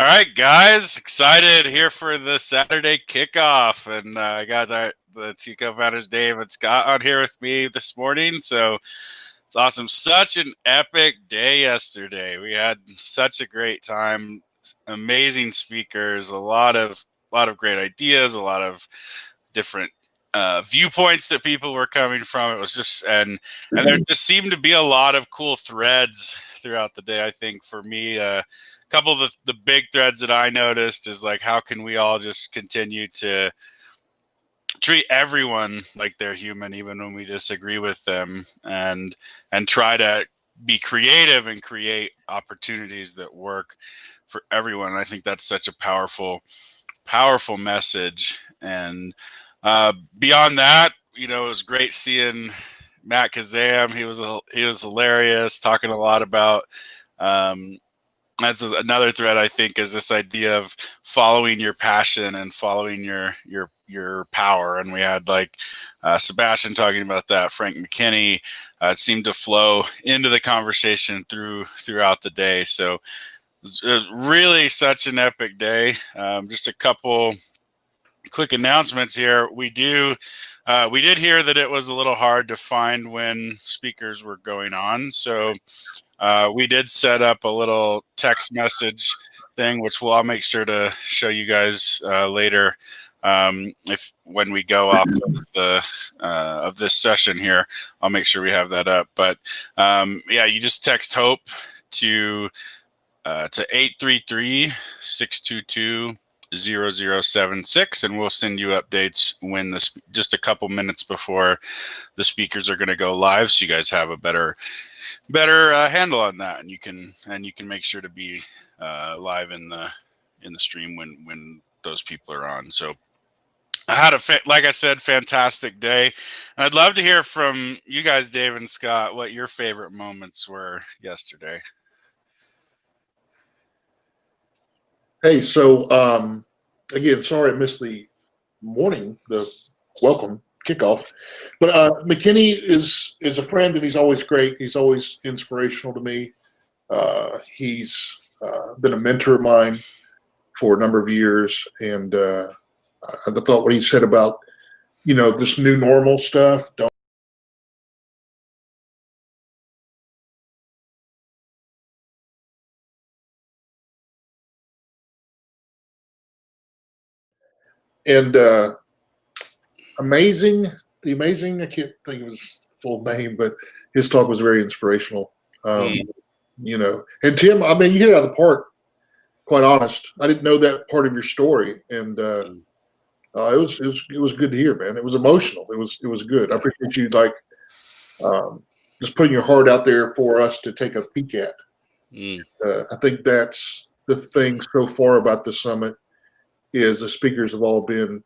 right, guys, excited here for the Saturday kickoff, and I got the two co-founders Dave and Scott on here with me this morning. So it's awesome. Such an epic day yesterday. We had such a great time. Amazing speakers, a lot of great ideas, a lot of different viewpoints that people were coming from. It was just and there just seemed to be a lot of cool threads throughout the day. I think for me, a couple of the big threads that I noticed is like, how can we all just continue to treat everyone like they're human, even when we disagree with them, and try to be creative and create opportunities that work for everyone. And I think that's such a powerful message. And beyond that, it was great seeing Matt Kazam. He was hilarious, talking a lot about that's another thread, I think, is this idea of following your passion and following your power. And we had Sebastian talking about that, Frank McKinney. It seemed to flow into the conversation throughout the day. So it was really such an epic day. Just a couple quick announcements here. We did hear that it was a little hard to find when speakers were going on. So we did set up a little text message thing, which I'll make sure to show you guys later. When we go off of this session here, I'll make sure we have that up. But you just text HOPE to 833-622-0076, and we'll send you updates when just a couple minutes before the speakers are going to go live, so you guys have a better handle on that, and you can make sure to be live in the stream when those people are on. So I had like I said, fantastic day. And I'd love to hear from you guys, Dave and Scott, what your favorite moments were yesterday. Hey, so again, sorry I missed the welcome kickoff, but McKinney is a friend, and he's always great. He's always inspirational to me. He's been a mentor of mine for a number of years, and I thought what he said about this new normal stuff. And amazing. I can't think of his full name, but his talk was very inspirational. And Tim, you hit it out of the park. Quite honest, I didn't know that part of your story, and it was good to hear, man. It was emotional. It was good. I appreciate you just putting your heart out there for us to take a peek at. I think that's the thing so far about the summit is the speakers have all been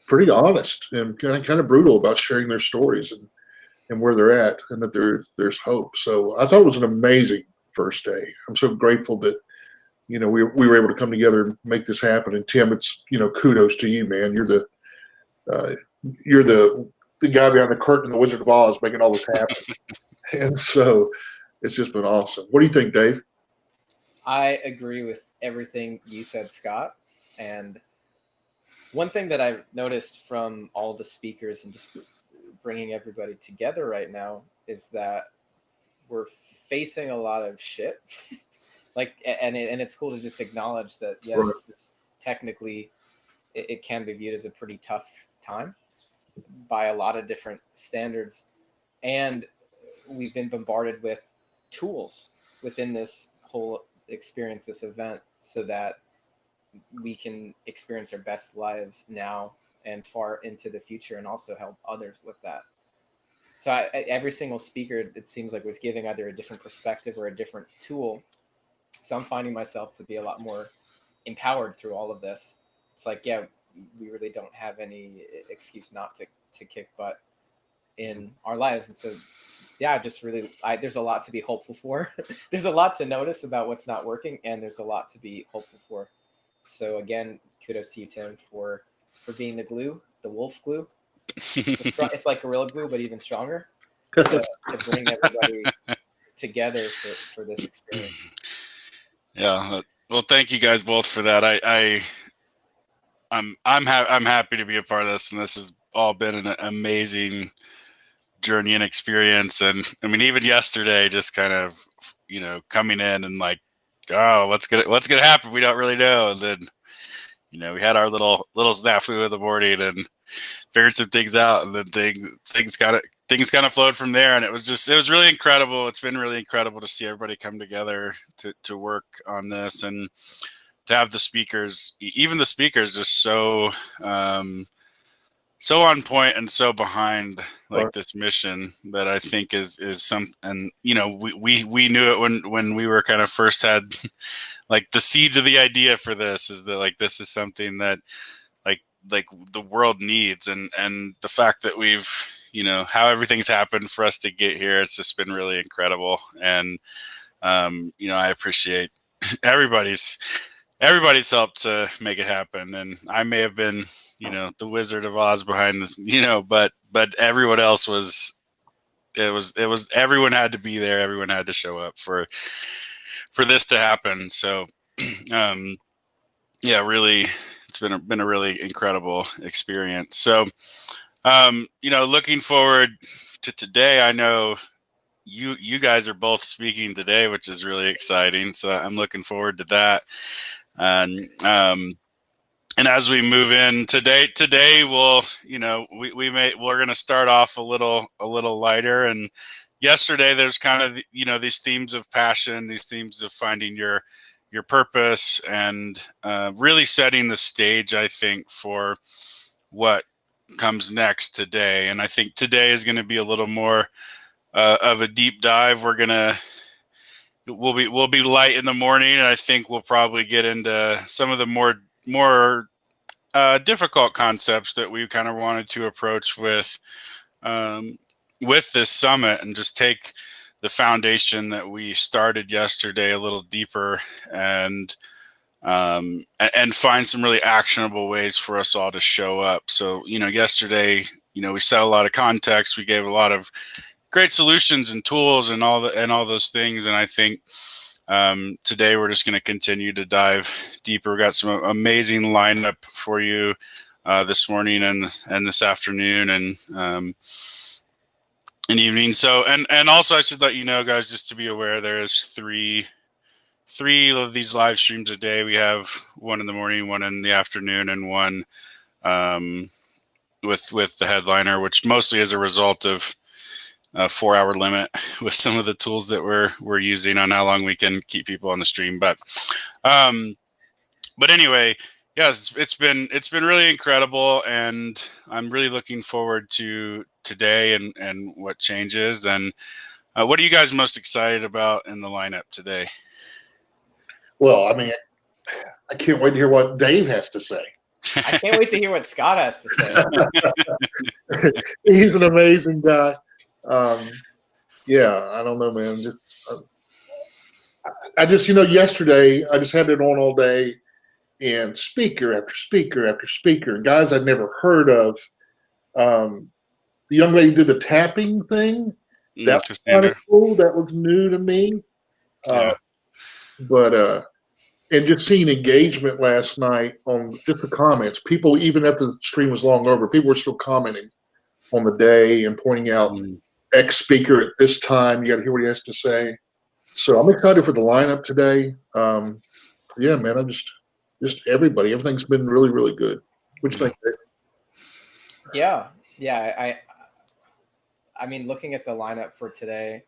pretty honest and kind of brutal about sharing their stories and where they're at, and that there's hope. So I thought it was an amazing first day. I'm so grateful that we were able to come together and make this happen. And Tim, it's kudos to you, man. You're the guy behind the curtain in the Wizard of Oz making all this happen. And so it's just been awesome. What do you think, Dave? I agree with everything you said, Scott. And one thing that I've noticed from all the speakers and just bringing everybody together right now is that we're facing a lot of shit. And it's cool to just acknowledge that, yeah, this is technically, it can be viewed as a pretty tough time by a lot of different standards. And we've been bombarded with tools within this whole experience, this event, so that we can experience our best lives now and far into the future, and also help others with that. So every single speaker, it seems like, was giving either a different perspective or a different tool. So I'm finding myself to be a lot more empowered through all of this. It's like, yeah, we really don't have any excuse not to kick butt in our lives. And so, yeah, just really, there's a lot to be hopeful for. There's a lot to notice about what's not working, and there's a lot to be hopeful for. So again, kudos to you, Tim, for being the glue, the wolf glue. It's like Gorilla Glue, but even stronger to bring everybody together for this experience. Yeah, Well, thank you guys both for that. I'm happy to be a part of this, and this has all been an amazing journey and experience. And I mean, even yesterday, just kind of coming in and like, oh, what's gonna happen? We don't really know. And then we had our little snafu in the morning and figured some things out, and then things kind of flowed from there. And it was really incredible. It's been really incredible to see everybody come together to work on this, and to have the speakers, even the speakers, just so so on point and so behind like this mission that I think is some. And we knew it when we were kind of first had like the seeds of the idea for this, is that like this is something that like the world needs, and the fact that we've how everything's happened for us to get here, it's just been really incredible. And I appreciate everybody's help to make it happen. And I may have been the Wizard of Oz behind this, but everyone else was everyone had to be there, everyone had to show up for this to happen. So really, it's been a really incredible experience. So looking forward to today. I know you guys are both speaking today, which is really exciting, so I'm looking forward to that. And as we move in today we'll we're going to start off a little lighter. And yesterday there's kind of these themes of passion, these themes of finding your purpose, and really setting the stage, I think, for what comes next today. And I think today is going to be a little more of a deep dive. We'll be light in the morning, and I think we'll probably get into some of the more difficult concepts that we kind of wanted to approach with this summit, and just take the foundation that we started yesterday a little deeper, and find some really actionable ways for us all to show up. So yesterday we set a lot of context, we gave a lot of great solutions and tools and all those things. And I think today we're just going to continue to dive deeper. We've got some amazing lineup for you this morning and this afternoon and evening. So and also I should let you know, guys, just to be aware, there's three of these live streams a day. We have one in the morning, one in the afternoon, and one with the headliner, which mostly is a result of a 4-hour limit with some of the tools that we're using on how long we can keep people on the stream. But anyway, yeah, it's been really incredible, and I'm really looking forward to today and what changes. And what are you guys most excited about in the lineup today? Well, I mean, I can't wait to hear what Dave has to say. I can't wait to hear what Scott has to say. He's an amazing guy. Yeah, I don't know, man. I just yesterday I just had it on all day, and speaker after speaker after speaker, and guys I'd never heard of. The young lady did the tapping thing. That was kind of cool. That was new to me. Yeah. But and just seeing engagement last night on just the comments, people, even after the stream was long over, people were still commenting on the day and pointing out X speaker at this time. You got to hear what he has to say. So I'm excited for the lineup today. Yeah, man, I'm just everybody. Everything's been really, really good. What you think, Dave? Yeah. I mean, looking at the lineup for today,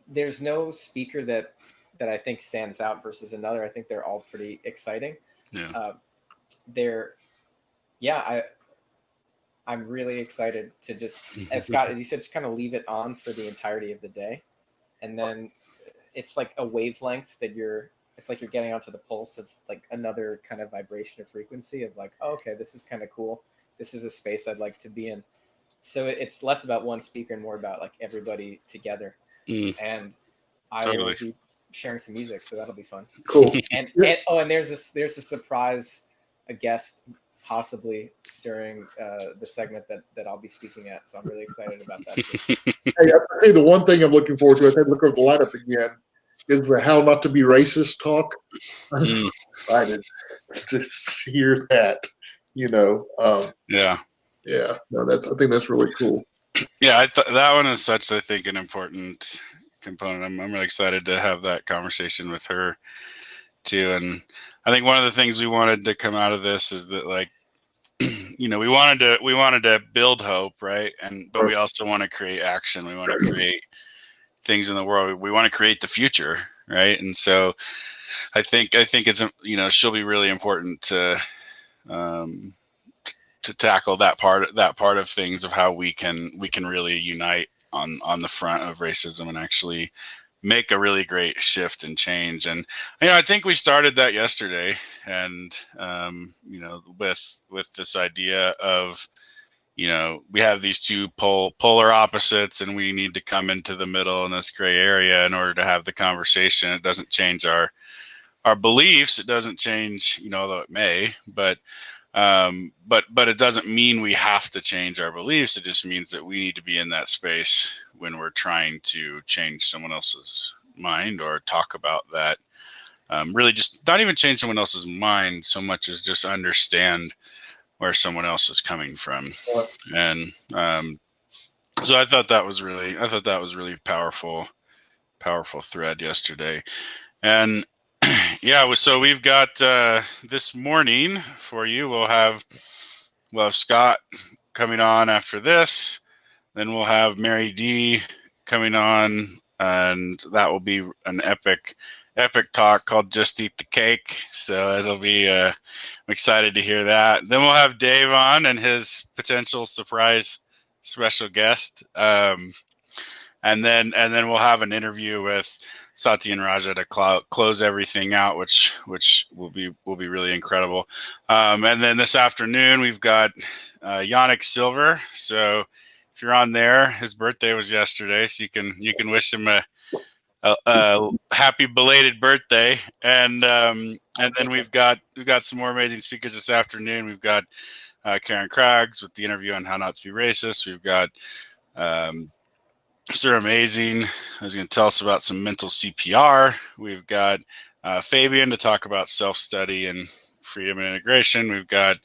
there's no speaker that I think stands out versus another. I think they're all pretty exciting. Yeah. I'm really excited to just, as Scott, as you said, just kind of leave it on for the entirety of the day. And then it's like a wavelength that it's like you're getting onto the pulse of like another kind of vibration or frequency of like, oh, okay, this is kind of cool. This is a space I'd like to be in. So it's less about one speaker and more about like everybody together. And I will be sharing some music, so that'll be fun. Cool. And there's a surprise, a guest possibly during the segment that I'll be speaking at. So I'm really excited about that. Hey, I'll tell you the one thing I'm looking forward to. I had to look over the lineup again. is the how not to be racist talk. I'm Mm, excited to hear that. yeah. Yeah, no, I think that's really cool. Yeah, that one is such, I think, an important component. I'm really excited to have that conversation with her too. And I think one of the things we wanted to come out of this is that, like, we wanted to build hope, right? But we also want to create action. We want to create things in the world. We want to create the future, right? And so I think it's she'll be really important um, to tackle that part of things, of how we can really unite on the front of racism and actually make a really great shift and change. And I think we started that yesterday, and with this idea of, we have these two polar opposites, and we need to come into the middle in this gray area in order to have the conversation. It doesn't change our beliefs. It doesn't change, although it may, but it doesn't mean we have to change our beliefs. It just means that we need to be in that space when we're trying to change someone else's mind, or talk about that. Really, just not even change someone else's mind so much as just understand where someone else is coming from. And so I thought that was really powerful thread yesterday. And yeah, so we've got this morning for you. We'll have Scott coming on after this. Then we'll have Mary D coming on, and that will be an epic talk called "Just Eat the Cake." So it'll be. I'm excited to hear that. Then we'll have Dave on and his potential surprise special guest. And then we'll have an interview with Satyen Raja to close everything out, which will be really incredible. And then this afternoon we've got Yannick Silver. So if you're on there, his birthday was yesterday, so you can wish him a happy belated birthday. And then we've got some more amazing speakers this afternoon. We've got Karen Craggs with the interview on how not to be racist. We've got Sir Amazing, who's going to tell us about some mental CPR. We've got Fabian to talk about self-study and freedom and integration. We've got,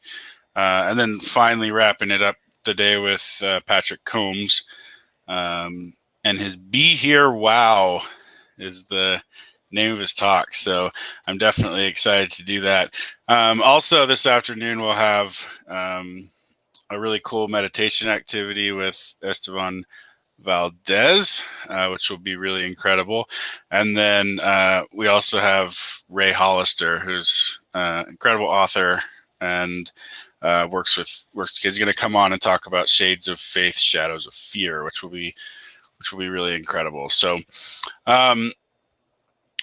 and then finally wrapping it up the day with Patrick Combs. And his Be Here Wow is the name of his talk. So I'm definitely excited to do that. Also this afternoon, we'll have a really cool meditation activity with Esteban Valdez, which will be really incredible. And then we also have Ray Hollister, who's an incredible author and works with kids. He's going to come on and talk about Shades of Faith, Shadows of Fear, which will be really incredible. So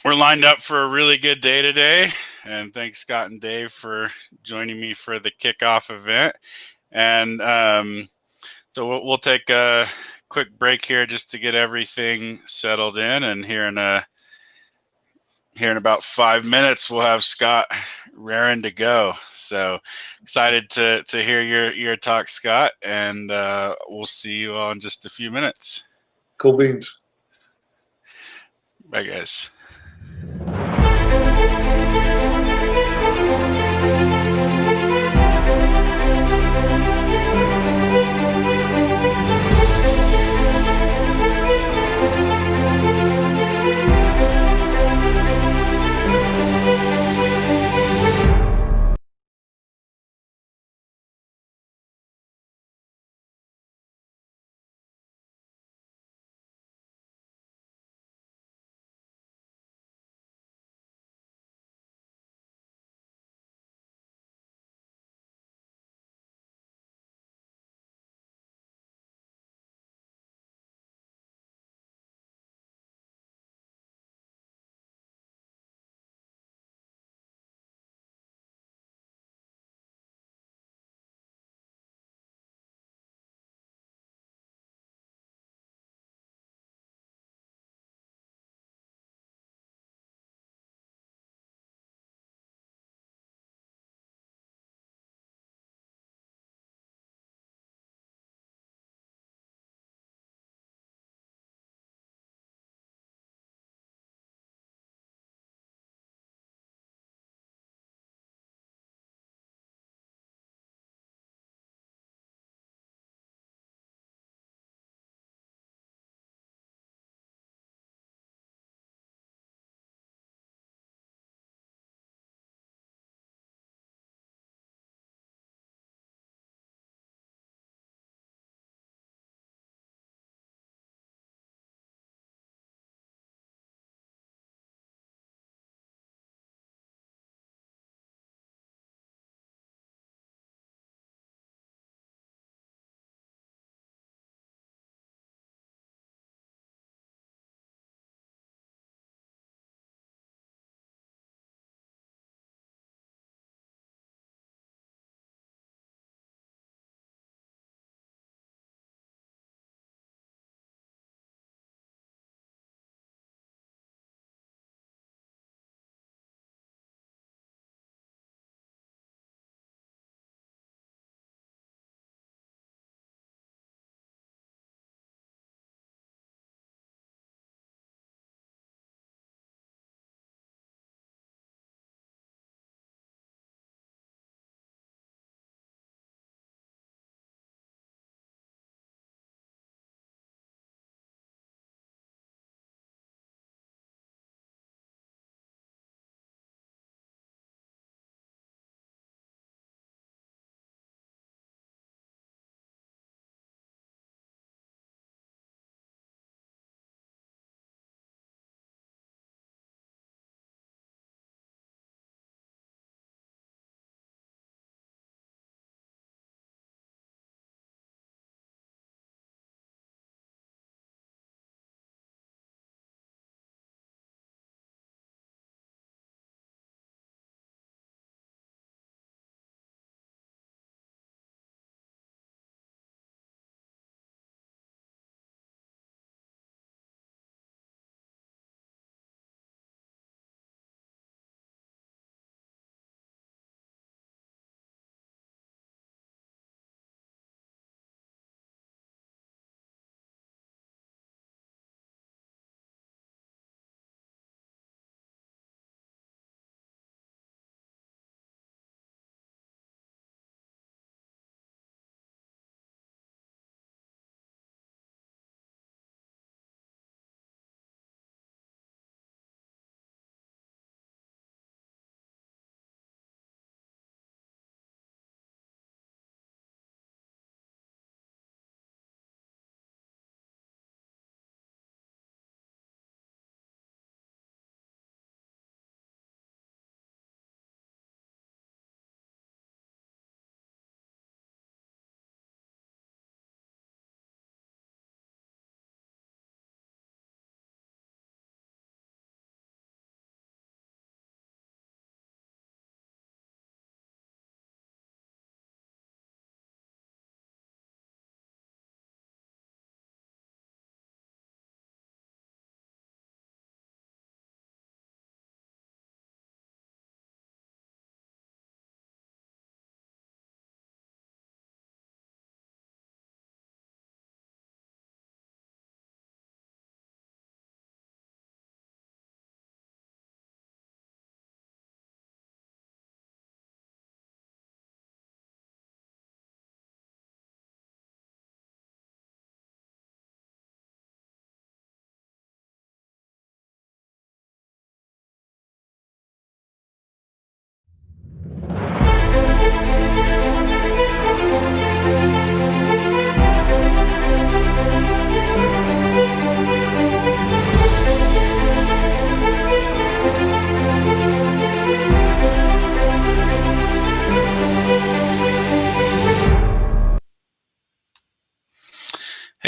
we're lined up for a really good day today. And thanks, Scott and Dave, for joining me for the kickoff event. And so we'll take a quick break here just to get everything settled in, and here in about 5 minutes we'll have Scott raring to go. So excited to hear your talk, Scott, and we'll see you all in just a few minutes. Cool beans. Bye, guys.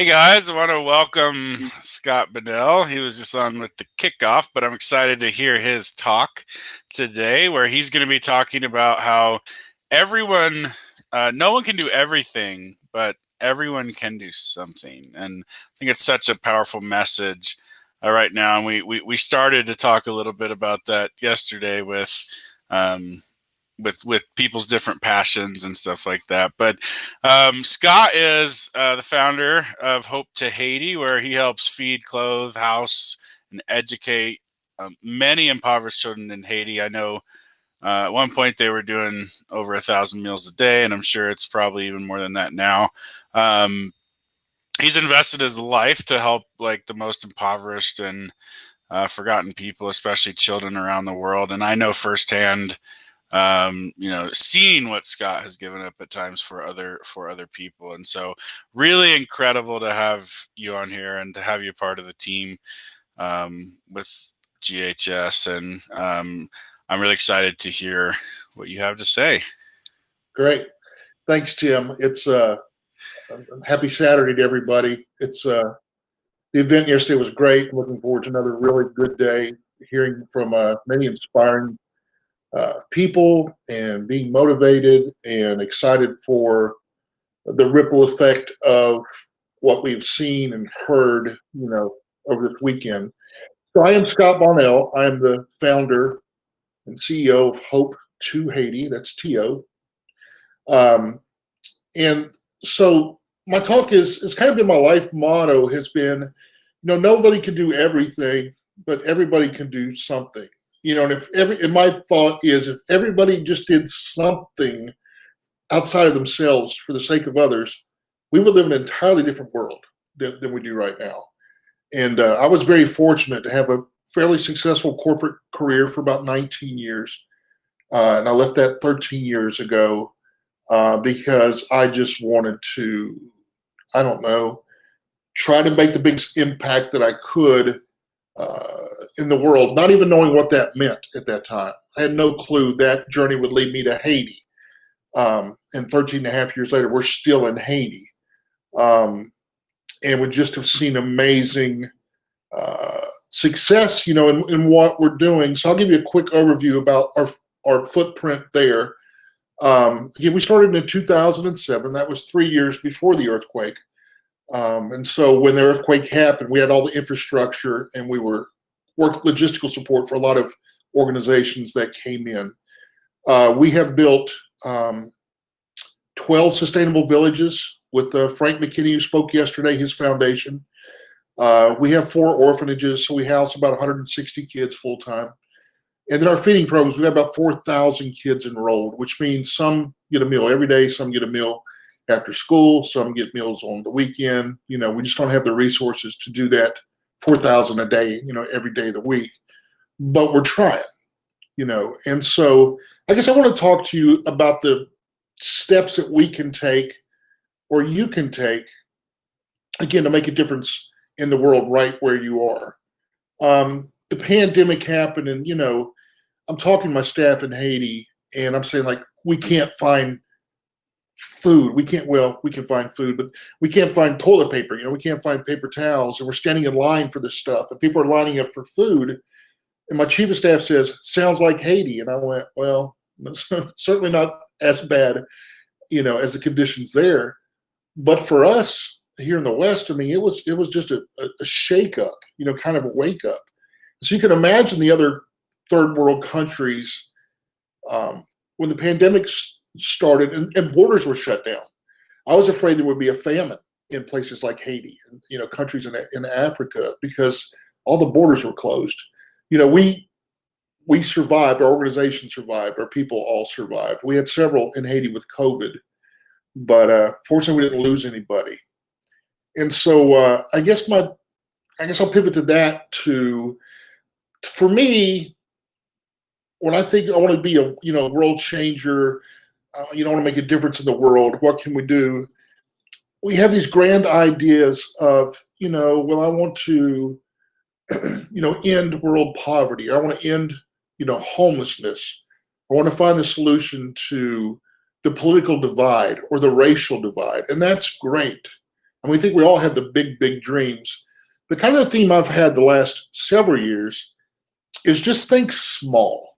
guys, I want to welcome Scott Bonnell. He was just on with the kickoff, but I'm excited to hear his talk today, where he's going to be talking about how everyone, no one can do everything, but everyone can do something. And I think it's such a powerful message right now. And we started to talk a little bit about that yesterday with people's different passions and stuff like that. But Scott is the founder of Hope to Haiti, where he helps feed, clothe, house, and educate many impoverished children in Haiti. I know at one point they were doing over 1,000 meals a day, and I'm sure it's probably even more than that now. He's invested his life to help like the most impoverished and forgotten people, especially children around the world. And I know firsthand, seeing what Scott has given up at times for other people. And so really incredible to have you on here and to have you part of the team with GHS. And I'm really excited to hear what you have to say. Great. Thanks, Tim. It's happy Saturday to everybody. It's the event yesterday was great. I'm looking forward to another really good day, hearing from many inspiring people and being motivated and excited for the ripple effect of what we've seen and heard, over this weekend. So I am Scott Bonnell. I am the founder and CEO of Hope to Haiti. That's TO. And so my talk is kind of been my life motto has been, nobody can do everything, but everybody can do something. And my thought is if everybody just did something outside of themselves for the sake of others, we would live in an entirely different world than we do right now. And I was very fortunate to have a fairly successful corporate career for about 19 years. And I left that 13 years ago because I just wanted to, try to make the biggest impact that I could in the world, not even knowing what that meant at that time. I had no clue that journey would lead me to Haiti. And 13 and a half years later, we're still in Haiti. And we just have seen amazing success, in what we're doing. So I'll give you a quick overview about our footprint there. Again, we started in 2007. That was 3 years before the earthquake. And so when the earthquake happened, we had all the infrastructure and we worked logistical support for a lot of organizations that came in. We have built 12 sustainable villages with Frank McKinney, who spoke yesterday, his foundation. We have 4 orphanages, so we house about 160 kids full-time. And then our feeding programs, we got about 4,000 kids enrolled, which means some get a meal every day, some get a meal after school, some get meals on the weekend. We just don't have the resources to do that 4,000 a day, every day of the week. But we're trying, And so I guess I want to talk to you about the steps that we can take or you can take, again, to make a difference in the world right where you are. The pandemic happened and, I'm talking to my staff in Haiti and I'm saying like, we can't find food. We can find food, but we can't find toilet paper. We can't find paper towels, and we're standing in line for this stuff, and people are lining up for food. And my chief of staff says, "Sounds like Haiti." And I went, "Well, it's certainly not as bad, as the conditions there, but for us here in the West, it was just a shake up, kind of a wake up." So you can imagine the other third world countries when the pandemic started and borders were shut down. I was afraid there would be a famine in places like Haiti and countries in Africa because all the borders were closed. We survived, our organization survived, our people all survived. We had several in Haiti with COVID, but fortunately we didn't lose anybody. And so I guess I'll pivot to that for me, when I think I want to be a world changer, I want to make a difference in the world. What can we do? We have these grand ideas of, I want to, end world poverty. I want to end, homelessness. I want to find the solution to the political divide or the racial divide. And that's great. And we think we all have the big, big dreams. The kind of theme I've had the last several years is just think small.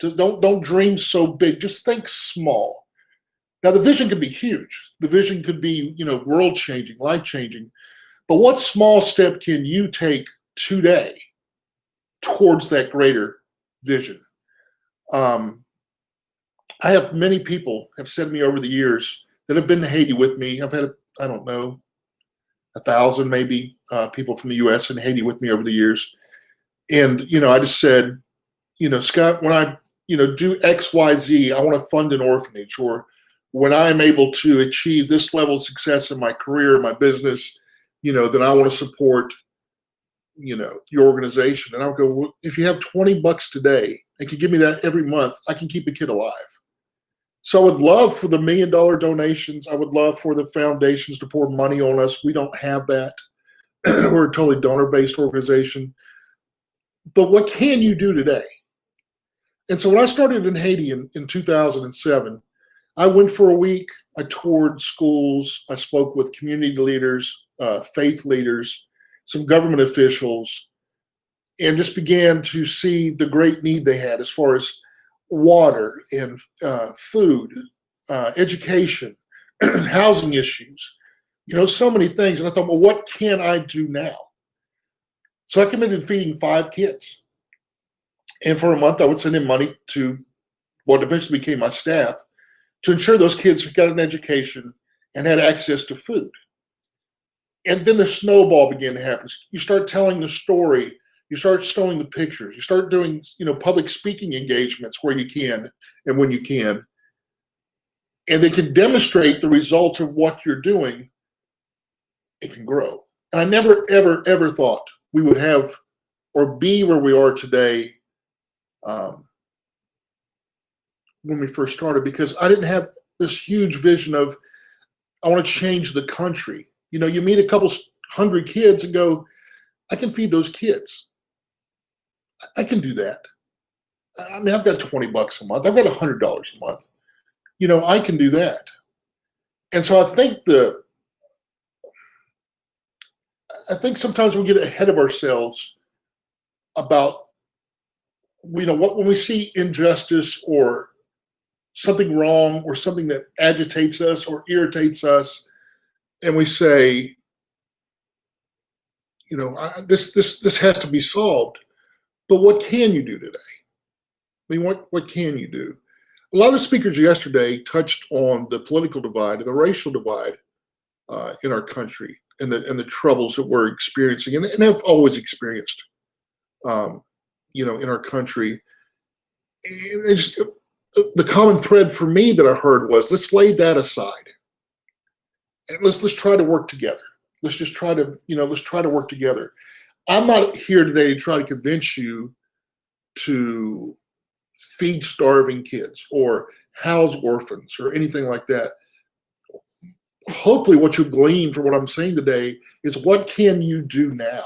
Just don't dream so big. Just think small. Now, the vision could be huge. The vision could be, world-changing, life-changing. But what small step can you take today towards that greater vision? I have many people have said to me over the years that have been to Haiti with me. I've had, 1,000 maybe people from the U.S. and Haiti with me over the years. And, I just said, Scott, when I, do X, Y, Z, I want to fund an orphanage, or when I'm able to achieve this level of success in my career, my business, then I want to support, your organization. And I'll go, well, if you have $20 today and can give me that every month, I can keep a kid alive. So I would love for the $1 million donations. I would love for the foundations to pour money on us. We don't have that. We're a totally donor-based organization. But what can you do today? And so when I started in Haiti in 2007, I went for a week. I toured schools. I spoke with community leaders, faith leaders, some government officials, and just began to see the great need they had as far as water and food, education, housing issues, so many things. And I thought, well, what can I do now? So I committed to feeding 5 kids. And for a month, I would send in money to what eventually became my staff to ensure those kids got an education and had access to food. And then the snowball began to happen. You start telling the story. You start showing the pictures. You start doing, public speaking engagements where you can and when you can. And they can demonstrate the results of what you're doing. It can grow. And I never, ever, ever thought we would have or be where we are today when we first started, because I didn't have this huge vision of, I want to change the country. You meet a couple hundred kids and go, I can feed those kids. I can do that. I mean, I've got $20 a month. I've got $100 a month. I can do that. And so I think sometimes we get ahead of ourselves about, when we see injustice or something wrong or something that agitates us or irritates us, and we say, this has to be solved. But what can you do today? I mean, what can you do? A lot of the speakers yesterday touched on the political divide and the racial divide in our country and the troubles that we're experiencing and have always experienced, in our country. And the common thread for me that I heard was, let's lay that aside and let's try to work together. Let's just try to, let's try to work together. I'm not here today to try to convince you to feed starving kids or house orphans or anything like that. Hopefully what you glean from what I'm saying today is, what can you do now?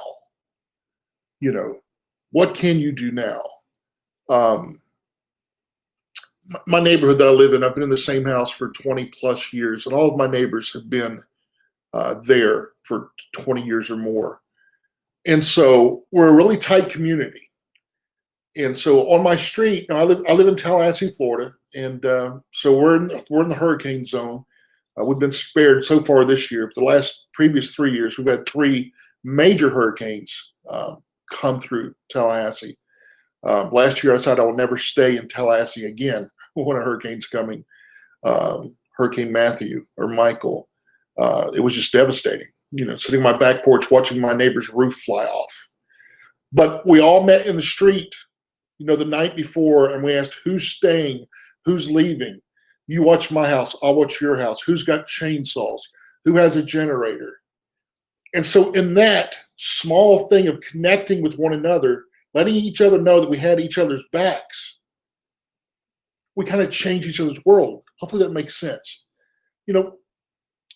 What can you do now? My neighborhood that I live in, I've been in the same house for 20 plus years, and all of my neighbors have been there for 20 years or more. And so we're a really tight community. And so on my street, now I live in Tallahassee, Florida, and so we're in the hurricane zone. We've been spared so far this year. But the previous 3 years, we've had 3 major hurricanes come through Tallahassee. Last year, I decided I will never stay in Tallahassee again when a hurricane's coming. Hurricane Matthew or Michael. It was just devastating. Sitting on my back porch watching my neighbor's roof fly off. But we all met in the street, the night before, and we asked, who's staying, who's leaving. You watch my house, I'll watch your house. Who's got chainsaws? Who has a generator? And so in that small thing of connecting with one another, letting each other know that we had each other's backs, we kind of change each other's world. Hopefully that makes sense.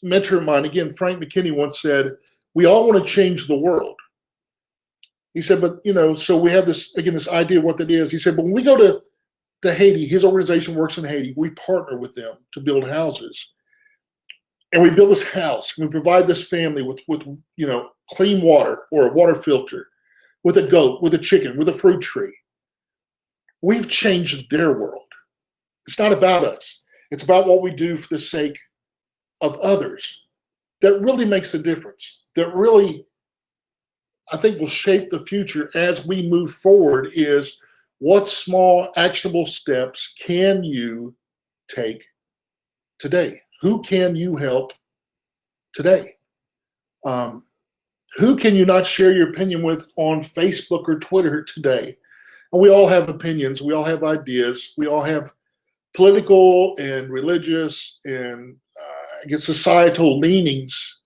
Mentor of mine, again, Frank McKinney once said, we all want to change the world. He said, but, so we have this idea of what that is. He said, but when we go to Haiti, his organization works in Haiti, we partner with them to build houses. and we build this house, and we provide this family with clean water or a water filter, with a goat, with a chicken, with a fruit tree. We've changed their world. It's not about us. It's about what we do for the sake of others. That really makes a difference. That really, I think, will shape the future as we move forward. Is what small actionable steps can you take today? Who can you help today? Who can you not share your opinion with on Facebook or Twitter today? And we all have opinions. We all have ideas. We all have political and religious and I guess societal leanings,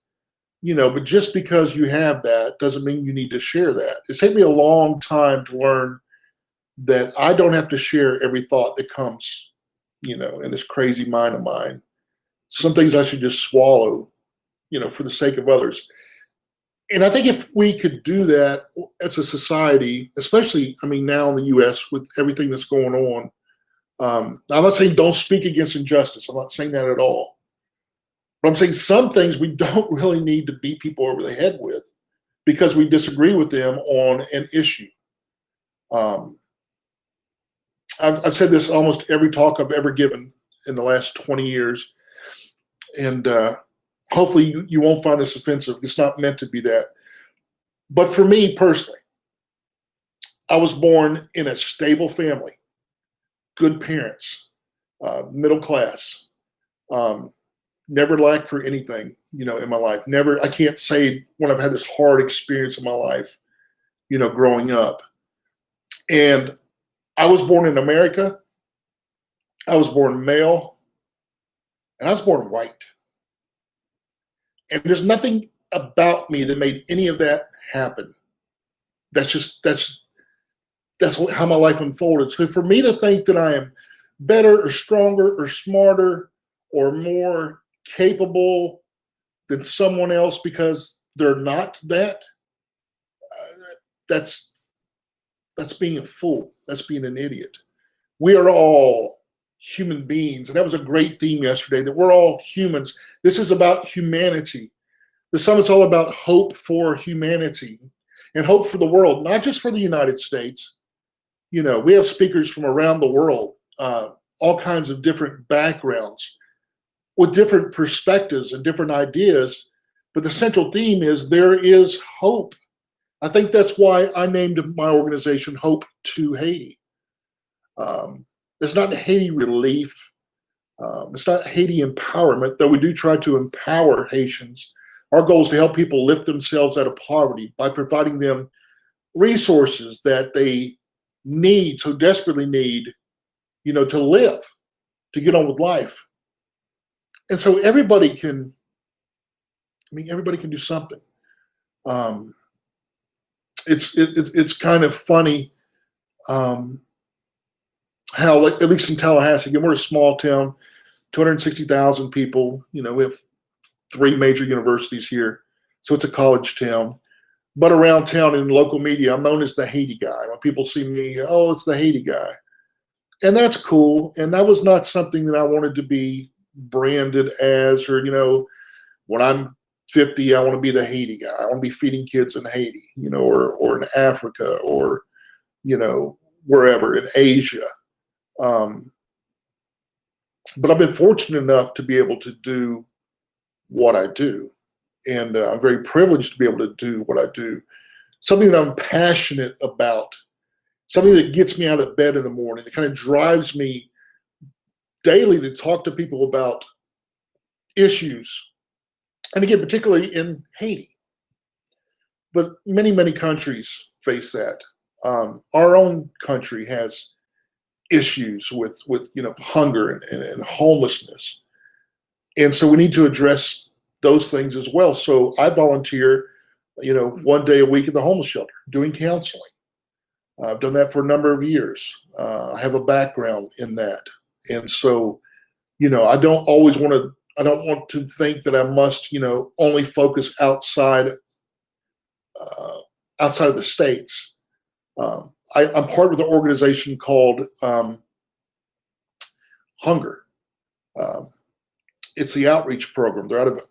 but just because you have that doesn't mean you need to share that. It's taken me a long time to learn that I don't have to share every thought that comes, in this crazy mind of mine. Some things I should just swallow, for the sake of others. And I think if we could do that as a society, especially, now in the U.S. with everything that's going on, I'm not saying don't speak against injustice. I'm not saying that at all. But I'm saying some things we don't really need to beat people over the head with because we disagree with them on an issue. I've said this almost every talk I've ever given in the last 20 years. And hopefully you won't find this offensive. It's not meant to be that. But for me personally, I was born in a stable family, good parents, middle class, never lacked for anything, in my life. Never, I can't say when I've had this hard experience in my life, growing up. And I was born in America. I was born male. And I was born white. And there's nothing about me that made any of that happen. That's how my life unfolded. So for me to think that I am better or stronger or smarter or more capable than someone else because they're not that, that's being a fool. That's being an idiot. We are all human beings. And that was a great theme yesterday, that we're all humans. This is about humanity. The summit's all about hope for humanity and hope for the world, not just for the United States. We have speakers from around the world, all kinds of different backgrounds with different perspectives and different ideas. But the central theme is there is hope. I think that's why I named my organization Hope to Haiti. It's not Haiti relief. It's not Haiti empowerment, though we do try to empower Haitians. Our goal is to help people lift themselves out of poverty by providing them resources that they need, so desperately need, to live, to get on with life. And so everybody can do something. It's kind of funny how, at least in Tallahassee, again, we're a small town, 260,000 people. We have 3 major universities here, so it's a college town. But around town in local media, I'm known as the Haiti guy. When people see me, oh, it's the Haiti guy. And that's cool. And that was not something that I wanted to be branded as, or, when I'm 50, I want to be the Haiti guy. I want to be feeding kids in Haiti, or in Africa, or, wherever, in Asia. But I've been fortunate enough to be able to do what I do. And I'm very privileged to be able to do what I do. Something that I'm passionate about, something that gets me out of bed in the morning, that kind of drives me daily to talk to people about issues. And again, particularly in Haiti. But many, many countries face that. Our own country has issues with hunger and homelessness. And so we need to address those things as well. So I volunteer, 1 day a week at the homeless shelter doing counseling. I've done that for a number of years. I have a background in that. And so, I don't want to think that I must, only focus outside of the States. I'm part of the organization called Hunger. It's the outreach program. They're out of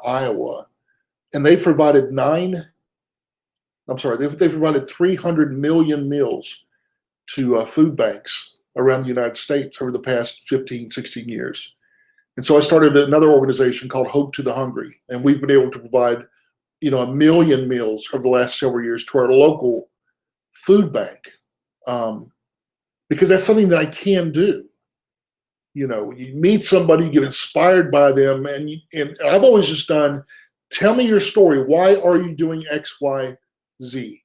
Iowa, and they provided they provided 300 million meals to food banks around the United States over the past 15, 16 years. And so I started another organization called Hope to the Hungry, and we've been able to provide, 1 million meals over the last several years to our local food bank, because that's something that I can do. You meet somebody, you get inspired by them, and I've always just done, tell me your story. Why are you doing X, Y, Z?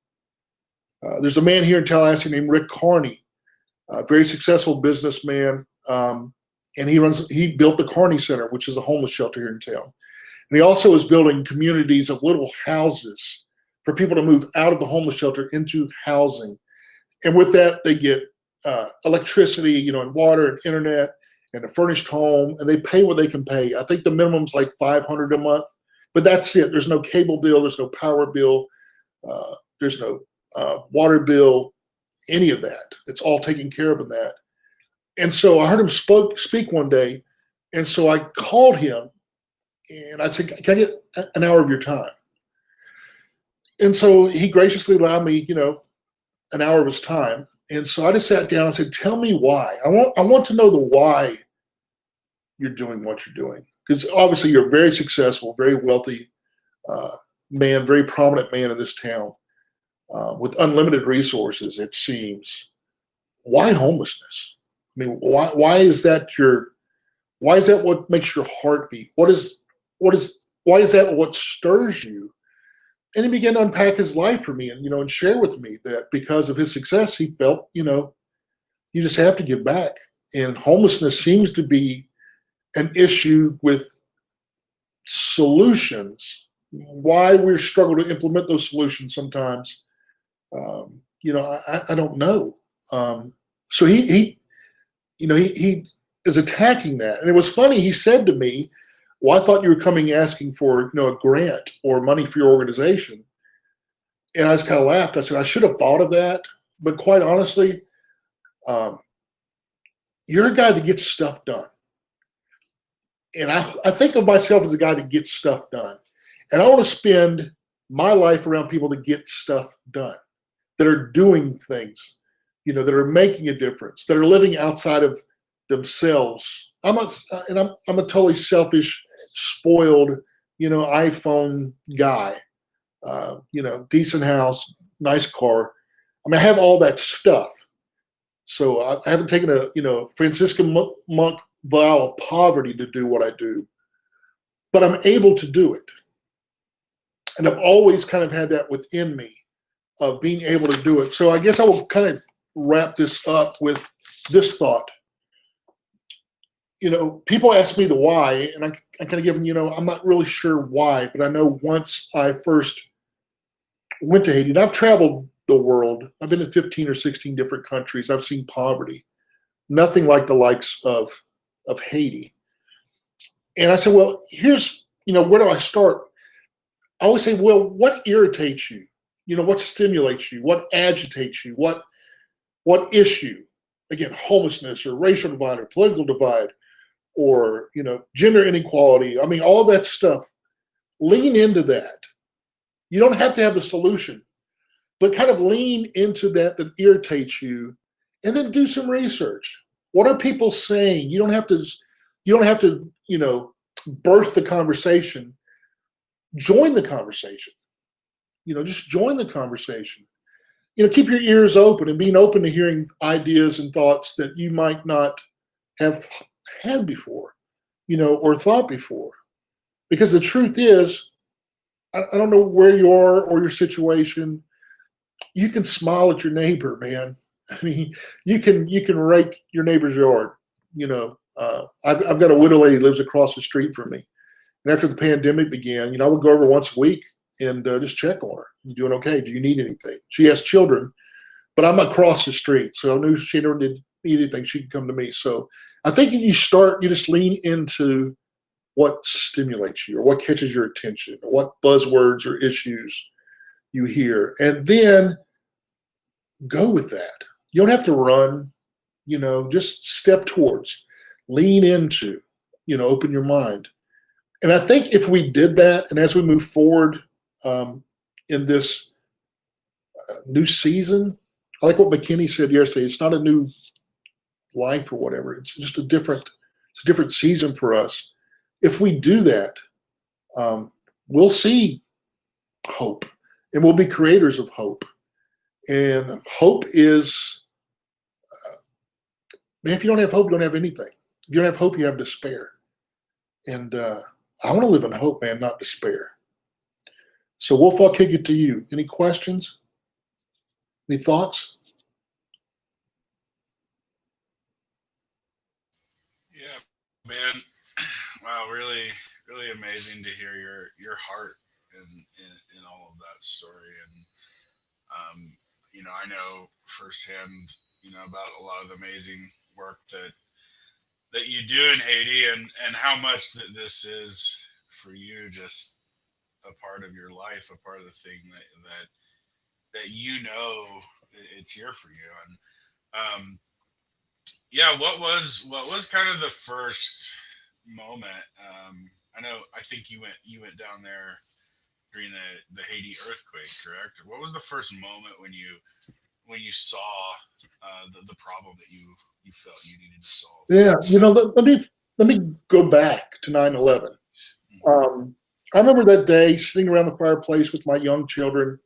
There's a man here in Tallahassee named Rick Carney, a very successful businessman, and he built the Carney Center, which is a homeless shelter here in town. And he also is building communities of little houses for people to move out of the homeless shelter into housing. And with that, they get electricity, and water and internet and a furnished home, and they pay what they can pay. I think the minimum's like $500 a month, but that's it. There's no cable bill, there's no power bill, there's no water bill, any of that. It's all taken care of in that. And so I heard him speak one day, and so I called him, and I said, can I get an hour of your time? And so he graciously allowed me, an hour of his time. And so I just sat down and said, tell me why. I want to know the why you're doing what you're doing. Because obviously you're a very successful, very wealthy man, very prominent man in this town with unlimited resources, it seems. Why homelessness? I mean, why is that what makes your heart beat? Why is that what stirs you? And he began to unpack his life for me and share with me that because of his success, he felt, you just have to give back. And homelessness seems to be an issue with solutions. Why we struggle to implement those solutions sometimes, I don't know. So he is attacking that. And it was funny, he said to me, well, I thought you were coming asking for, a grant or money for your organization. And I just kind of laughed. I said, I should have thought of that. But quite honestly, you're a guy that gets stuff done. And I think of myself as a guy that gets stuff done. And I want to spend my life around people that get stuff done, that are doing things, that are making a difference, that are living outside of themselves. I'm a totally selfish, spoiled, iPhone guy, decent house, nice car. I mean, I have all that stuff. So I haven't taken a, Franciscan monk vow of poverty to do what I do, but I'm able to do it. And I've always kind of had that within me of being able to do it. So I guess I will kind of wrap this up with this thought. People ask me the why, and I kind of give them, I'm not really sure why, but I know once I first went to Haiti, and I've traveled the world. I've been in 15 or 16 different countries. I've seen poverty, nothing like the likes of Haiti. And I said, well, here's, where do I start? I always say, well, what irritates you? What stimulates you? What agitates you? What issue? Again, homelessness or racial divide or political divide, or gender inequality. I mean, all that stuff. Lean into that. You don't have to have the solution, but kind of lean into that irritates you, and then do some research. What are people saying? You don't have to birth the conversation. Join the conversation. Just join the conversation. Keep your ears open and being open to hearing ideas and thoughts that you might not have had before, or thought before. Because the truth is, I don't know where you are or your situation. You can smile at your neighbor, man. I mean, you can rake your neighbor's yard. I've got a widow lady who lives across the street from me. And after the pandemic began, I would go over once a week and just check on her. You doing okay? Do you need anything? She has children, but I'm across the street, so I knew she never did need anything. She could come to me. So I think you just lean into what stimulates you or what catches your attention or what buzzwords or issues you hear, and then go with that. You don't have to run, just step towards, lean into, open your mind. And I think if we did that, and as we move forward in this new season, I like what McKinney said yesterday. It's not a new life or whatever. It's just a different season for us. If we do that, we'll see hope, and we'll be creators of hope. And hope is, man, if you don't have hope, you don't have anything. If you don't have hope, you have despair. And I want to live in hope, man, not despair. So, Wolf, I'll kick it to you. Any questions? Any thoughts? Yeah, man. Wow, really, really amazing to hear your heart in all of that story. And I know firsthand, about a lot of the amazing work that you do in Haiti, and how much that this is for you, just a part of your life, a part of the thing that it's here for you. And yeah, what was kind of the first moment? I think you went down there during the Haiti earthquake, correct? Or what was the first moment when you saw the problem that you felt you needed to solve? Yeah, let me go back to 9/11. I remember that day sitting around the fireplace with my young children.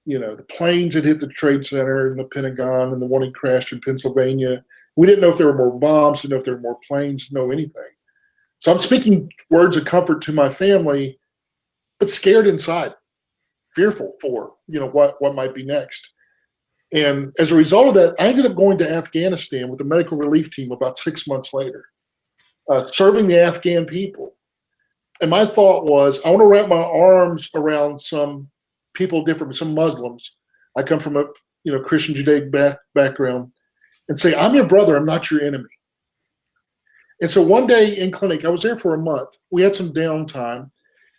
The planes had hit the Trade Center and the Pentagon, and the one had crashed in Pennsylvania. We didn't know if there were more bombs, didn't know if there were more planes, didn't know anything. So I'm speaking words of comfort to my family, but scared inside, fearful for what might be next. And as a result of that, I ended up going to Afghanistan with the medical relief team about 6 months later, serving the Afghan people. And my thought was, I want to wrap my arms around some people different, some Muslims. I come from a Christian Judaic background, and say, I'm your brother, I'm not your enemy. And so one day in clinic, I was there for a month. We had some downtime,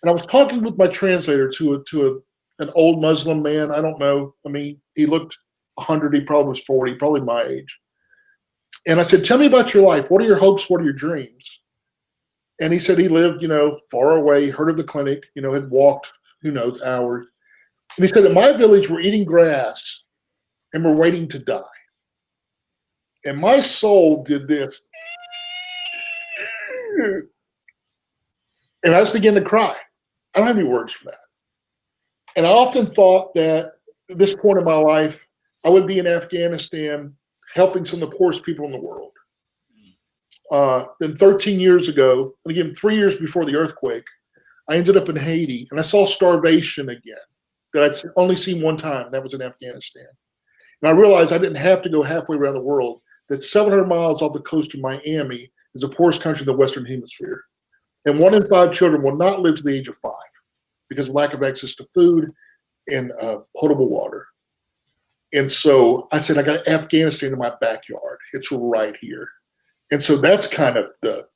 and I was talking with my translator to an old Muslim man. I don't know. I mean, he looked 100. He probably was 40, probably my age. And I said, tell me about your life. What are your hopes? What are your dreams? And he said he lived, far away, heard of the clinic, had walked, who knows, hours. And he said, in my village, we're eating grass and we're waiting to die. And my soul did this. And I just began to cry. I don't have any words for that. And I often thought that at this point in my life, I would be in Afghanistan helping some of the poorest people in the world. Then 13 years ago, and again, 3 years before the earthquake, I ended up in Haiti, and I saw starvation again that I'd only seen one time. That was in Afghanistan. And I realized I didn't have to go halfway around the world, that 700 miles off the coast of Miami is the poorest country in the Western Hemisphere. And 1 in 5 children will not live to the age of 5 because of lack of access to food and potable water. And so I said, I got Afghanistan in my backyard. It's right here. And so that's kind of the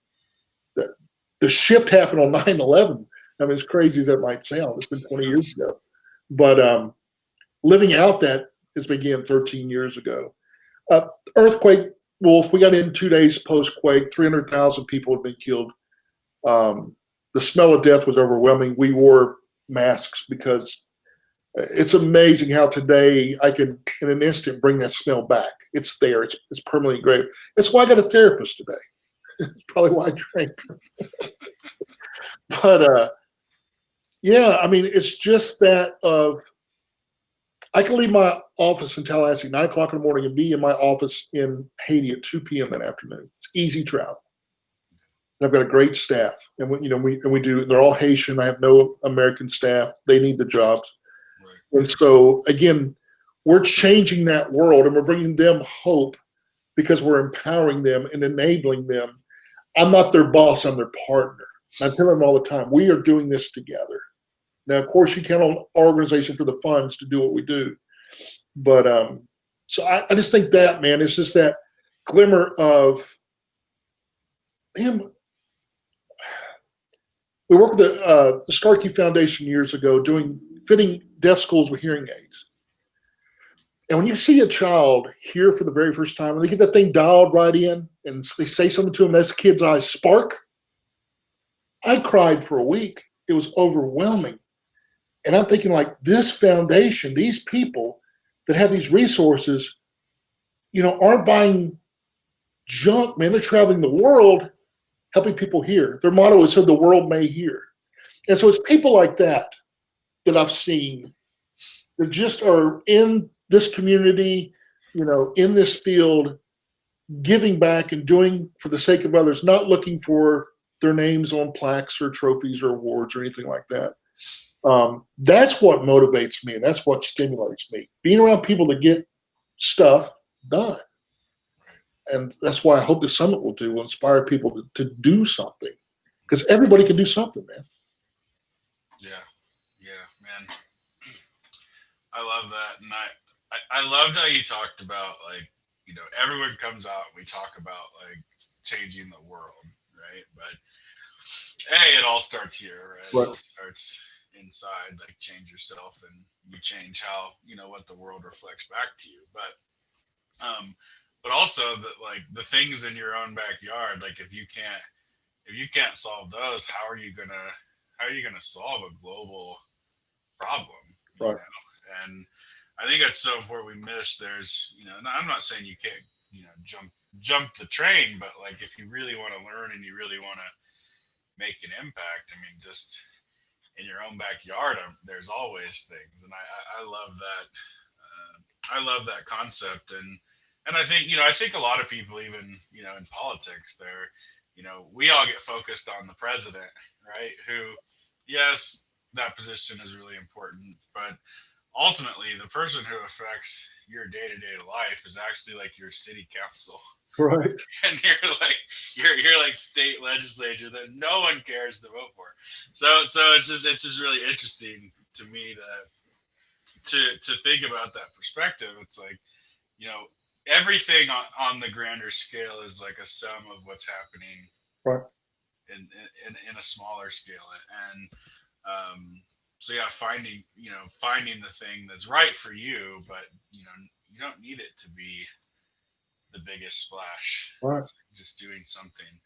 shift happened on 9/11. I mean, as crazy as that might sound, it's been 20 years ago. But living out that has began 13 years ago. Earthquake, Wolf, we got in 2 days post-quake. 300,000 people had been killed. The smell of death was overwhelming. We wore masks because it's amazing how today I can, in an instant, bring that smell back. It's there. It's permanently engraved. That's why I got a therapist today. It's probably why I drank. But yeah, I mean, it's just that I can leave my office in Tallahassee at 9 o'clock in the morning and be in my office in Haiti at 2 p.m. that afternoon. It's easy travel. And I've got a great staff, and we do. They're all Haitian. I have no American staff. They need the jobs. Right. And so again, we're changing that world, and we're bringing them hope because we're empowering them and enabling them. I'm not their boss. I'm their partner. I tell them all the time, we are doing this together. Now, of course, you count on our organization for the funds to do what we do. But so I just think that, man, it's just that glimmer of him. We worked with the Starkey Foundation years ago fitting deaf schools with hearing aids. And when you see a child hear for the very first time, and they get that thing dialed right in, and they say something to them, that's kid's eyes spark. I cried for a week. It was overwhelming. And I'm thinking, like, this foundation, these people that have these resources, aren't buying junk, man. They're traveling the world, helping people hear. Their motto is so the world may hear. And so it's people like that I've seen that just are in this community, in this field, giving back and doing for the sake of others, not looking for their names on plaques or trophies or awards or anything like that. That's what motivates me, and that's what stimulates me. Being around people that get stuff done. And that's why I hope the summit will inspire people to do something, because everybody can do something, man. Yeah, man. I love that. And I loved how you talked about, like, everyone comes out and we talk about, like, changing the world, right? But it all starts here, right? It all starts inside, like, change yourself and you change how, what the world reflects back to you. But also the things in your own backyard, like, if you can't solve those, how are you gonna solve a global problem? Right. And I think that's so important. We miss there's, I'm not saying you can't, jump the train, but, like, if you really want to learn and you really want to make an impact, I mean, just in your own backyard, there's always things. And I love that. I love that concept. And I think, I think a lot of people, even, in politics, we all get focused on the president, right? Who, yes, that position is really important, but ultimately the person who affects your day-to-day life is actually, like, your city council. Right. And you're like state legislature that no one cares to vote for. So it's just really interesting to me to think about that perspective. It's like, everything on the grander scale is like a sum of what's happening right in a smaller scale. And so yeah, finding the thing that's right for you, but you don't need it to be the biggest splash. Right. It's like just doing something.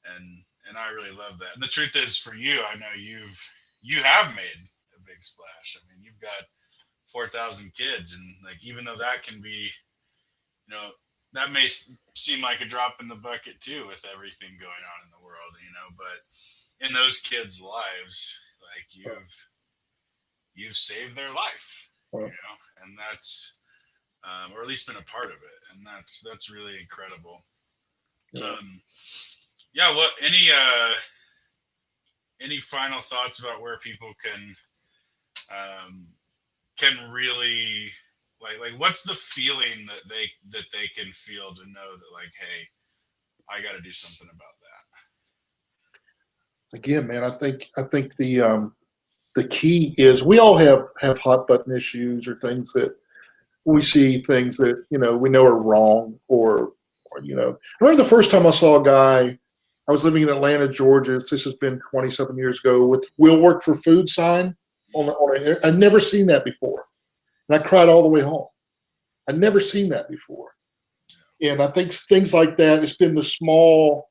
And I really love that. And the truth is, for you, I know you have made a big splash. I mean, you've got 4,000 kids, and, like, even though that can be, that may seem like a drop in the bucket too with everything going on in the world, but in those kids' lives, like, you've saved their life, right. And that's, or at least been a part of it. And that's really incredible. Yeah. What, any final thoughts about where people can really, like what's the feeling that they can feel to know that, like, hey, I got to do something about that? Again, man, I think the key is we all have hot button issues or things that we see, things that we know are wrong, or I remember the first time I saw a guy. I was living in Atlanta, Georgia. This has been 27 years ago. With "We'll work for food" sign I'd never seen that before, and I cried all the way home. I'd never seen that before, and I think things like that. It's been the small,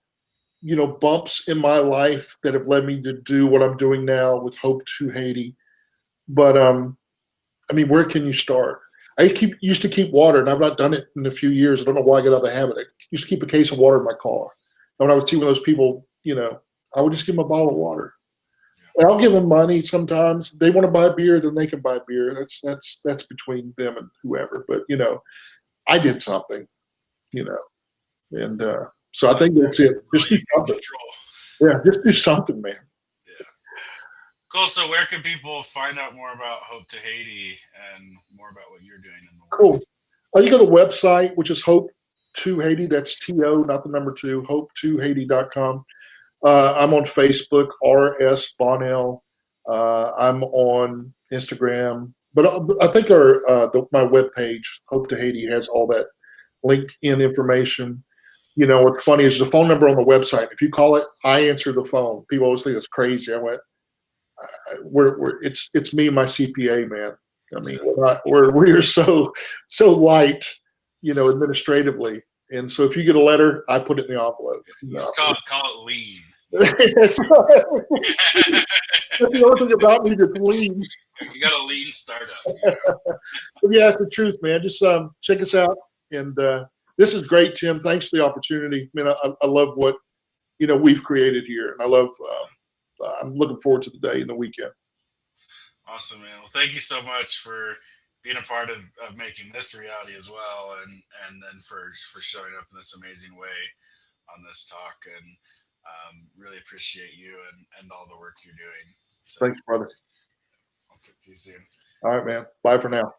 bumps in my life that have led me to do what I'm doing now with Hope to Haiti. But I mean, where can you start? I used to keep water, and I've not done it in a few years. I don't know why I got out of the habit. I used to keep a case of water in my car. And when I would see one of those people, I would just give them a bottle of water. And I'll give them money sometimes. They want to buy beer, then they can buy beer. That's between them and whoever. But I did something, and so I think that's it. Just do something. Yeah, just do something, man. Yeah. Cool. So where can people find out more about Hope to Haiti and more about what you're doing in the world? Cool. You go to the website, which is Hope to Haiti. That's TO, not the number 2, hope2haiti.com. I'm on Facebook, RS Bonnell. I'm on Instagram, but I think my webpage, Hope to Haiti, has all that link in information. What's funny is the phone number on the website. If you call it, I answer the phone. People always think it's crazy. I went, it's me and my CPA, man. I mean, we're so light, administratively. And so if you get a letter, I put it in the envelope. Just call it lean. That's the only thing about me that's lean. You got a lean startup. But yeah, that's the truth, man. Just check us out. And this is great, Tim. Thanks for the opportunity. I mean, I love what we've created here, and I love. I'm looking forward to the day and the weekend. Awesome, man. Well, thank you so much for being a part of making this reality as well, and then for showing up in this amazing way on this talk, and really appreciate you and all the work you're doing. So, Thanks, brother. I'll talk to you soon. All right, man. Bye for now.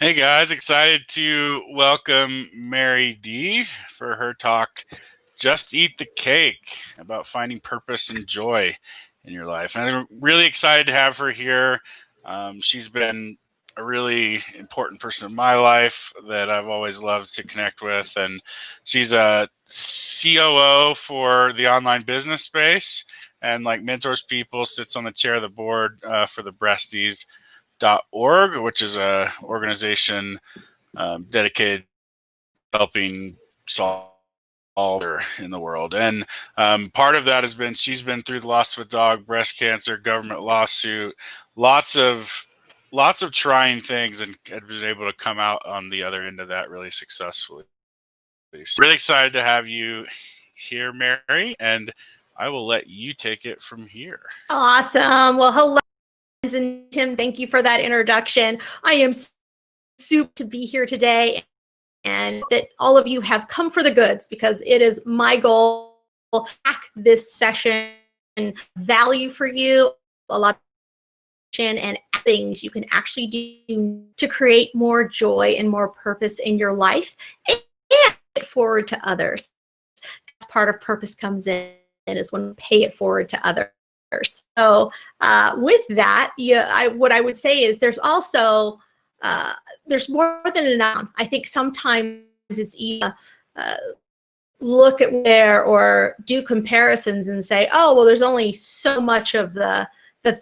Hey guys, excited to welcome Mary D for her talk, Just Eat the Cake, about finding purpose and joy in your life. And I'm really excited to have her here. She's been a really important person in my life that I've always loved to connect with. And she's a COO for the online business space and mentors people, sits on the chair of the board for the Breasties.org, which is a organization dedicated to helping solve in the world. And part of that has been she's been through the loss of a dog, breast cancer, government lawsuit, lots of trying things, and had been able to come out on the other end of that really successfully. So really excited to have you here, Mary, and I will let you take it from here. Awesome. Well, hello, and Tim, thank you for that introduction. I am super to be here today, and that all of you have come for the goods, because it is my goal to pack this session value for you, a lot of and things you can actually do to create more joy and more purpose in your life and pay it forward to others. That's part of purpose comes in, is when we pay it forward to others. So with that, what I would say is there's also there's more than enough. I think sometimes it's easy to look at where or do comparisons and say, oh, well, there's only so much of the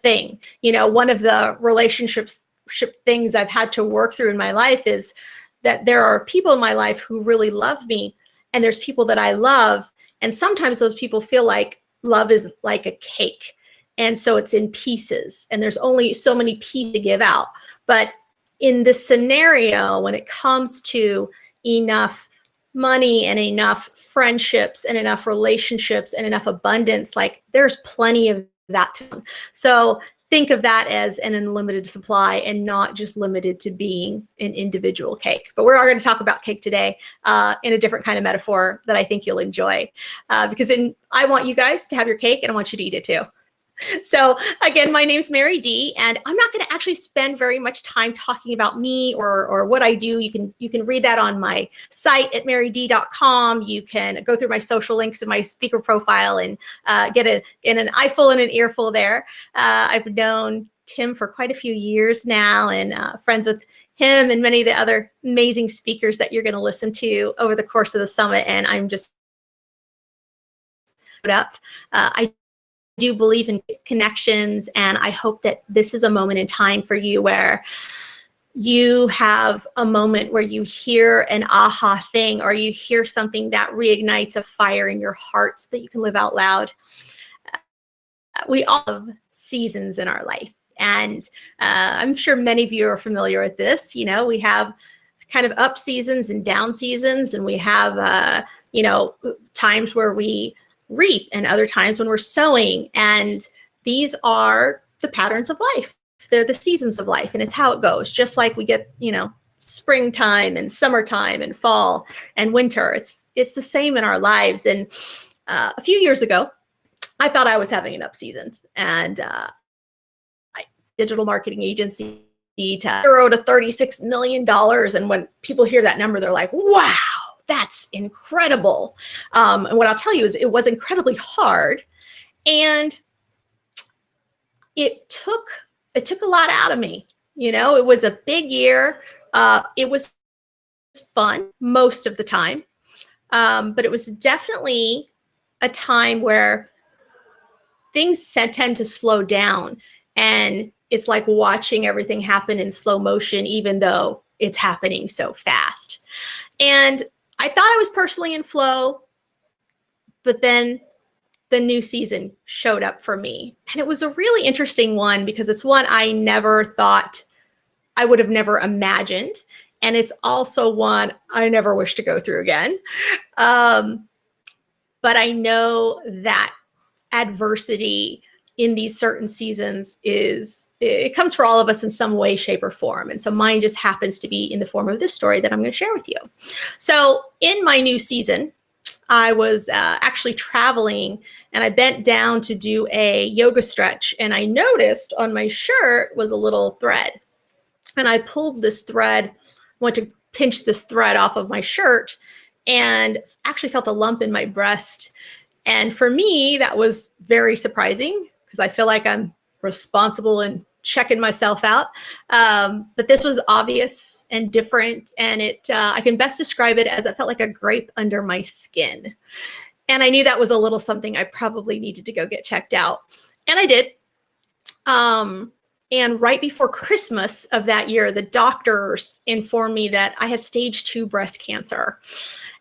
thing. One of the relationship things I've had to work through in my life is that there are people in my life who really love me, and there's people that I love, and sometimes those people feel like love is like a cake. And so it's in pieces, and there's only so many pieces to give out. But in this scenario, when it comes to enough money and enough friendships and enough relationships and enough abundance, there's plenty of that. So think of that as an unlimited supply and not just limited to being an individual cake. But we're going to talk about cake today in a different kind of metaphor that I think you'll enjoy, because I want you guys to have your cake and I want you to eat it too. So again, my name's Mary D, and I'm not going to actually spend very much time talking about me or what I do. You can read that on my site at maryd.com. You can go through my social links in my speaker profile and get an eyeful and an earful there. I've known Tim for quite a few years now, and friends with him and many of the other amazing speakers that you're going to listen to over the course of the summit. And I'm just up. I do believe in connections, and I hope that this is a moment in time for you where you have a moment where you hear an aha thing, or you hear something that reignites a fire in your heart so that you can live out loud. We all have seasons in our life, and I'm sure many of you are familiar with this. We have kind of up seasons and down seasons, and we have times where we reap and other times when we're sowing, and these are the patterns of life. They're the seasons of life, and it's how it goes. Just like we get springtime and summertime and fall and winter, it's the same in our lives. And a few years ago, I thought I was having an up season, and digital marketing agency to $0 to $36 million. And when people hear that number, they're like, wow, that's incredible. And what I'll tell you is it was incredibly hard, and it took a lot out of me. It was a big year. It was fun most of the time, but it was definitely a time where things tend to slow down, and it's like watching everything happen in slow motion, even though it's happening so fast. And I thought I was personally in flow, but then the new season showed up for me. And it was a really interesting one, because it's one I never thought, I would have never imagined. And it's also one I never wish to go through again. But I know that adversity in these certain seasons it comes for all of us in some way, shape, or form. And so mine just happens to be in the form of this story that I'm going to share with you. So in my new season, I was actually traveling, and I bent down to do a yoga stretch, and I noticed on my shirt was a little thread. And I pulled this thread went to pinch this thread off of my shirt and actually felt a lump in my breast. And for me, that was very surprising because I feel like I'm responsible and checking myself out. But this was obvious and different. And I can best describe it as it felt like a grape under my skin. And I knew that was a little something I probably needed to go get checked out. And I did. And right before Christmas of that year, the doctors informed me that I had stage 2 breast cancer.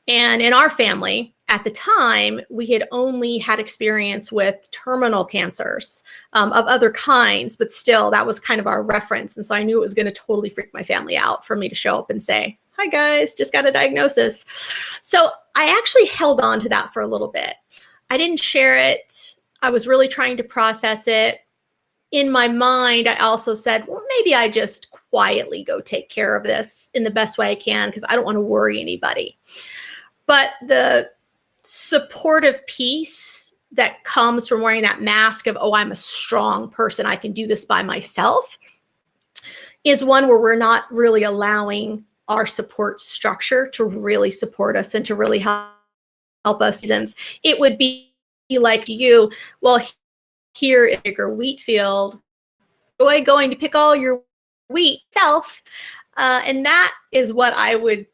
And in our family at the time, we had only had experience with terminal cancers of other kinds, but still that was kind of our reference. And so I knew it was going to totally freak my family out for me to show up and say, hi guys, just got a diagnosis. So I actually held on to that for a little bit. I didn't share it. I was really trying to process it. In my mind, I also said, well, maybe I just quietly go take care of this in the best way I can because I don't want to worry anybody. But the supportive piece that comes from wearing that mask of, oh, I'm a strong person, I can do this by myself, is one where we're not really allowing our support structure to really support us and to really help us. It would be like you, well, here in a bigger wheat field, you're going to pick all your wheat self. And that is what I would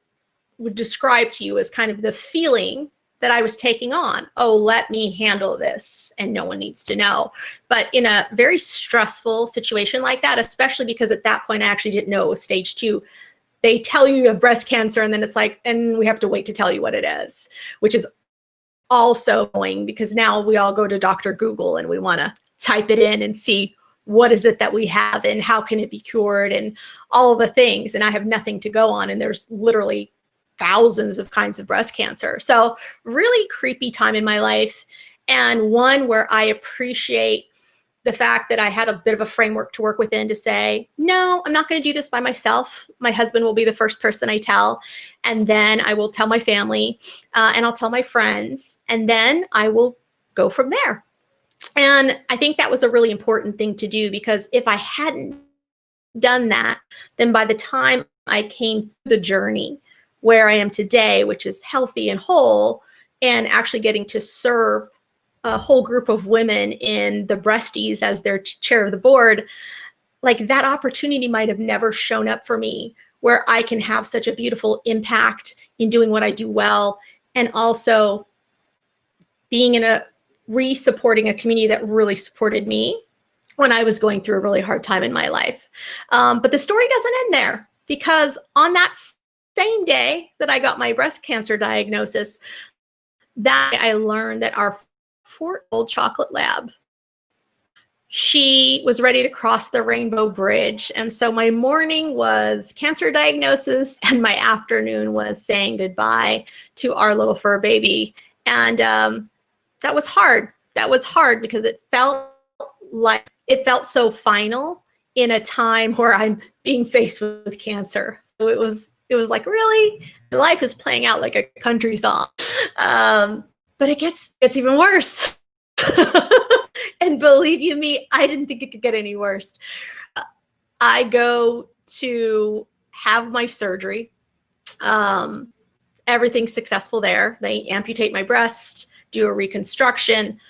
describe to you as kind of the feeling that I was taking on. Oh, let me handle this and no one needs to know. But in a very stressful situation like that, especially because at that point I actually didn't know it was stage 2, they tell you you have breast cancer and then it's like, and we have to wait to tell you what it is, which is also annoying because now we all go to Dr. Google and we want to type it in and see what is it that we have and how can it be cured and all the things. And I have nothing to go on. And there's literally thousands of kinds of breast cancer. So really creepy time in my life, and one where I appreciate the fact that I had a bit of a framework to work within to say, no, I'm not going to do this by myself. My husband will be the first person I tell. And then I will tell my family and I'll tell my friends. And then I will go from there. And I think that was a really important thing to do because if I hadn't done that, then by the time I came through the journey where I am today, which is healthy and whole, and actually getting to serve a whole group of women in the breasties as their chair of the board, like that opportunity might have never shown up for me where I can have such a beautiful impact in doing what I do well and also being in supporting a community that really supported me when I was going through a really hard time in my life. But the story doesn't end there because on that same day that I got my breast cancer diagnosis, that I learned that our 4-year-old chocolate lab, she was ready to cross the rainbow bridge. And so my morning was cancer diagnosis and my afternoon was saying goodbye to our little fur baby. And that was hard. That was hard because it felt so final in a time where I'm being faced with cancer. So it was like, really? Life is playing out like a country song. But it gets even worse. And believe you me, I didn't think it could get any worse. I go to have my surgery. Everything's successful there. They amputate my breast, do a reconstruction.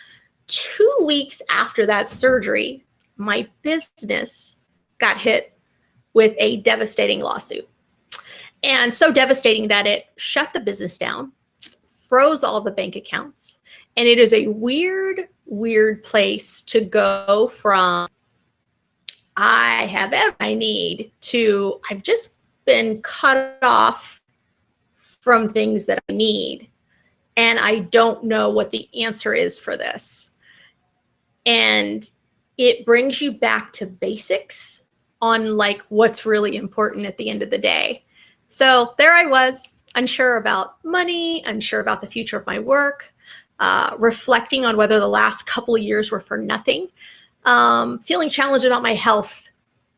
2 weeks after that surgery, my business got hit with a devastating lawsuit. And so devastating that it shut the business down, froze all the bank accounts. And it is a weird, weird place to go from I have everything I need to I've just been cut off from things that I need. And I don't know what the answer is for this. And it brings you back to basics on like what's really important at the end of the day. So there I was, unsure about money, unsure about the future of my work, reflecting on whether the last couple of years were for nothing, feeling challenged about my health,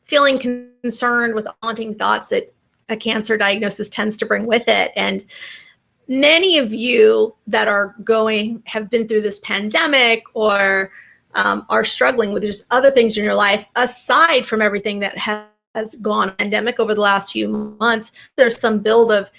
feeling concerned with haunting thoughts that a cancer diagnosis tends to bring with it. And many of you that have been through this pandemic or are struggling with just other things in your life, aside from everything that has has gone pandemic over the last few months, there's some build of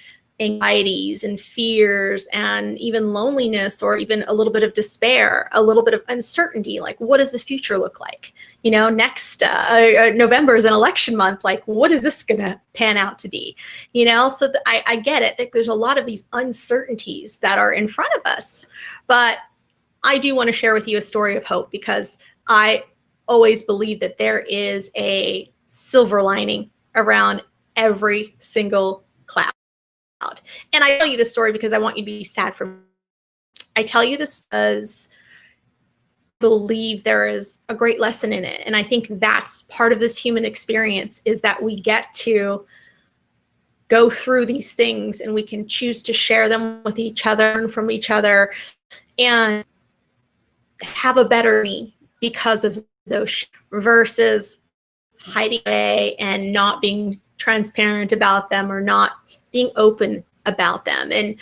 anxieties and fears and even loneliness, or even a little bit of despair, a little bit of uncertainty. Like, what does the future look like? You know, next November is an election month. Like, what is this going to pan out to be? You know, so I get it. There's a lot of these uncertainties that are in front of us. But I do want to share with you a story of hope, because I always believe that there is a silver lining around every single cloud. And I tell you this story because I want you to be sad for me. I tell you this because I believe there is a great lesson in it. And I think that's part of this human experience, is that we get to go through these things and we can choose to share them with each other, learn from each other, and have a better me because of those, versus hiding away and not being transparent about them, or not being open about them. And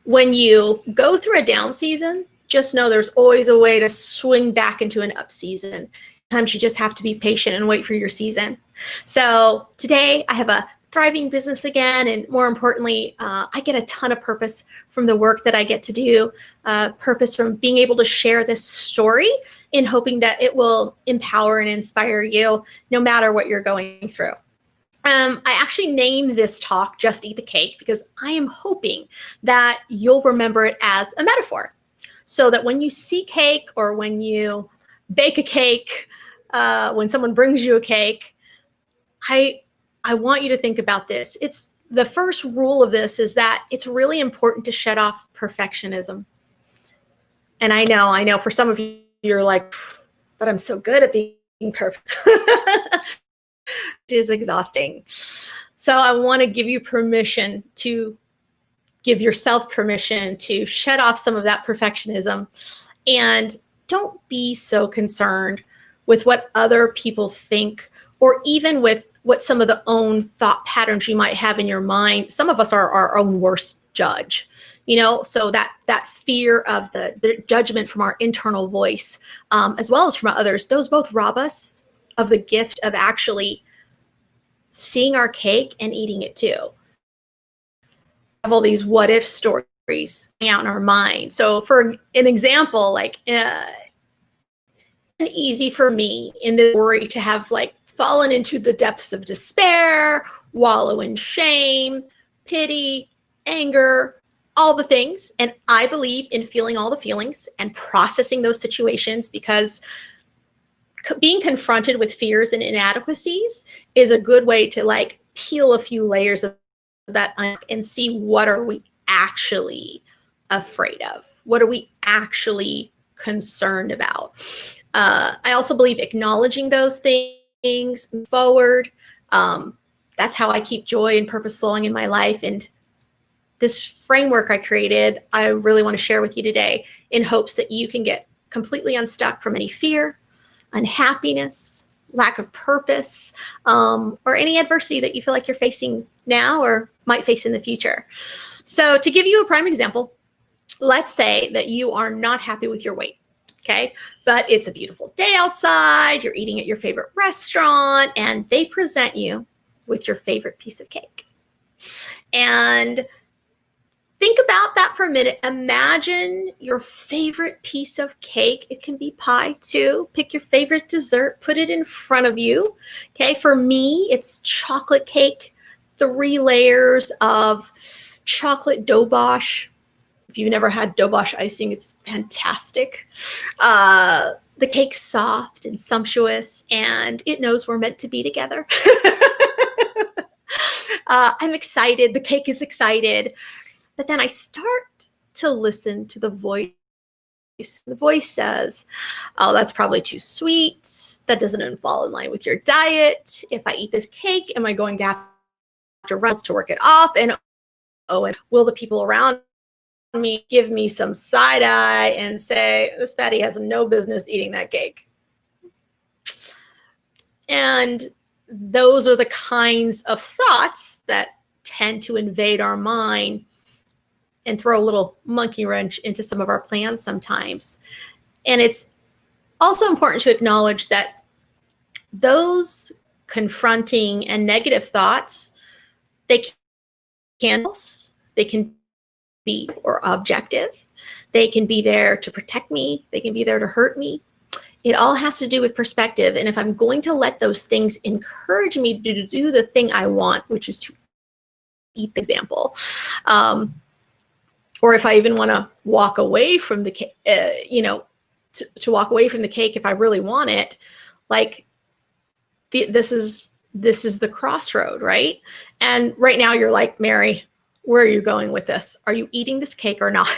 when you go through a down season, just know there's always a way to swing back into an up season. Sometimes you just have to be patient and wait for your season. So today I have a thriving business again, and more importantly, I get a ton of purpose from the work that I get to do, purpose from being able to share this story, in hoping that it will empower and inspire you no matter what you're going through. I actually named this talk Just Eat the Cake because I am hoping that you'll remember it as a metaphor, so that when you see cake, or when you bake a cake, when someone brings you a cake, I want you to think about this. It's the first rule of this is that it's really important to shut off perfectionism. And I know for some of you, you're like, but I'm so good at being perfect. It is exhausting. So I want to give you permission to give yourself permission to shut off some of that perfectionism, and don't be so concerned with what other people think, or even with what some of the own thought patterns you might have in your mind. Some of us are our own worst judge, you know, so that fear of the judgment from our internal voice, as well as from others, those both rob us of the gift of actually seeing our cake and eating it too. Have all these what if stories out in our mind. So for an example, like easy for me in this story to have like fallen into the depths of despair, wallow in shame, pity, anger, all the things. And I believe in feeling all the feelings and processing those situations, because being confronted with fears and inadequacies is a good way to like peel a few layers of that and see, what are we actually afraid of? What are we actually concerned about? I also believe acknowledging those things forward. That's how I keep joy and purpose flowing in my life. And this framework I created, I really want to share with you today, in hopes that you can get completely unstuck from any fear, unhappiness, lack of purpose, or any adversity that you feel like you're facing now or might face in the future. So to give you a prime example, let's say that you are not happy with your weight, okay? But it's a beautiful day outside, you're eating at your favorite restaurant, and they present you with your favorite piece of cake. And think about that for a minute. Imagine your favorite piece of cake. It can be pie too. Pick your favorite dessert, put it in front of you. Okay, for me, it's chocolate cake, 3 layers of chocolate dobosh. If you've never had dobosh icing, it's fantastic. The cake's soft and sumptuous, and it knows we're meant to be together. I'm excited. The cake is excited. But then I start to listen to the voice. The voice says, oh, that's probably too sweet. That doesn't fall in line with your diet. If I eat this cake, am I going to have to run to work it off? And will the people around me give me some side eye and say, this fatty has no business eating that cake? And those are the kinds of thoughts that tend to invade our mind and throw a little monkey wrench into some of our plans sometimes. And it's also important to acknowledge that those confronting and negative thoughts, they can be or objective. They can be there to protect me. They can be there to hurt me. It all has to do with perspective. And if I'm going to let those things encourage me to do the thing I want, which is to eat the example, or if I even want to walk away from the cake, to walk away from the cake if I really want it, like this is the crossroad, right? And right now you're like, Mary, where are you going with this? Are you eating this cake or not?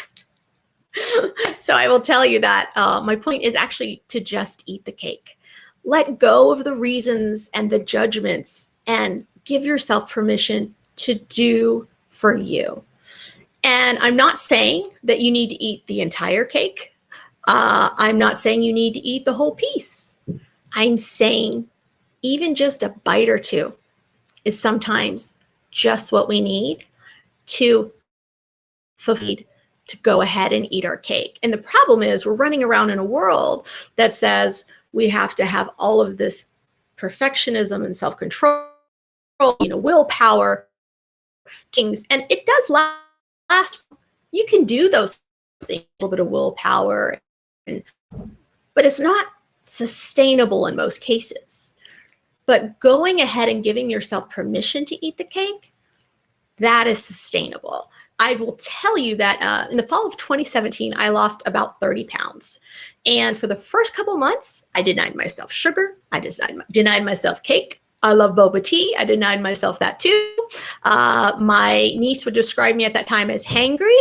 So I will tell you that my point is actually to just eat the cake. Let go of the reasons and the judgments and give yourself permission to do for you. And I'm not saying that you need to eat the entire cake. I'm not saying you need to eat the whole piece. I'm saying even just a bite or two is sometimes just what we need to fulfill, to go ahead and eat our cake. And the problem is we're running around in a world that says we have to have all of this perfectionism and self-control, willpower things. And it does last. You can do those things, a little bit of willpower, but it's not sustainable in most cases. But going ahead and giving yourself permission to eat the cake, that is sustainable. I will tell you that in the fall of 2017, I lost about 30 pounds. And for the first couple months, I denied myself sugar. I denied myself cake. I love boba tea. I denied myself that too. My niece would describe me at that time as hangry.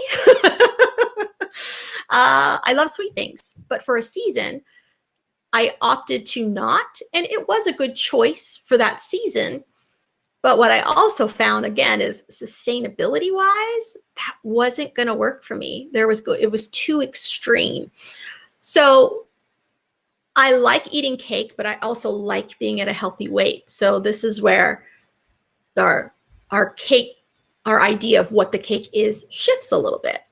I love sweet things. But for a season, I opted to not. And it was a good choice for that season. But what I also found, again, is sustainability-wise, that wasn't going to work for me. It was too extreme. So I like eating cake, but I also like being at a healthy weight. So this is where our idea of what the cake is shifts a little bit.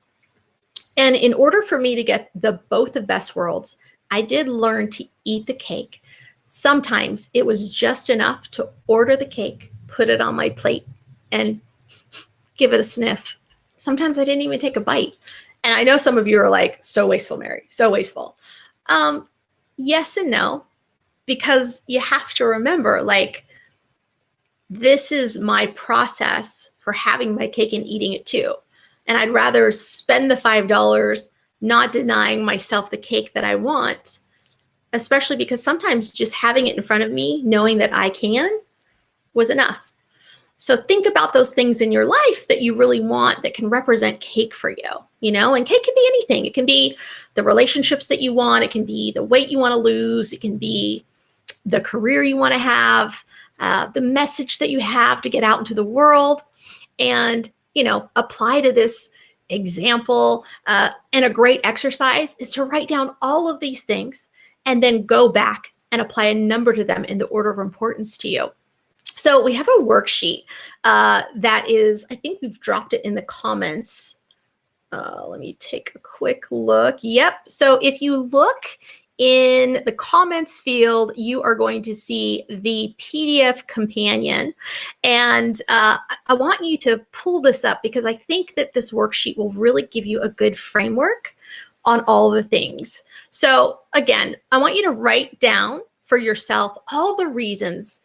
And in order for me to get both the best worlds, I did learn to eat the cake. Sometimes it was just enough to order the cake, put it on my plate, and give it a sniff. Sometimes I didn't even take a bite. And I know some of you are like, so wasteful, Mary, so wasteful. Yes and no, because you have to remember, like, this is my process for having my cake and eating it too. And I'd rather spend the $5 not denying myself the cake that I want, especially because sometimes just having it in front of me, knowing that I can, was enough. So think about those things in your life that you really want that can represent cake for you, and cake can be anything. It can be the relationships that you want. It can be the weight you want to lose. It can be the career you want to have, the message that you have to get out into the world and, apply to this example. And a great exercise is to write down all of these things and then go back and apply a number to them in the order of importance to you. So we have a worksheet that is, I think we've dropped it in the comments. Let me take a quick look. Yep. So if you look in the comments field, you are going to see the PDF companion. And I want you to pull this up because I think that this worksheet will really give you a good framework on all the things. So again, I want you to write down for yourself all the reasons.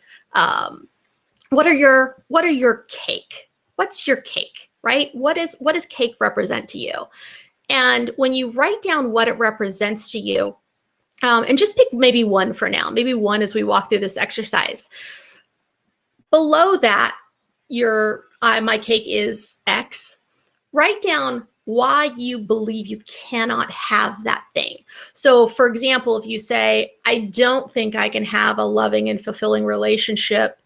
What are your cake? What's your cake, right? What does cake represent to you? And when you write down what it represents to you, and just pick maybe one for now, maybe one as we walk through this exercise. Below that, my cake is X. Write down why you believe you cannot have that thing. So for example, if you say, I don't think I can have a loving and fulfilling relationship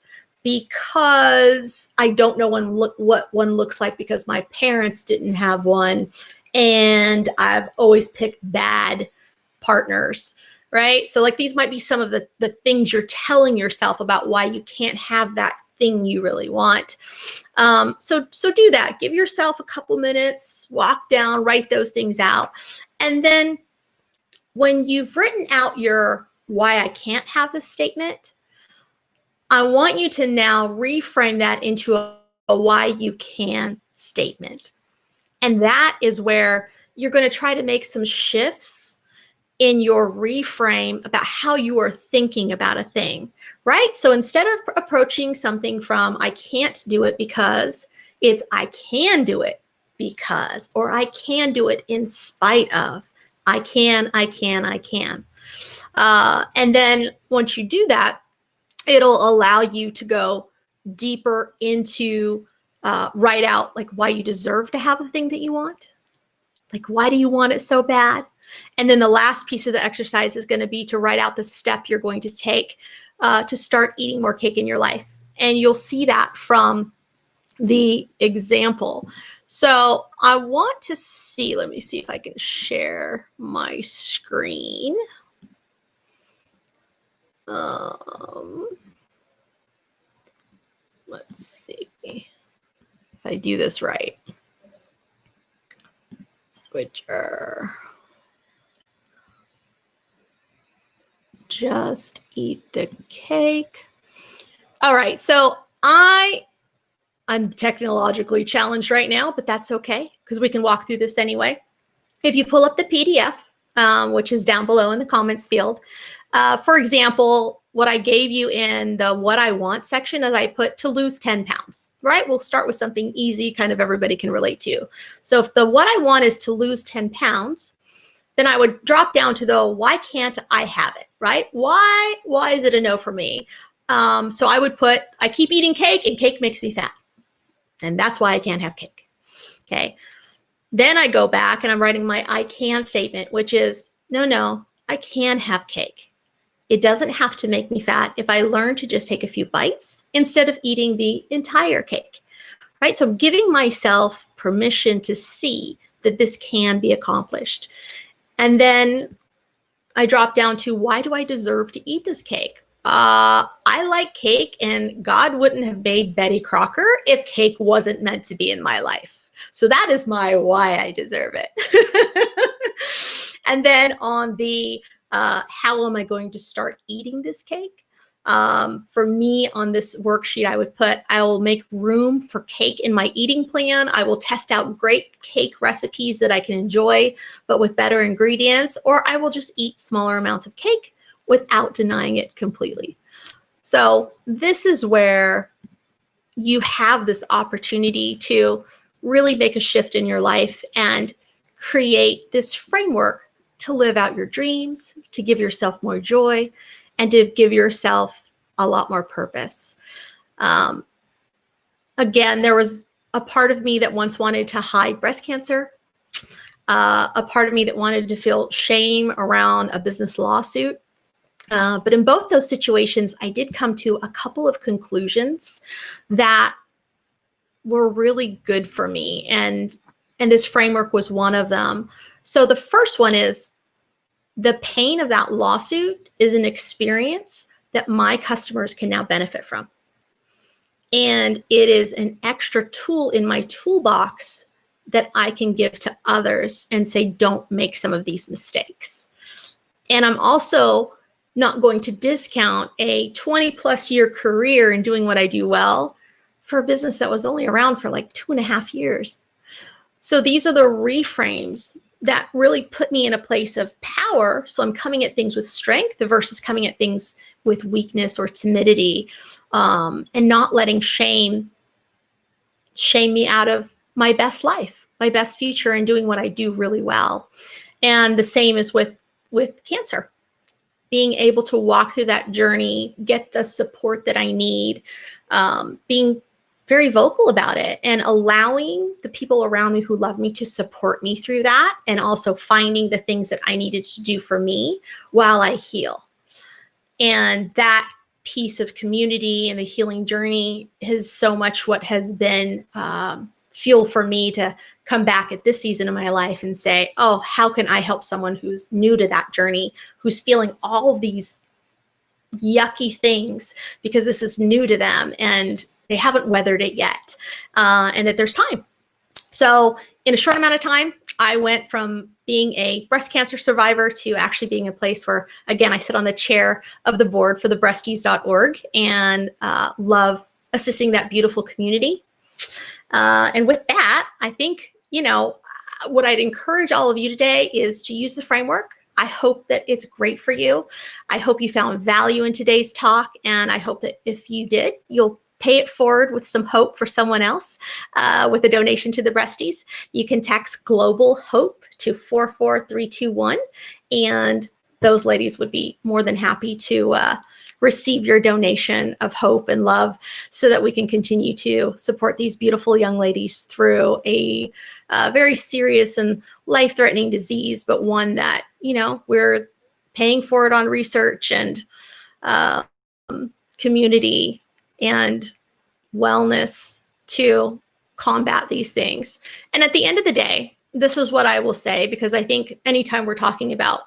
because I don't know what one looks like because my parents didn't have one and I've always picked bad partners, right? So like these might be some of the things you're telling yourself about why you can't have that thing you really want. So do that. Give yourself a couple minutes, walk down, write those things out. And then when you've written out your why I can't have this statement, I want you to now reframe that into a why you can statement. And that is where you're going to try to make some shifts in your reframe about how you are thinking about a thing, right? So instead of approaching something from I can't do it because, it's I can do it because, or I can do it in spite of. I can. And then once you do that, it'll allow you to go deeper into write out like why you deserve to have the thing that you want. Like, why do you want it so bad? And then the last piece of the exercise is going to be to write out the step you're going to take to start eating more cake in your life. And you'll see that from the example. So I want to see, let me see if I can share my screen. Let's see if I do this right. Switcher. Just eat the cake. All right, so I'm technologically challenged right now, but that's okay because we can walk through this anyway. If you pull up the PDF, which is down below in the comments field, for example, what I gave you in the what I want section is I put to lose 10 pounds, right? We'll start with something easy, kind of everybody can relate to. So if the what I want is to lose 10 pounds, then I would drop down to the why can't I have it, right? Why is it a no for me? So I would put, I keep eating cake and cake makes me fat. And that's why I can't have cake, okay? Then I go back and I'm writing my I can statement, which is, no, I can have cake. It doesn't have to make me fat if I learn to just take a few bites instead of eating the entire cake, right? So giving myself permission to see that this can be accomplished. And then I drop down to why do I deserve to eat this cake? I like cake and God wouldn't have made Betty Crocker if cake wasn't meant to be in my life. So that is my why I deserve it. And then on the how am I going to start eating this cake? For me on this worksheet, I would put, I will make room for cake in my eating plan. I will test out great cake recipes that I can enjoy, but with better ingredients, or I will just eat smaller amounts of cake without denying it completely. So this is where you have this opportunity to really make a shift in your life and create this framework to live out your dreams, to give yourself more joy, and to give yourself a lot more purpose. Again, there was a part of me that once wanted to hide breast cancer, a part of me that wanted to feel shame around a business lawsuit. But in both those situations, I did come to a couple of conclusions that were really good for me. And this framework was one of them. So the first one is the pain of that lawsuit is an experience that my customers can now benefit from. And it is an extra tool in my toolbox that I can give to others and say, don't make some of these mistakes. And I'm also not going to discount a 20+ year career in doing what I do well for a business that was only around for like 2.5 years. So these are the reframes that really put me in a place of power. So I'm coming at things with strength versus coming at things with weakness or timidity, and not letting shame me out of my best life, my best future, and doing what I do really well. And the same is with cancer. Being able to walk through that journey, get the support that I need, being very vocal about it and allowing the people around me who love me to support me through that, and also finding the things that I needed to do for me while I heal. And that piece of community and the healing journey is so much what has been fuel for me to come back at this season of my life and say, oh, how can I help someone who's new to that journey, who's feeling all of these yucky things because this is new to them and they haven't weathered it yet, and that there's time. So in a short amount of time, I went from being a breast cancer survivor to actually being a place where, again, I sit on the chair of the board for the breasties.org and love assisting that beautiful community. And with that, I think, what I'd encourage all of you today is to use the framework. I hope that it's great for you. I hope you found value in today's talk. And I hope that if you did, you'll pay it forward with some hope for someone else with a donation to the Breasties. You can text Global Hope to 44321. And those ladies would be more than happy to receive your donation of hope and love so that we can continue to support these beautiful young ladies through a very serious and life-threatening disease, but one that, we're paying for it on research and community and wellness to combat these things. And at the end of the day, this is what I will say, because I think anytime we're talking about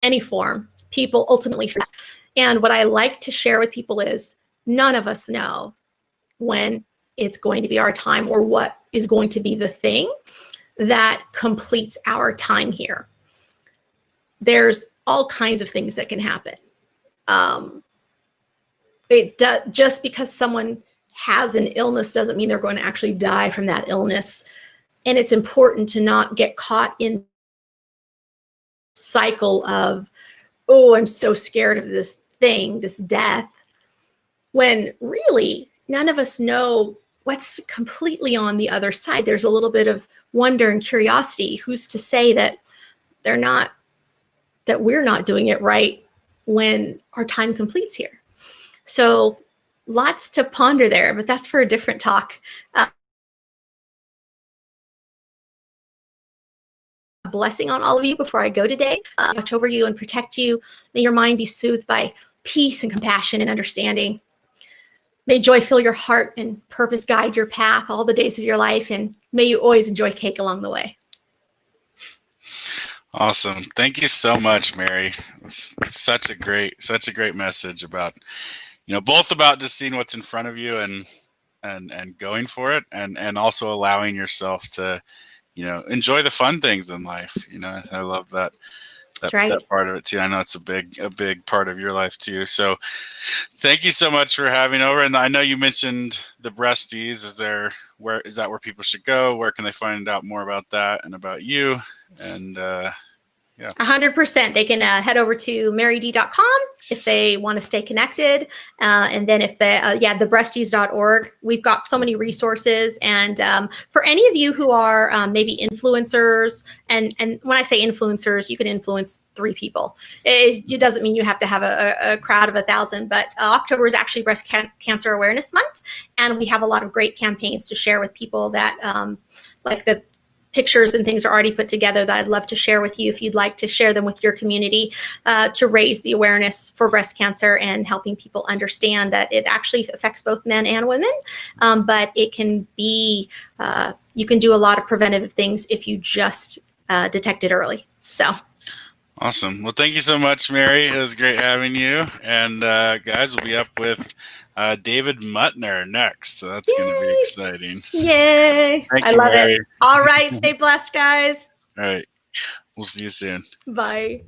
any form, people ultimately forget. And what I like to share with people is none of us know when it's going to be our time or what is going to be the thing that completes our time here. There's all kinds of things that can happen. Just because someone has an illness doesn't mean they're going to actually die from that illness. And it's important to not get caught in cycle of, oh, I'm so scared of this thing, this death, when really none of us know what's completely on the other side. There's a little bit of wonder and curiosity. Who's to say that we're not doing it right when our time completes here? So lots to ponder there, but that's for a different talk. A blessing on all of you before I go today. Watch over you and protect you. May your mind be soothed by peace and compassion and understanding. May joy fill your heart and purpose guide your path all the days of your life. And may you always enjoy cake along the way. Awesome. Thank you so much, Mary. It's such a great message about, both about just seeing what's in front of you and going for it, and also allowing yourself to, enjoy the fun things in life. I love that. That's right. That part of it too. I know it's a big part of your life too. So thank you so much for having over. And I know you mentioned the Breasties. Is that where people should go? Where can they find out more about that and about you? And yeah. 100%. They can head over to maryd.com if they want to stay connected. And then if the breasties.org, we've got so many resources. And for any of you who are maybe influencers, and when I say influencers, you can influence 3 people. It doesn't mean you have to have a crowd of 1,000, but October is actually Breast Cancer Awareness Month. And we have a lot of great campaigns to share with people that like the pictures and things are already put together that I'd love to share with you if you'd like to share them with your community to raise the awareness for breast cancer and helping people understand that it actually affects both men and women. But it can be, you can do a lot of preventative things if you just detect it early. So. Awesome. Well, thank you so much, Mary. It was great having you. And guys, we'll be up with David Muntner next. So that's going to be exciting. Yay. Thank I you, love Mary. it. All right. Stay blessed, guys. All right. We'll see you soon. Bye.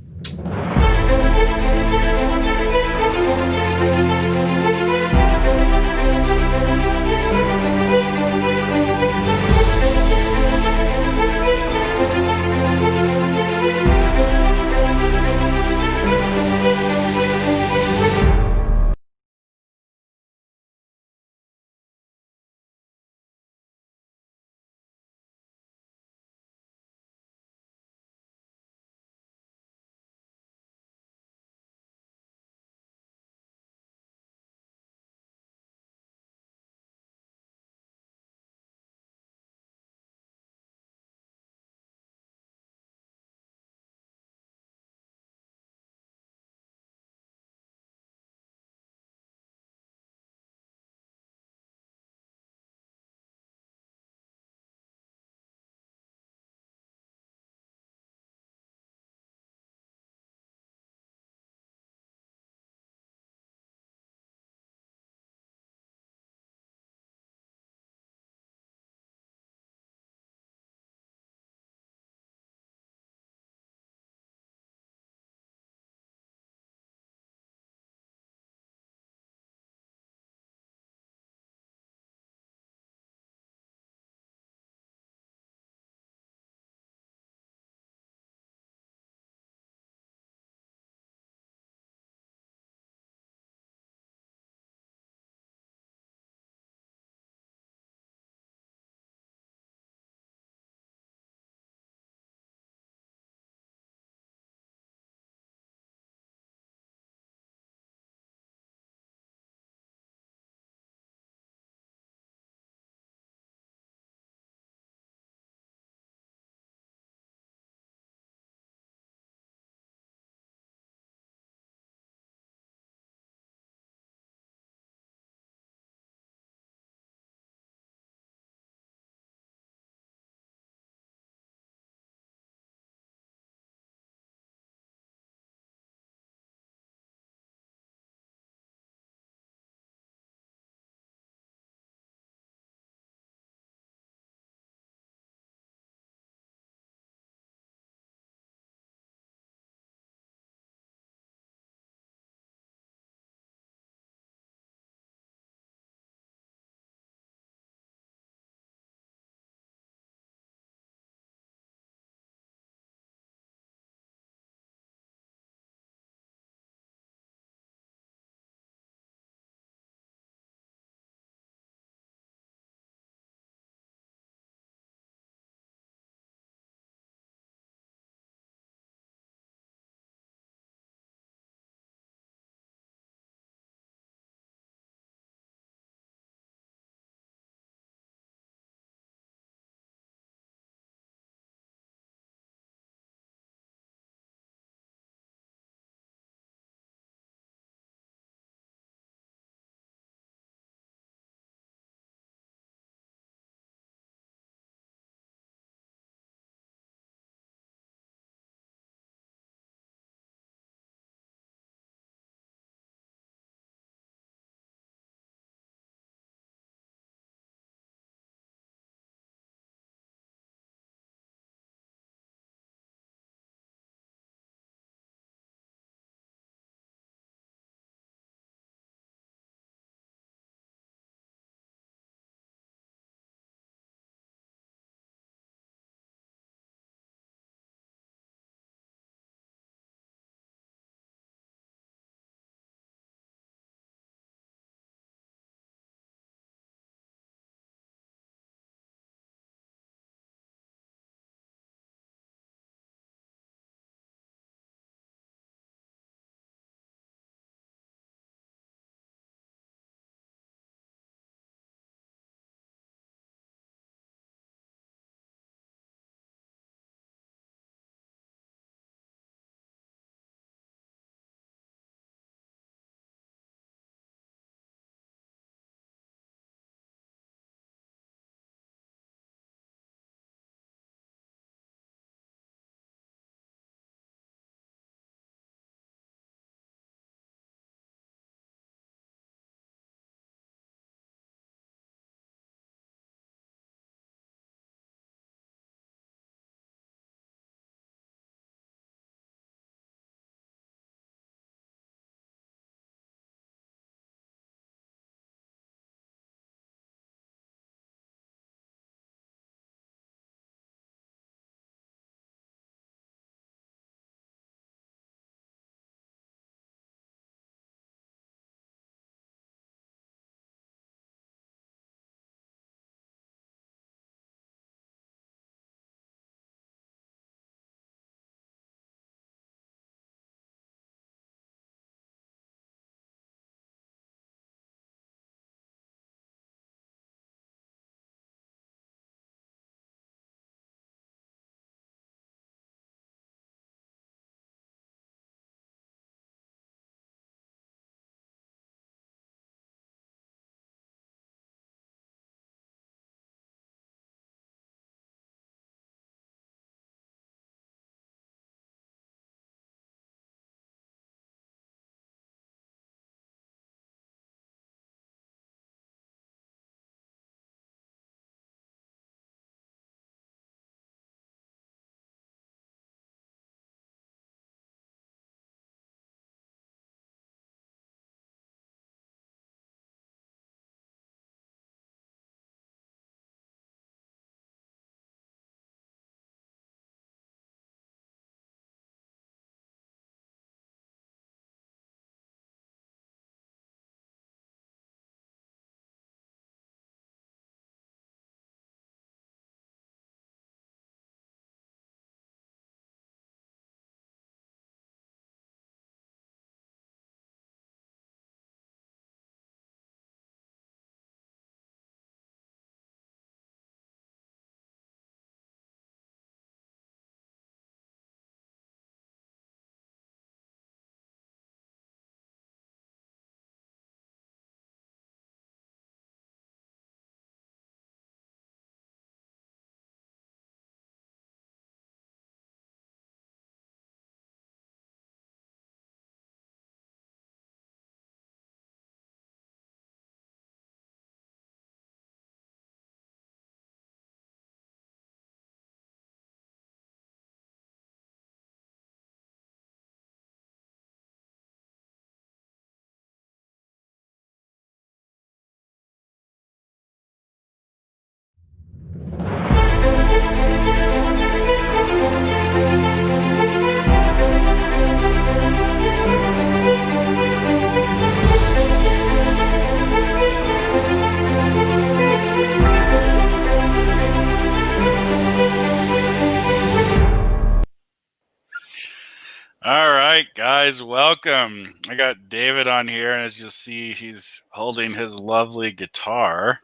guys, welcome. I got David on here, and as you'll see, he's holding his lovely guitar.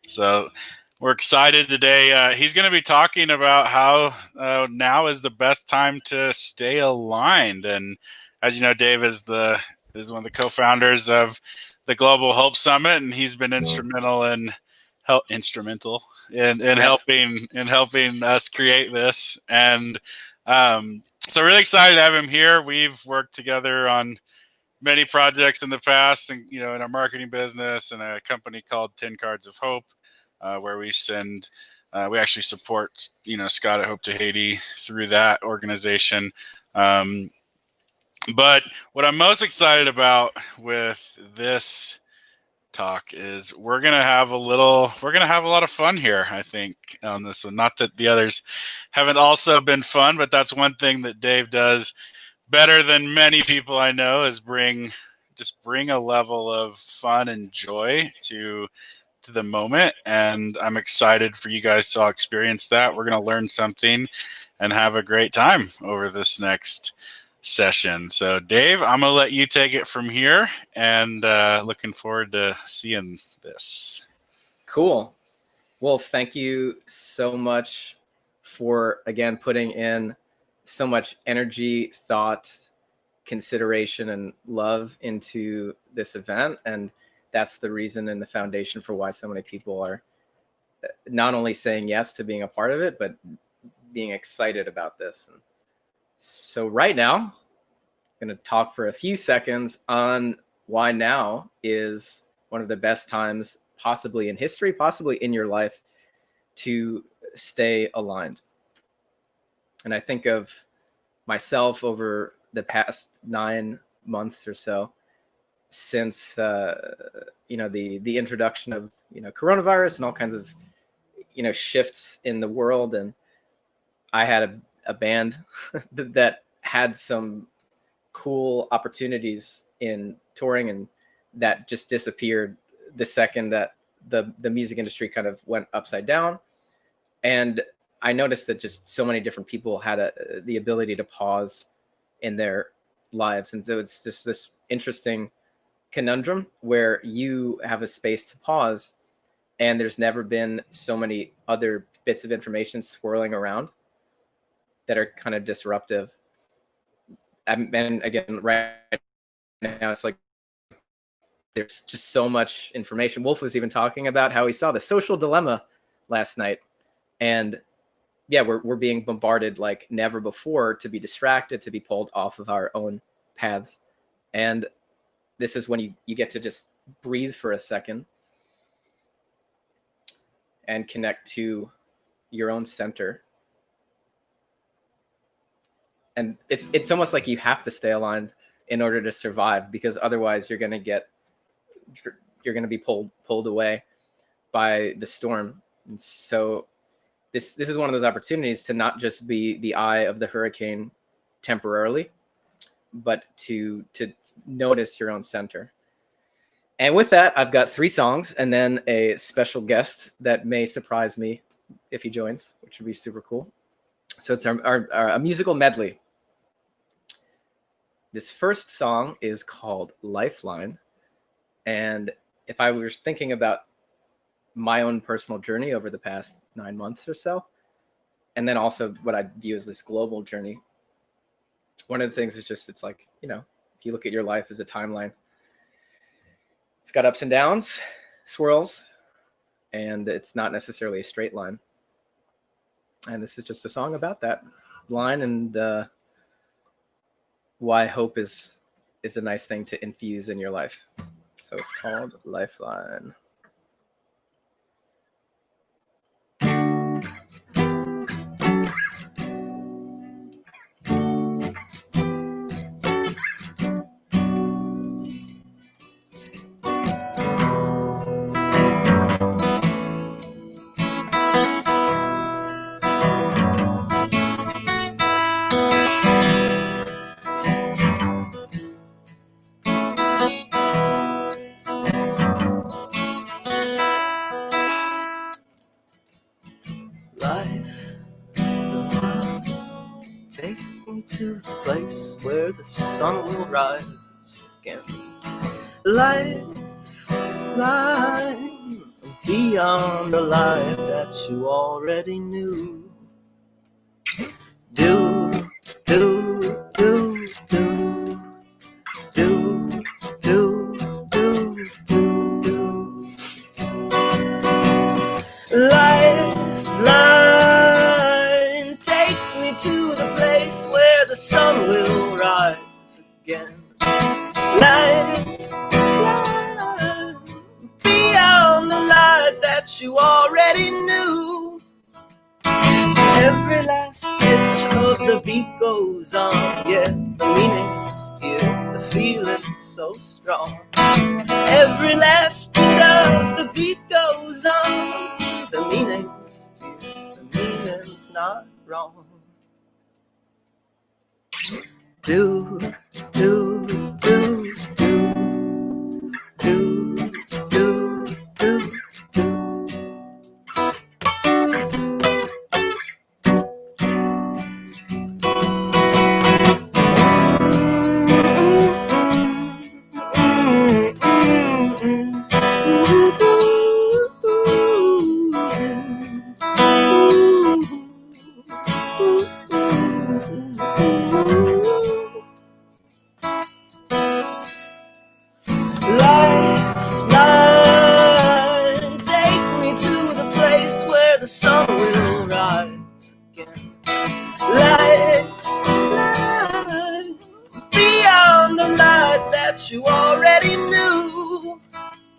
So we're excited today. He's going to be talking about how now is the best time to stay aligned. And as you know, Dave is one of the co-founders of the Global Hope Summit, and he's been instrumental in helping us create this. And so really excited to have him here. We've worked together on many projects in the past, and in our marketing business and a company called 10 Cards of Hope, where we actually support Scott at Hope to Haiti through that organization. But what I'm most excited about with this talk is we're gonna have a lot of fun here, I think, on this one. Not that the others haven't also been fun, but that's one thing that Dave does better than many people I know is bring a level of fun and joy to the moment. And I'm excited for you guys to all experience that. We're gonna learn something and have a great time over this next session. So Dave, I'm gonna let you take it from here, and looking forward to seeing this. Cool. Wolf, thank you so much for again putting in so much energy, thought, consideration, and love into this event. And that's the reason and the foundation for why so many people are not only saying yes to being a part of it, but being excited about this. And so right now, I'm going to talk for a few seconds on why now is one of the best times possibly in history, possibly in your life, to stay aligned. And I think of myself over the past 9 months or so since the introduction of coronavirus and all kinds of shifts in the world. And I had a band that had some cool opportunities in touring, and that just disappeared the second that the music industry kind of went upside down. And I noticed that just so many different people had the ability to pause in their lives. And so it's just this interesting conundrum where you have a space to pause, and there's never been so many other bits of information swirling around that are kind of disruptive. And again, right now, it's like there's just so much information. Wolf was even talking about how he saw The Social Dilemma last night. And yeah, we're being bombarded like never before to be distracted, to be pulled off of our own paths. And this is when you get to just breathe for a second and connect to your own center. And it's almost like you have to stay aligned in order to survive, because otherwise you're going to be pulled away by the storm. And so this is one of those opportunities to not just be the eye of the hurricane temporarily, but to notice your own center. And with that, I've got 3 songs and then a special guest that may surprise me if he joins, which would be super cool. So it's our musical medley. This first song is called Lifeline. And if I was thinking about my own personal journey over the past 9 months or so, and then also what I view as this global journey, one of the things is just, it's like, if you look at your life as a timeline, it's got ups and downs, swirls, and it's not necessarily a straight line. And this is just a song about that line, and why hope is a nice thing to infuse in your life. So it's called Lifeline. sun will rise again. Lifeline beyond the life that you already knew. Do, do, do, do, do, do, do, do, do. Lifeline, take me to the place where the sun will rise again. Lifeline, beyond the light that you already knew. Every last hit of the beat goes on, yeah, the meaning's here, the feeling's so strong. Every last bit of the beat goes on, the meaning's here, the meaning's not wrong. Do, do, do, do, do, do, do, do. Lifeline, take me to the place where the sun will rise again. Lifeline, beyond the light that you already knew.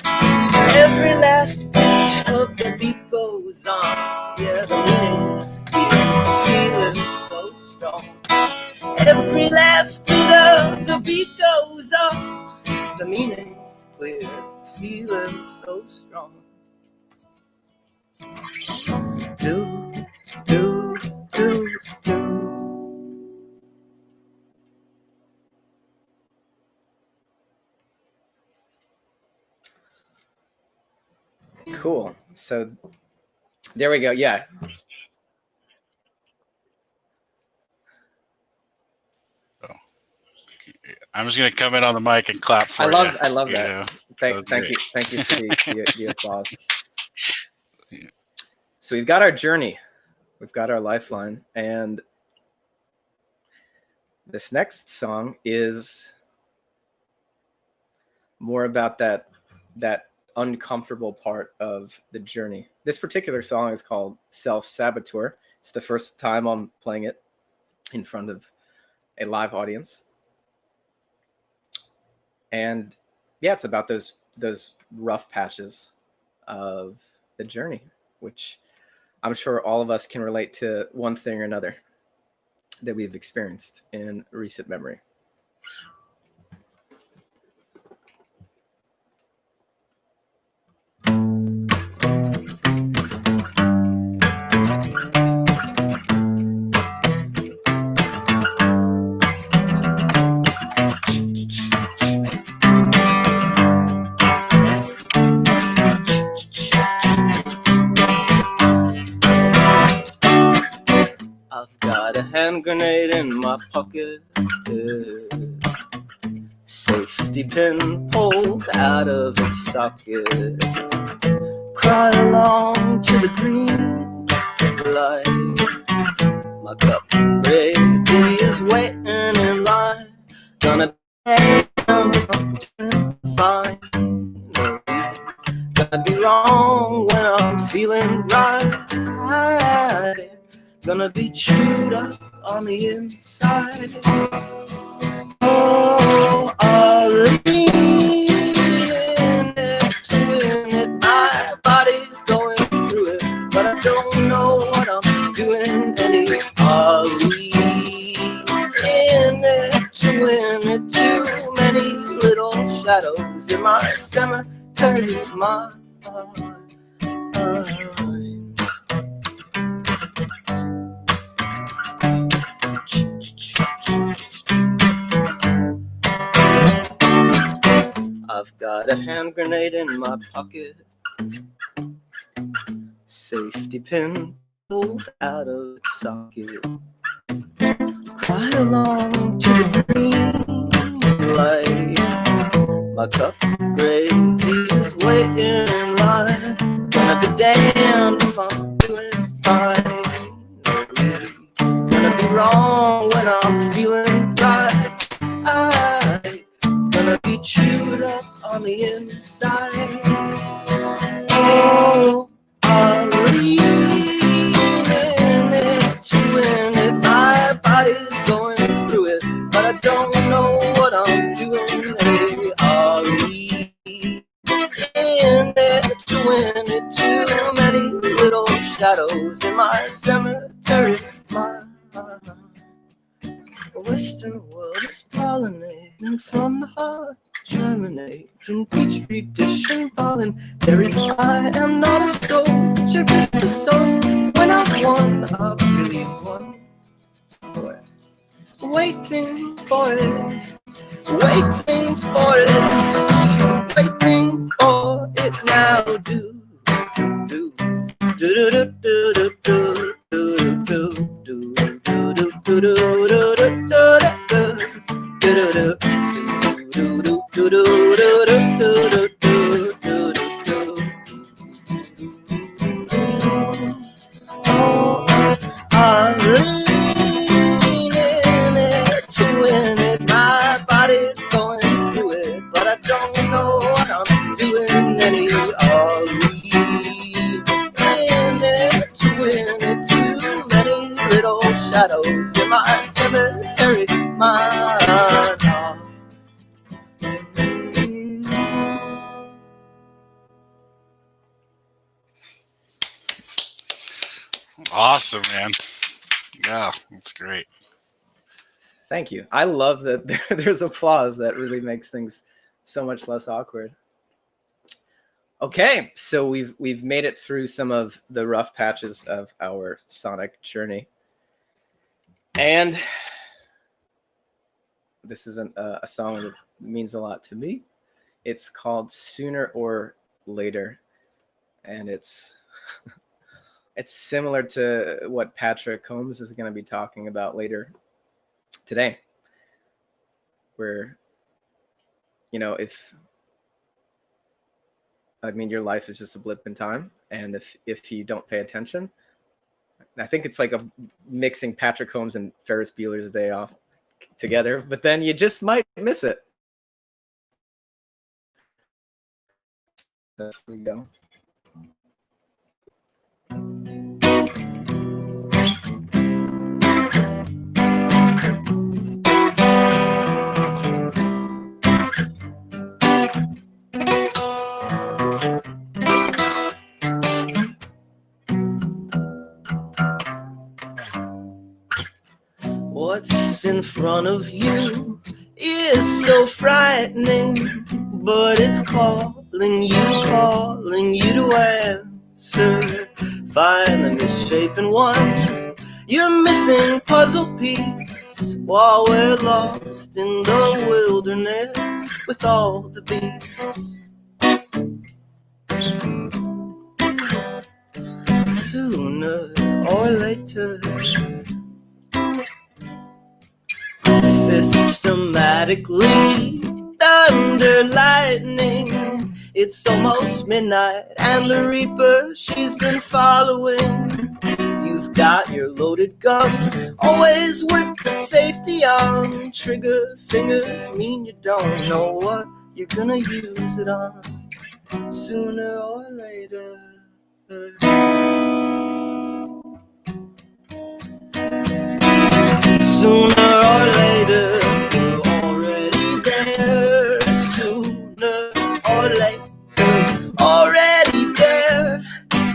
Every last bit of the beat goes on, yeah, the meaning's here, feeling so strong. Every last bit of the beat goes on, the meaning's clear, feeling so strong. Do, do, do, do. Cool. So there we go. Yeah. I'm just gonna come in on the mic and clap for you. I love that. Yeah, Thank you for the applause. So we've got our journey, we've got our lifeline, and this next song is more about that uncomfortable part of the journey. This particular song is called Self-Saboteur. It's the first time I'm playing it in front of a live audience. And yeah, it's about those rough patches of the journey, which I'm sure all of us can relate to one thing or another that we've experienced in recent memory. I've got a hand grenade in my pocket, safety pin pulled out of its socket. Cry along to the green light. My cup of gravy is waiting in line. Gonna be fine. Gonna be wrong when I'm feeling right. Gonna be chewed up on the inside. Oh, I'll lean it to win it. My body's going through it, but I don't know what I'm doing. And I'll lean it to win it. Too many little shadows in my cemetery's mind. I've got a hand grenade in my pocket, safety pin pulled out of its socket. Cry along to the green light. My cup of gravy is waiting in line. Gonna be damned if I'm doing fine. Gonna be wrong when I'm feeling right. I'm gonna be chewed up on the inside. Oh, I'm leaning it to win it. My body's going through it, but I don't know what I'm doing. Hey, I'll lean in it to win it. Too many little shadows in my cemetery. The Western world is pollinating from the heart, germinating peach dish and voluntary. I am not a soldier, just a soul. When I've won, I've really won. Waiting for it, waiting for it, waiting for it now. Do do do do do do do do do do do do do I'm leaning it to win it. My body's going through it, but I don't know what I'm doing. Any are leaning it to win it. Too many little shadows in my cemetery. My heart. Awesome, man. Yeah, that's great. Thank you. I love that there's applause. That really makes things so much less awkward. Okay, so we've made it through some of the rough patches of our sonic journey, and this is a song that means a lot to me. It's called "Sooner or Later," and it's it's similar to what Patrick Holmes is going to be talking about later today, where, you know, your life is just a blip in time, and if you don't pay attention, I think it's like a mixing Patrick Holmes and Ferris Bueller's Day Off together, but then you just might miss it. There we go. What's in front of you is so frightening, but it's calling you to answer. Find the misshapen one, you're missing puzzle piece, while we're lost in the wilderness with all the beasts. Sooner or later, systematically, thunder, lightning. It's almost midnight, and the Reaper, she's been following. You've got your loaded gun, always with the safety on. Trigger fingers mean you don't know what you're gonna use it on. Sooner or later. Sooner or later, you're already there. Sooner or later, already there.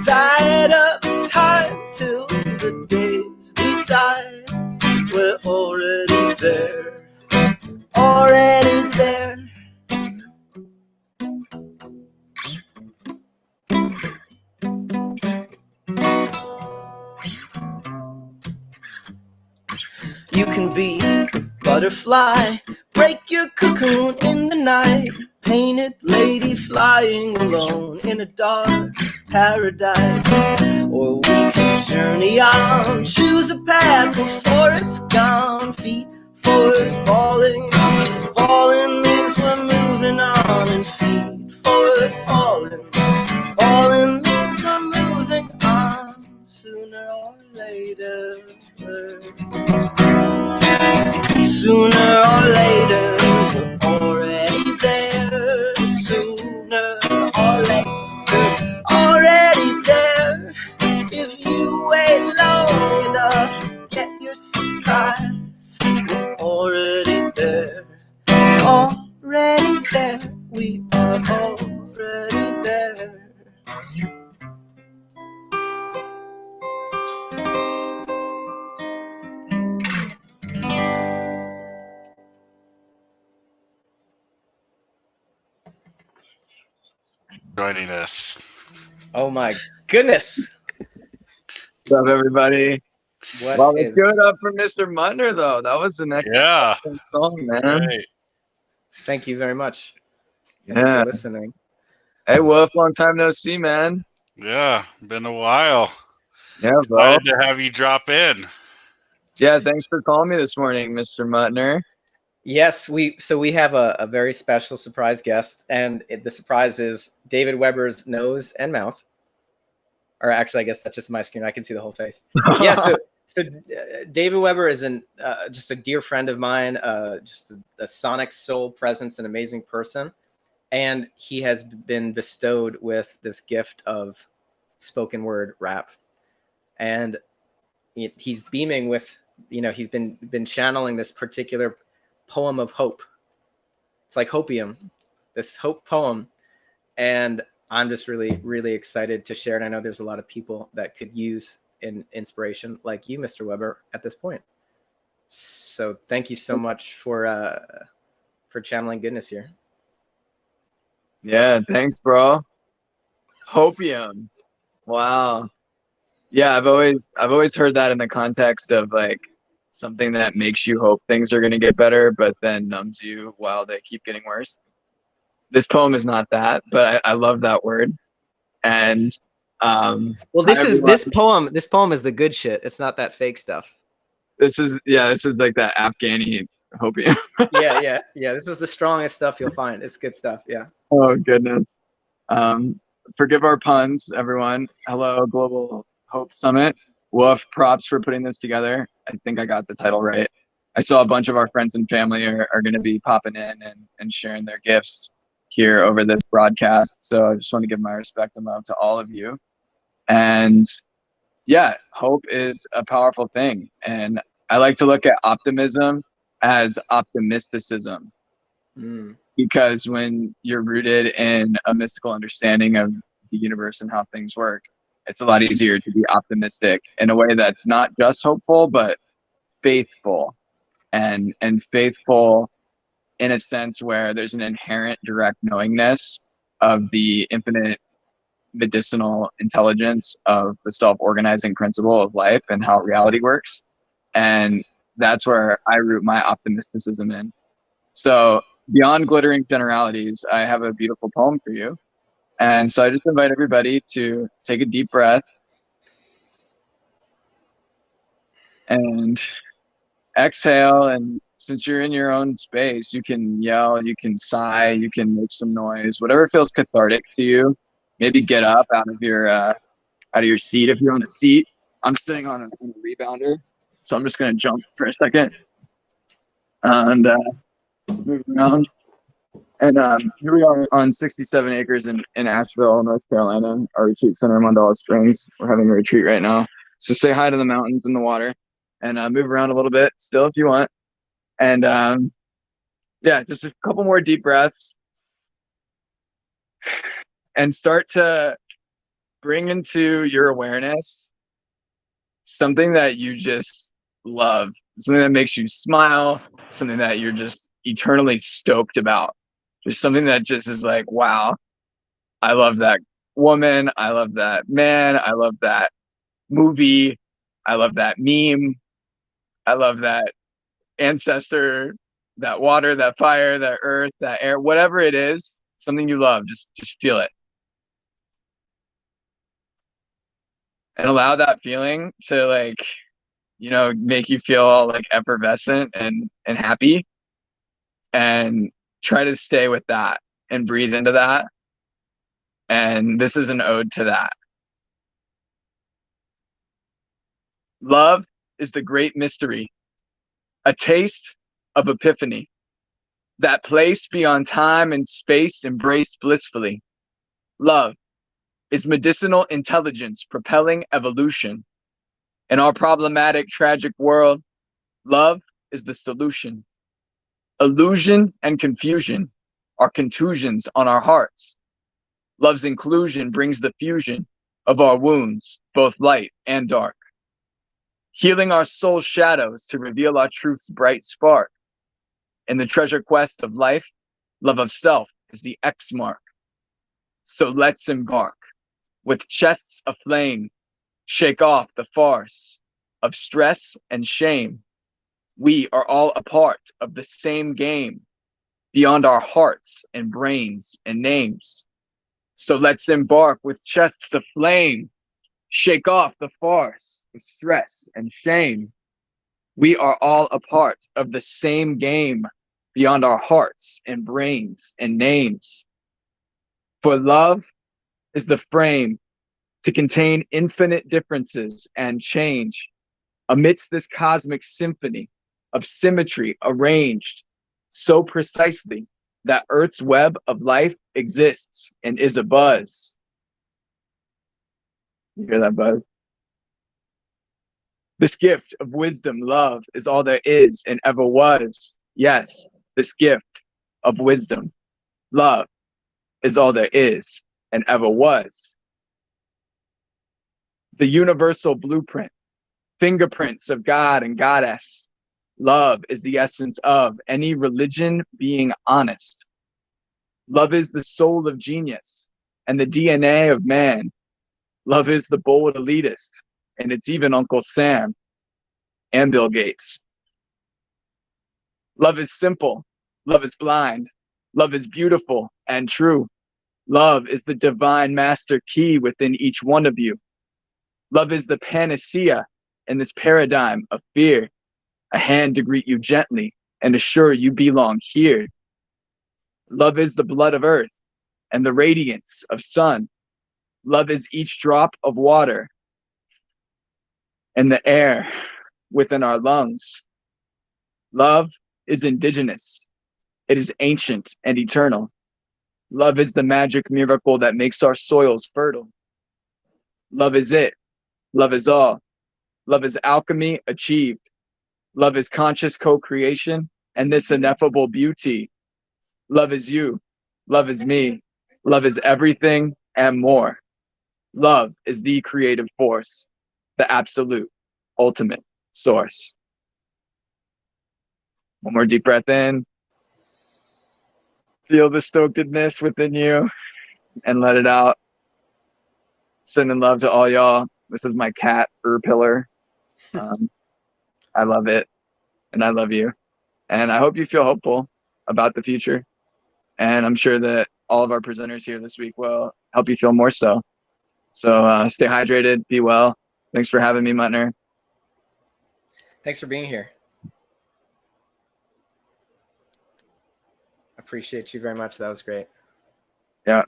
Tied up time till the days decide. We're already there, already there. You can be butterfly, break your cocoon in the night. Painted lady flying alone in a dark paradise. Or we can journey on, choose a path before it's gone. Feet forward, falling Falling means we're moving on, and feet forward falling. Falling means we're moving on, sooner or later. Sooner or later, we're already there. Sooner or later, already there. If you wait long enough, get your surprise. We're already there. Already there. We are already there. Joining us. Oh my goodness. What's up, everybody? What Well, is- let's give it up for Mr. Muntner, though. That was the next Yeah. song, man. Right. Thank you very much. Thanks Yeah. for listening. Hey, Wolf, long time no see, man. Yeah. Been a while. Yeah, bro. Excited to have you drop in. Yeah, thanks for calling me this morning, Mr. Muntner. Yes, we have a very special surprise guest, and the surprise is David Weber's nose and mouth. Or actually, I guess that's just my screen. I can see the whole face. Yeah, so David Weber is just a dear friend of mine, just a sonic soul presence, an amazing person, and he has been bestowed with this gift of spoken word rap, and he's beaming with, he's been channeling this particular poem of hope. It's like hopium, this hope poem, and I'm just really, really excited to share it. I know there's a lot of people that could use an inspiration like you, Mr. Weber, at this point. So thank you so much for channeling goodness here. Yeah, thanks, bro. Hopium. Wow. Yeah, I've always heard that in the context of like something that makes you hope things are going to get better, but then numbs you while they keep getting worse. This poem is not that, but I love that word. And well, this poem is the good shit. It's not that fake stuff. This is like that Afghani hopium. yeah. This is the strongest stuff you'll find. It's good stuff. Yeah. Oh goodness. Forgive our puns, everyone. Hello, Global Hope Summit. Woof, props for putting this together. I think I got the title right. I saw a bunch of our friends and family are going to be popping in and sharing their gifts here over this broadcast. So I just want to give my respect and love to all of you. And yeah, hope is a powerful thing. And I like to look at optimism as optimisticism. Because when you're rooted in a mystical understanding of the universe and how things work, it's a lot easier to be optimistic in a way that's not just hopeful, but faithful. And faithful in a sense where there's an inherent direct knowingness of the infinite medicinal intelligence of the self-organizing principle of life and how reality works. And that's where I root my optimisticism in. So beyond glittering generalities, I have a beautiful poem for you. And so I just invite everybody to take a deep breath and exhale. And since you're in your own space, you can yell, you can sigh, you can make some noise, whatever feels cathartic to you. Maybe get up out of your seat if you're on a seat. I'm sitting on a rebounder, so I'm just gonna jump for a second and move around. And here we are on 67 acres in Asheville, North Carolina, our retreat center, Mandala Springs. We're having a retreat right now. So say hi to the mountains and the water and move around a little bit still if you want. And yeah, just a couple more deep breaths and start to bring into your awareness something that you just love, something that makes you smile, something that you're just eternally stoked about. Just something that just is like, wow, I love that woman. I love that man. I love that movie. I love that meme. I love that ancestor, that water, that fire, that earth, that air, whatever it is, something you love, just feel it. And allow that feeling to make you feel all like effervescent and happy. and try to stay with that and breathe into that. And this is an ode to that. Love is the great mystery, a taste of epiphany, that place beyond time and space embraced blissfully. Love is medicinal intelligence propelling evolution. In our problematic, tragic world, love is the solution. Illusion and confusion are contusions on our hearts. Love's inclusion brings the fusion of our wounds, both light and dark, healing our soul's shadows to reveal our truth's bright spark. In the treasure quest of life, love of self is the X mark. So let's embark with chests aflame, shake off the farce of stress and shame. We are all a part of the same game, beyond our hearts and brains and names. So let's embark with chests aflame, shake off the farce of stress and shame. We are all a part of the same game, beyond our hearts and brains and names. For love is the frame to contain infinite differences and change amidst this cosmic symphony of symmetry arranged so precisely that Earth's web of life exists and is abuzz. You hear that buzz? This gift of wisdom, love, is all there is and ever was. Yes, this gift of wisdom, love, is all there is and ever was. The universal blueprint, fingerprints of God and Goddess. Love is the essence of any religion being honest. Love is the soul of genius and the DNA of man. Love is the bold elitist, and it's even Uncle Sam and Bill Gates. Love is simple. Love is blind. Love is beautiful and true. Love is the divine master key within each one of you. Love is the panacea in this paradigm of fear, a hand to greet you gently and assure you belong here. Love is the blood of earth and the radiance of sun. Love is each drop of water and the air within our lungs. Love is indigenous. It is ancient and eternal. Love is the magic miracle that makes our soils fertile. Love is it. Love is all. Love is alchemy achieved. Love is conscious co-creation and this ineffable beauty. Love is you. Love is me. Love is everything and more. Love is the creative force, the absolute, ultimate source. One more deep breath in. Feel the stokedness within you and let it out. Sending love to all y'all. This is my cat, Pillar. I love it, and I love you. And I hope you feel hopeful about the future. And I'm sure that all of our presenters here this week will help you feel more so. So stay hydrated, be well. Thanks for having me, Muntner. Thanks for being here. Appreciate you very much. That was great. Yeah.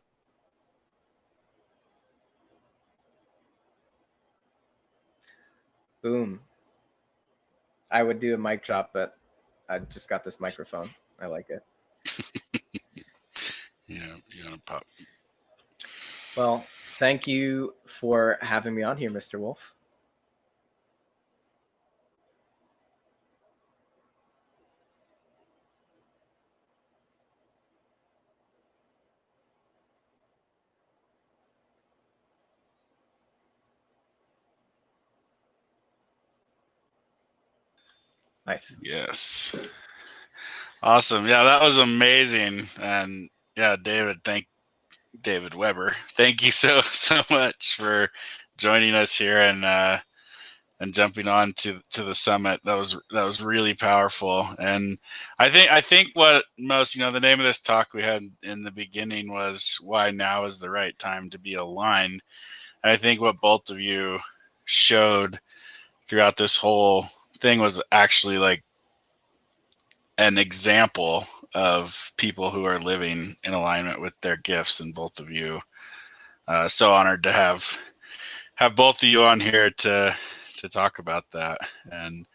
Boom. I would do a mic drop, but I just got this microphone. I like it. Yeah, you want to pop. Well, thank you for having me on here, Mr. Wolf. Nice. Yes. Awesome. Yeah, that was amazing. And yeah, David Weber. Thank you so much for joining us here and jumping on to the summit. That was really powerful. And I think what most, the name of this talk we had in the beginning was why now is the right time to be aligned. And I think what both of you showed throughout this whole thing was actually like an example of people who are living in alignment with their gifts, and both of you. So honored to have both of you on here to talk about that. And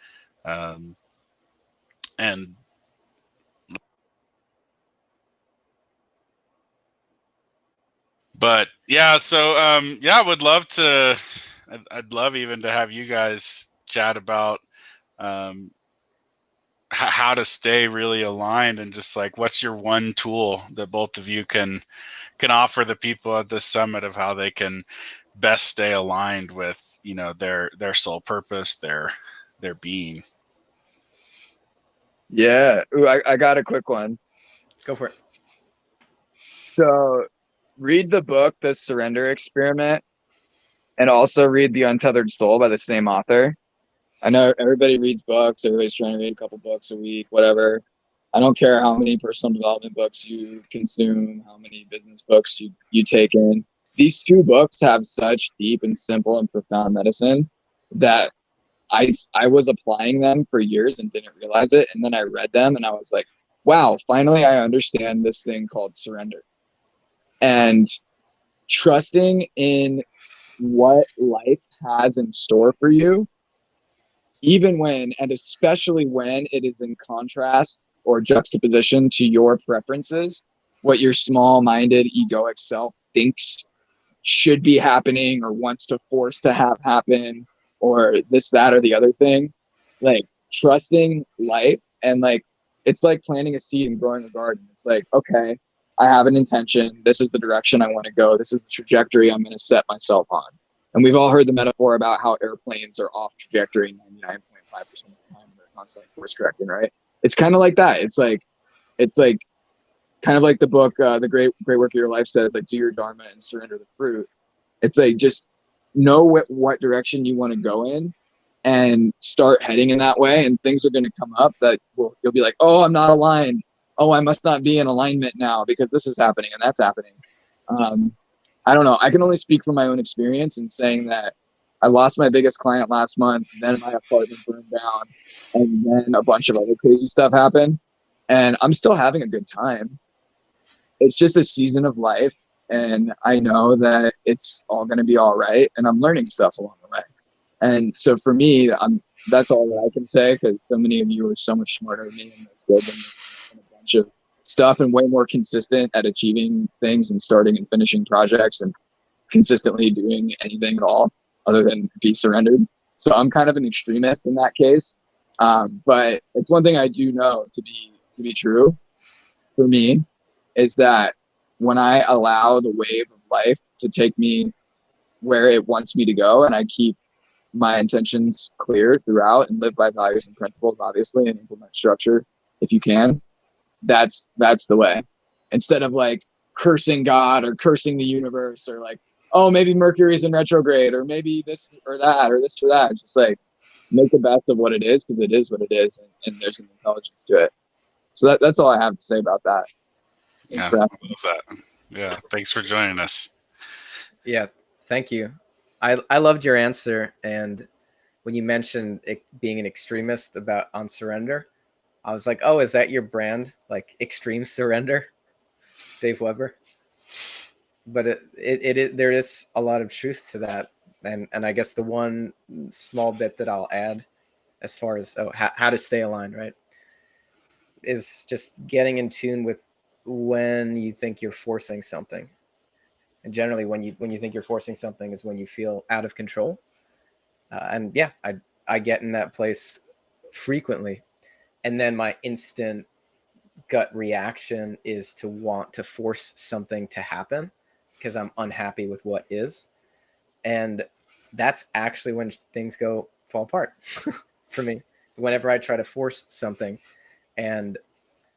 but yeah, so yeah, I would love to. I'd love even to have you guys chat about how to stay really aligned, and just like, what's your one tool that both of you can offer the people at this summit of how they can best stay aligned with, you know, their soul purpose, their being. Yeah. Ooh, I got a quick one. Go for it. So read the book, The Surrender Experiment, and also read The Untethered Soul by the same author. I know everybody reads books. Everybody's trying to read a couple books a week, whatever. I don't care how many personal development books you consume, how many business books you take in. These two books have such deep and simple and profound medicine that I was applying them for years and didn't realize it. And then I read them and I was like, wow, finally I understand this thing called surrender. And trusting in what life has in store for you, even when, and especially when it is in contrast or juxtaposition to your preferences, what your small-minded egoic self thinks should be happening or wants to force to have happen, or this, that, or the other thing. Like, trusting life, and like, it's like planting a seed and growing a garden. It's like, okay, I have an intention. This is the direction I want to go. This is the trajectory I'm going to set myself on. And we've all heard the metaphor about how airplanes are off trajectory 99.5% of the time. They're constantly course correcting, right? It's kind of like that. It's like kind of like the book, The Great Work of Your Life says, like, do your dharma and surrender the fruit. It's like, just know what direction you want to go in and start heading in that way. And things are going to come up that you'll be like, oh, I'm not aligned. Oh, I must not be in alignment now because this is happening and that's happening. I don't know. I can only speak from my own experience in saying that I lost my biggest client last month, then my apartment burned down, and then a bunch of other crazy stuff happened. And I'm still having a good time. It's just a season of life, and I know that it's all going to be all right, and I'm learning stuff along the way. And so for me, that's all that I can say, because so many of you are so much smarter than me and skilled in a bunch of stuff and way more consistent at achieving things and starting and finishing projects and consistently doing anything at all other than be surrendered. So I'm kind of an extremist in that case. But it's one thing I do know to be true for me, is that when I allow the wave of life to take me where it wants me to go, and I keep my intentions clear throughout and live by values and principles, obviously, and implement structure if you can, that's the way. Instead of like cursing God or cursing the universe, or like, oh, maybe Mercury's in retrograde, or maybe this or that, or this or that. Just like, make the best of what it is, because it is what it is, and there's an intelligence to it. So that's all I have to say about that. Thanks I love that. Yeah, thanks for joining us. Yeah, thank you. I loved your answer, and when you mentioned it being an extremist on surrender, I was like, oh, is that your brand? Like extreme surrender, Dave Weber? But there is a lot of truth to that. And I guess the one small bit that I'll add as far as how to stay aligned, right, is just getting in tune with when you think you're forcing something. And generally when you think you're forcing something is when you feel out of control. And yeah, I get in that place frequently. And then my instant gut reaction is to want to force something to happen because I'm unhappy with what is. And that's actually when things fall apart for me. Whenever I try to force something, and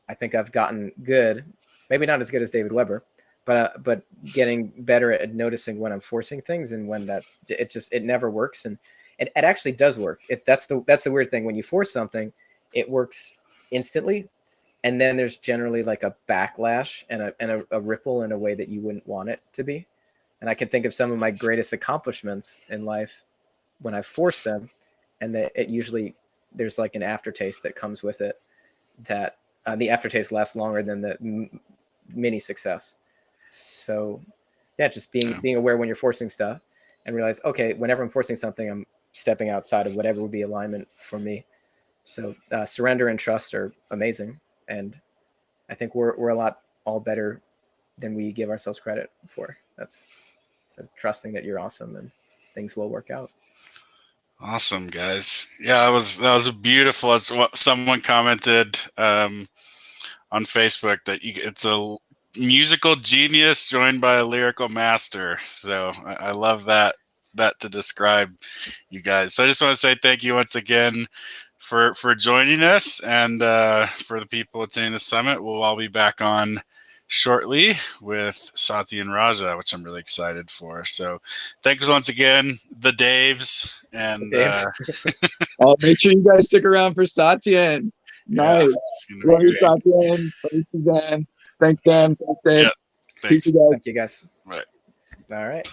I think I've gotten good, maybe not as good as David Weber, but getting better at noticing when I'm forcing things and when it never works. And it actually does work. That's the weird thing. When you force something, it works instantly, and then there's generally like a backlash and a ripple in a way that you wouldn't want it to be. And I can think of some of my greatest accomplishments in life when I forced them, and that it usually there's like an aftertaste that comes with it that the aftertaste lasts longer than the mini success. So yeah, just being aware when you're forcing stuff and realize, okay, whenever I'm forcing something, I'm stepping outside of whatever would be alignment for me. So surrender and trust are amazing. And I think we're a lot all better than we give ourselves credit for. That's so trusting that you're awesome and things will work out. Awesome, guys. Yeah, that was a beautiful. As what someone commented on Facebook that it's a musical genius joined by a lyrical master. So I love that to describe you guys. So I just want to say thank you once again for joining us, and for the people attending the summit. We'll all be back on shortly with Satyen Raja, which I'm really excited for. So thanks once again, the Daves. And oh, make sure you guys stick around for Satyen. Nice. Yeah, love you, Satyen. Love you, Suzanne. Thanks, Dan. Thanks, Dave. Yeah, thanks. Peace, you guys. Thank you, guys. Right. All right.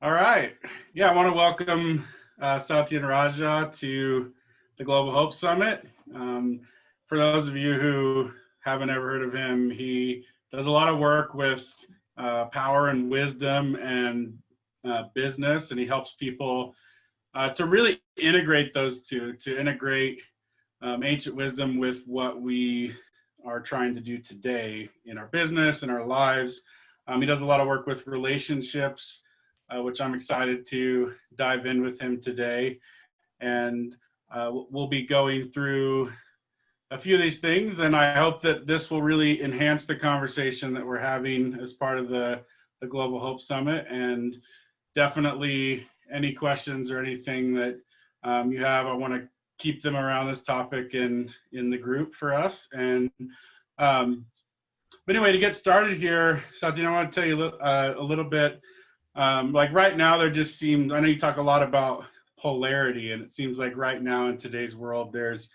All right. Yeah, I want to welcome Satyen Raja to the Global Hope Summit. For those of you who haven't ever heard of him, he does a lot of work with power and wisdom and business, and he helps people to really integrate those two, to integrate ancient wisdom with what we are trying to do today in our business and our lives. He does a lot of work with relationships, which I'm excited to dive in with him today. And we'll be going through a few of these things, and I hope that this will really enhance the conversation that we're having as part of the Global Hope Summit. And definitely any questions or anything that you have, I want to keep them around this topic in the group for us. And but anyway, to get started here, Satyen, I want to tell you a little bit. Like right now, there just seems, I know you talk a lot about polarity, and it seems like right now in today's world, there's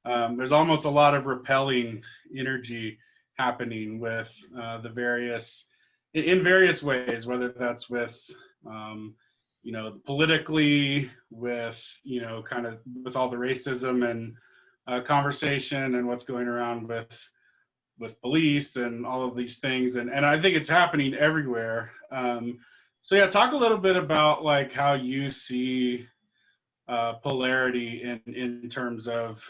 almost a lot of repelling energy happening with the various, in various ways, whether that's with, you know, politically, with, you know, kind of with all the racism and conversation and what's going around with police and all of these things. And I think it's happening everywhere. So yeah, talk a little bit about like how you see polarity in terms of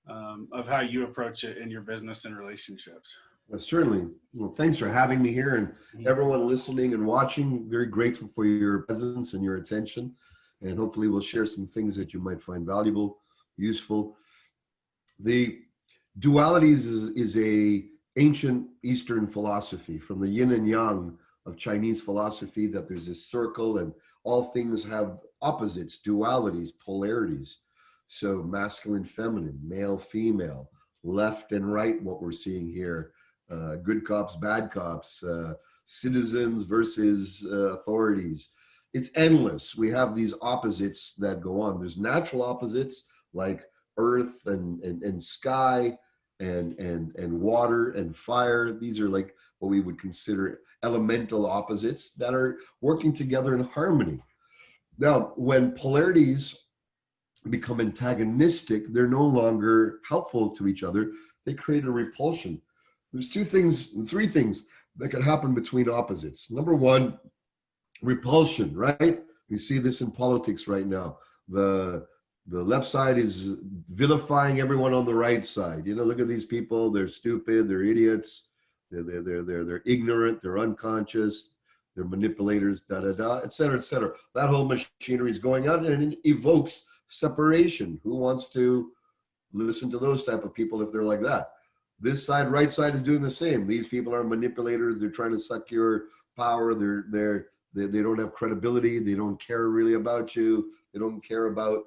how you approach it in your business and relationships. Well, certainly. Well, thanks for having me here, and everyone listening and watching. Very grateful for your presence and your attention, and hopefully we'll share some things that you might find valuable, useful. The dualities is a ancient Eastern philosophy from the yin and yang of Chinese philosophy, that there's this circle and all things have opposites, dualities, polarities. So masculine, feminine, male, female, left and right, what we're seeing here, good cops, bad cops, citizens versus authorities. It's endless. We have these opposites that go on. There's natural opposites like earth and sky and water and fire. These are like what we would consider elemental opposites that are working together in harmony. Now, when polarities become antagonistic, they're no longer helpful to each other. They create a repulsion. There's three things that can happen between opposites. Number one, repulsion, right? We see this in politics right now. The left side is vilifying everyone on the right side. You know, look at these people. They're stupid. They're idiots. They're ignorant. They're unconscious. They're manipulators. Et cetera, et cetera. That whole machinery is going on, and it evokes separation. Who wants to listen to those type of people if they're like that? This side, right side, is doing the same. These people are manipulators. They're trying to suck your power. They don't have credibility. They don't care really about you. They don't care about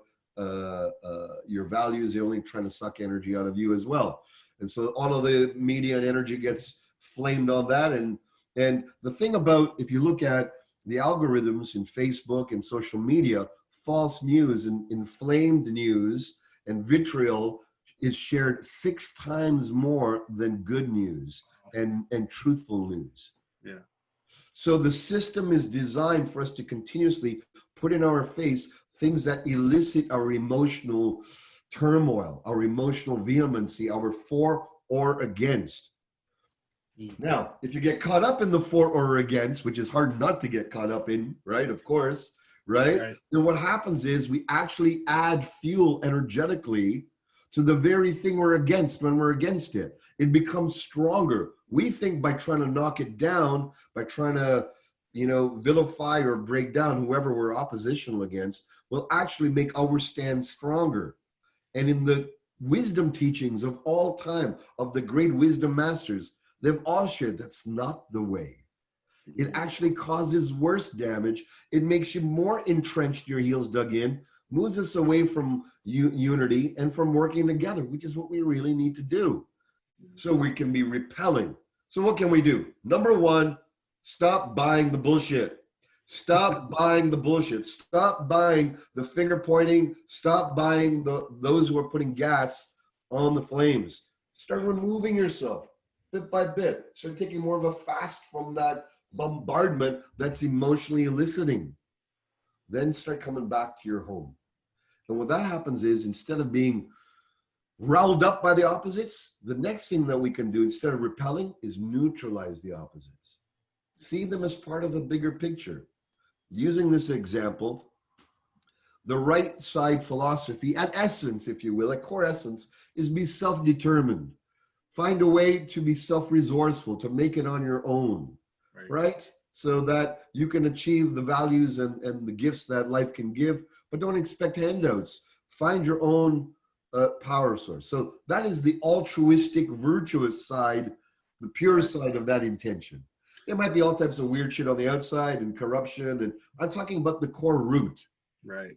your values. They're only trying to suck energy out of you as well. And so all of the media and energy gets flamed on that. And the thing about, if you look at the algorithms in Facebook and social media, false news and inflamed news and vitriol is shared 6 times more than good news and truthful news. Yeah. So the system is designed for us to continuously put in our face things that elicit our emotional turmoil, our emotional vehemency, our for or against. Now, if you get caught up in the for or against, which is hard not to get caught up in, right? Of course, right? Then what happens is we actually add fuel energetically to the very thing we're against when we're against it. It becomes stronger. We think by trying to knock it down, by trying to, you know, vilify or break down whoever we're oppositional against, will actually make our stand stronger. And in the wisdom teachings of all time, of the great wisdom masters, they've all shared that's not the way. It actually causes worse damage. It makes you more entrenched, your heels dug in, moves us away from unity and from working together, which is what we really need to do. So we can be repelling. So what can we do? Number one, stop buying the bullshit. Stop buying the bullshit. Stop buying the finger pointing. Stop buying those who are putting gas on the flames. Start removing yourself bit by bit. Start taking more of a fast from that bombardment that's emotionally eliciting. Then start coming back to your home. And what that happens is, instead of being riled up by the opposites, the next thing that we can do instead of repelling is neutralize the opposites. See them as part of a bigger picture. Using this example, the right side philosophy, at essence, if you will, at core essence, is be self-determined. Find a way to be self-resourceful, to make it on your own, right? So that you can achieve the values and the gifts that life can give, but don't expect handouts. Find your own power source. So that is the altruistic, virtuous side, the pure side of that intention. There might be all types of weird shit on the outside and corruption, and I'm talking about the core root. Right.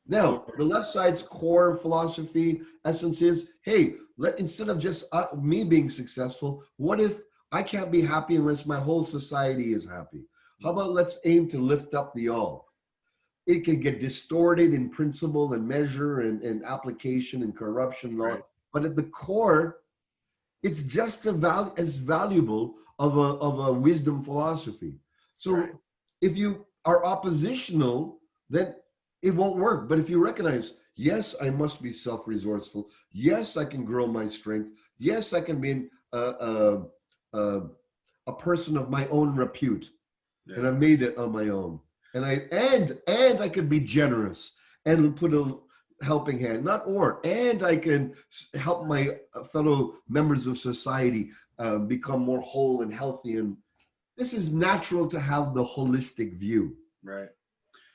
Now, the left side's core philosophy essence is, hey, instead of just me being successful, what if I can't be happy unless my whole society is happy? How about let's aim to lift up the all? It can get distorted in principle and measure and application and corruption and all, but at the core, it's just as valuable of a wisdom philosophy. So if you are oppositional, then it won't work. But if you recognize, yes, I must be self-resourceful. Yes, I can grow my strength. Yes, I can be a person of my own repute, and I've made it on my own. And I can be generous and put a helping hand, and I can help my fellow members of society become more whole and healthy. And this is natural to have the holistic view. Right.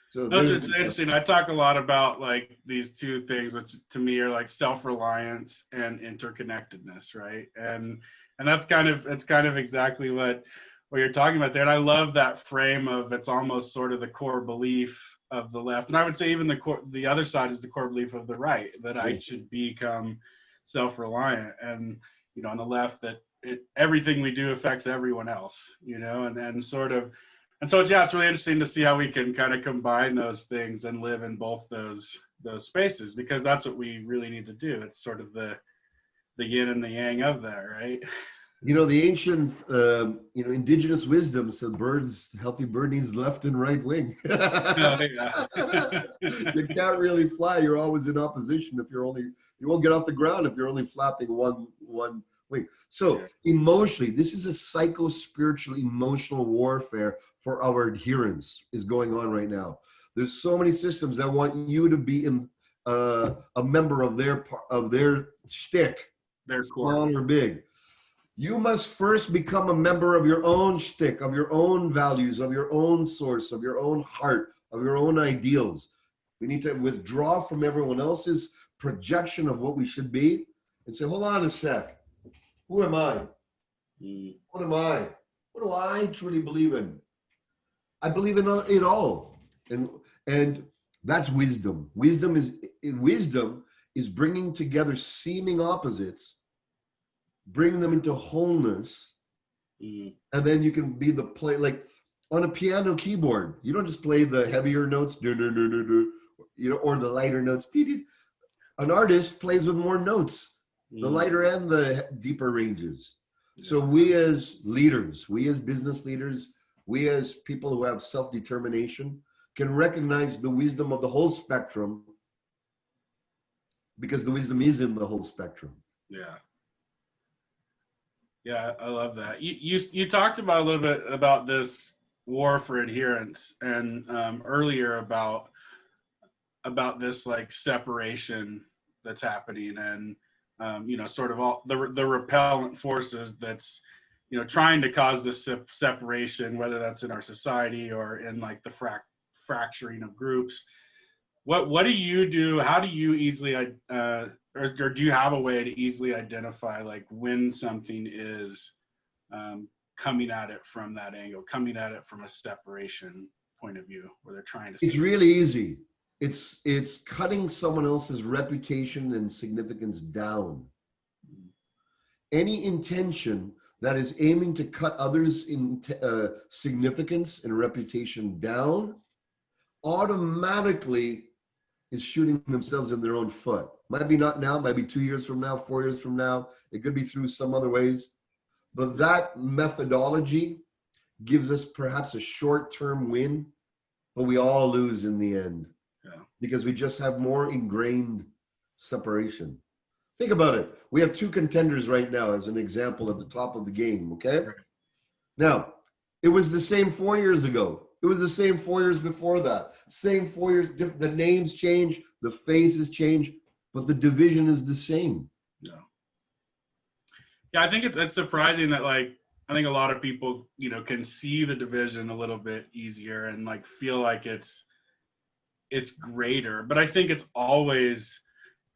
So that's interesting. I talk a lot about like these two things, which to me are like self-reliance and interconnectedness, right? And that's kind of exactly what you're talking about there. And I love that frame of, it's almost sort of the core belief of the left, and I would say even the other side is the core belief of the right, that I should become self-reliant, and on the left that everything we do affects everyone else, and sort of. And so it's really interesting to see how we can kind of combine those things and live in both those spaces, because that's what we really need to do. It's sort of the yin and the yang of that, right? The ancient, indigenous wisdom said healthy bird needs left and right wing. You can't really fly. You're always in opposition you won't get off the ground if you're only flapping one wing. So emotionally, this is a psycho-spiritual emotional warfare for our adherents is going on right now. There's so many systems that want you to be a member of their shtick, their small or big. You must first become a member of your own shtick, of your own values, of your own source, of your own heart, of your own ideals. We need to withdraw from everyone else's projection of what we should be and say, hold on a sec. Who am I? What am I? What do I truly believe in? I believe in it all. And that's wisdom. Wisdom is bringing together seeming opposites, bring them into wholeness, and then you can be the play, like on a piano keyboard. You don't just play the heavier notes, or the lighter notes. An artist plays with more notes, the lighter and the deeper ranges. So we as leaders, we as business leaders, we as people who have self-determination can recognize the wisdom of the whole spectrum, because the wisdom is in the whole spectrum. Yeah, I love that. You talked about a little bit about this war for adherence, and earlier about this like separation that's happening, and sort of all the repellent forces that's trying to cause this separation, whether that's in our society or in like the fracturing of groups. What do you do? How do you easily or do you have a way to easily identify like when something is coming at it from that angle, coming at it from a separation point of view, where they're trying to? It's really easy. It's cutting someone else's reputation and significance down. Any intention that is aiming to cut others in significance and reputation down automatically is shooting themselves in their own foot. Might be not now, might be 2 years from now, 4 years from now. It could be through some other ways. But that methodology gives us perhaps a short-term win, but we all lose in the end. Yeah. Because we just have more ingrained separation. Think about it. We have two contenders right now as an example at the top of the game, okay? Right. Now, it was the same 4 years ago. It was the same 4 years before that. Same 4 years, the names change, the faces change, but the division is the same. Yeah. Yeah, I think it's surprising that, like, I think a lot of people, you know, can see the division a little bit easier and like feel like it's greater. But I think it's always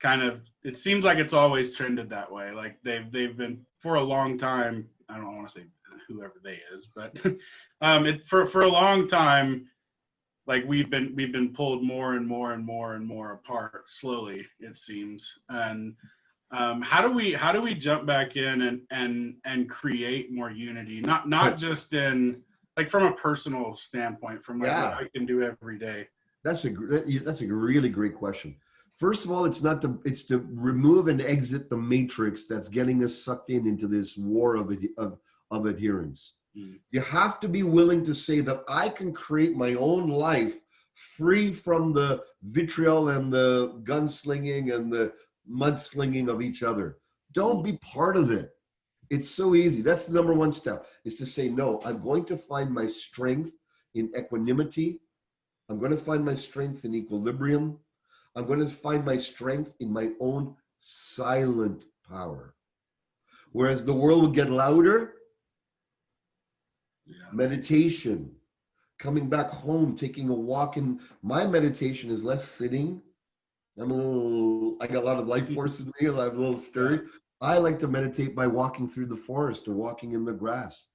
kind of, it seems like it's always trended that way. Like they've been for a long time. I don't want to say whoever they is, but for a long time, like we've been pulled more and more and more and more apart slowly, it seems. And how do we jump back in and create more unity? Not just in, like, from a personal standpoint, from like what I can do every day. That's a really great question. First of all, it's to remove and exit the matrix that's getting us sucked into this war of adherence. Mm. You have to be willing to say that I can create my own life free from the vitriol and the gunslinging and the mudslinging of each other. Don't be part of it. It's so easy. That's the number one step, is to say, no, I'm going to find my strength in equanimity. I'm going to find my strength in equilibrium. I'm going to find my strength in my own silent power. Whereas the world will get louder. Yeah. Meditation, coming back home, taking a walk. And my meditation is less sitting. I got a lot of life force in me. I'm a little stirred. I like to meditate by walking through the forest or walking in the grass.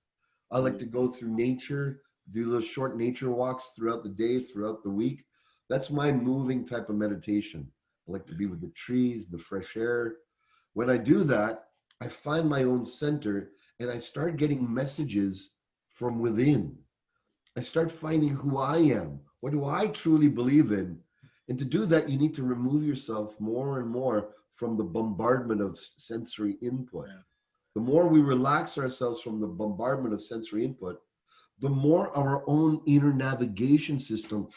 I like to go through nature, do those short nature walks throughout the day, throughout the week. That's my moving type of meditation. I like to be with the trees, the fresh air. When I do that, I find my own center and I start getting messages from within. I start finding who I am. What do I truly believe in? And to do that, you need to remove yourself more and more from the bombardment of sensory input. Yeah. The more we relax ourselves from the bombardment of sensory input, the more our own inner navigation system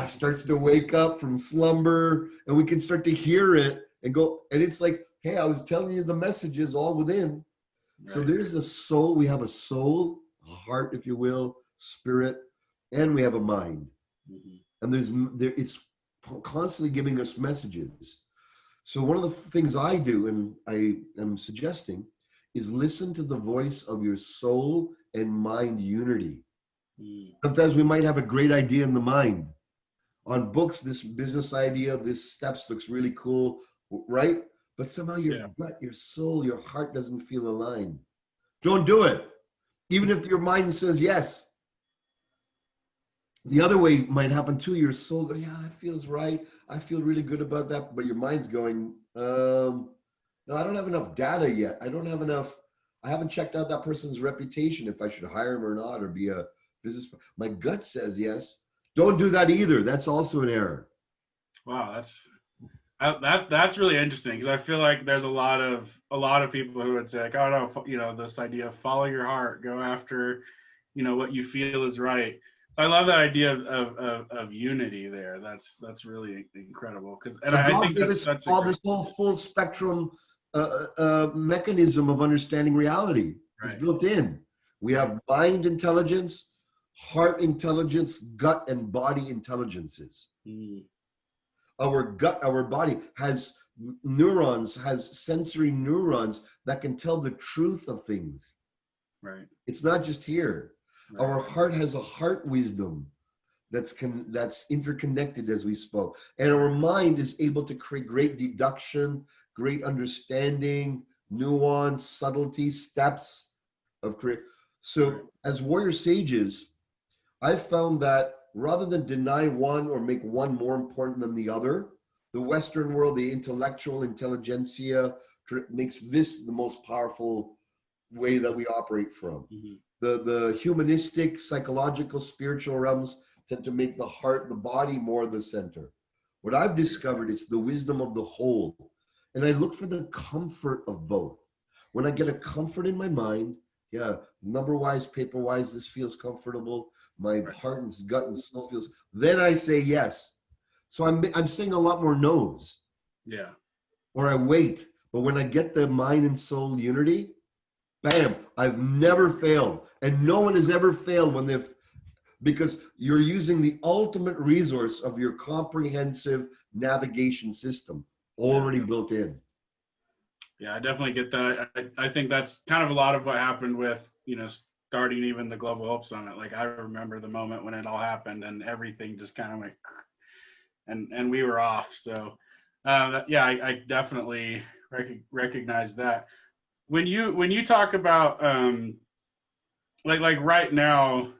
starts to wake up from slumber, and we can start to hear it and go, and it's like, hey, I was telling you the messages all within. Right. So there's a soul. We have a soul, a heart, if you will, spirit, and we have a mind. Mm-hmm. And it's constantly giving us messages. So one of the things I do, and I am suggesting, is listen to the voice of your soul and mind unity. Sometimes we might have a great idea in the mind. On books, this business idea, this steps looks really cool, right? But somehow your gut, your soul, your heart doesn't feel aligned. Don't do it. Even if your mind says yes. The other way might happen too. Your soul goes, yeah, that feels right. I feel really good about that. But your mind's going, no, I don't have enough data yet. I haven't checked out that person's reputation, if I should hire him or not, or be a business. My gut says yes. Don't do that either. That's also an error. Wow, that's really interesting, because I feel like there's a lot of people who would say, like, oh no, this idea of follow your heart, go after, what you feel is right. So I love that idea of unity there. That's really incredible, I think that's such this whole full spectrum mechanism of understanding reality. Right. It's built in. We have mind intelligence, heart intelligence, gut and body intelligences. Mm. Our body has neurons, has sensory neurons that can tell the truth of things. Right. It's not just here. Right. Our heart has a heart wisdom that's interconnected, as we spoke. And our mind is able to create great deduction, great understanding, nuance, subtlety, steps of create. So as warrior sages, I've found that rather than deny one or make one more important than the other, the Western world, the intellectual intelligentsia, makes this the most powerful way that we operate from. Mm-hmm. The humanistic, psychological, spiritual realms tend to make the heart, the body more the center. What I've discovered, it's the wisdom of the whole. And I look for the comfort of both. When I get a comfort in my mind Yeah, number wise, paper wise, this feels comfortable. My heart and gut and soul feels. Then I say yes. So I'm saying a lot more no's. Yeah. Or I wait. But when I get the mind and soul unity, bam, I've never failed. And no one has ever failed when they've, because you're using the ultimate resource of your comprehensive navigation system already built in. Yeah, I definitely get that. I think that's kind of a lot of what happened with, starting even the Global Hope Summit. Like, I remember the moment when it all happened and everything just kind of went, and we were off. So, yeah, I definitely recognize that. When you talk about like right now,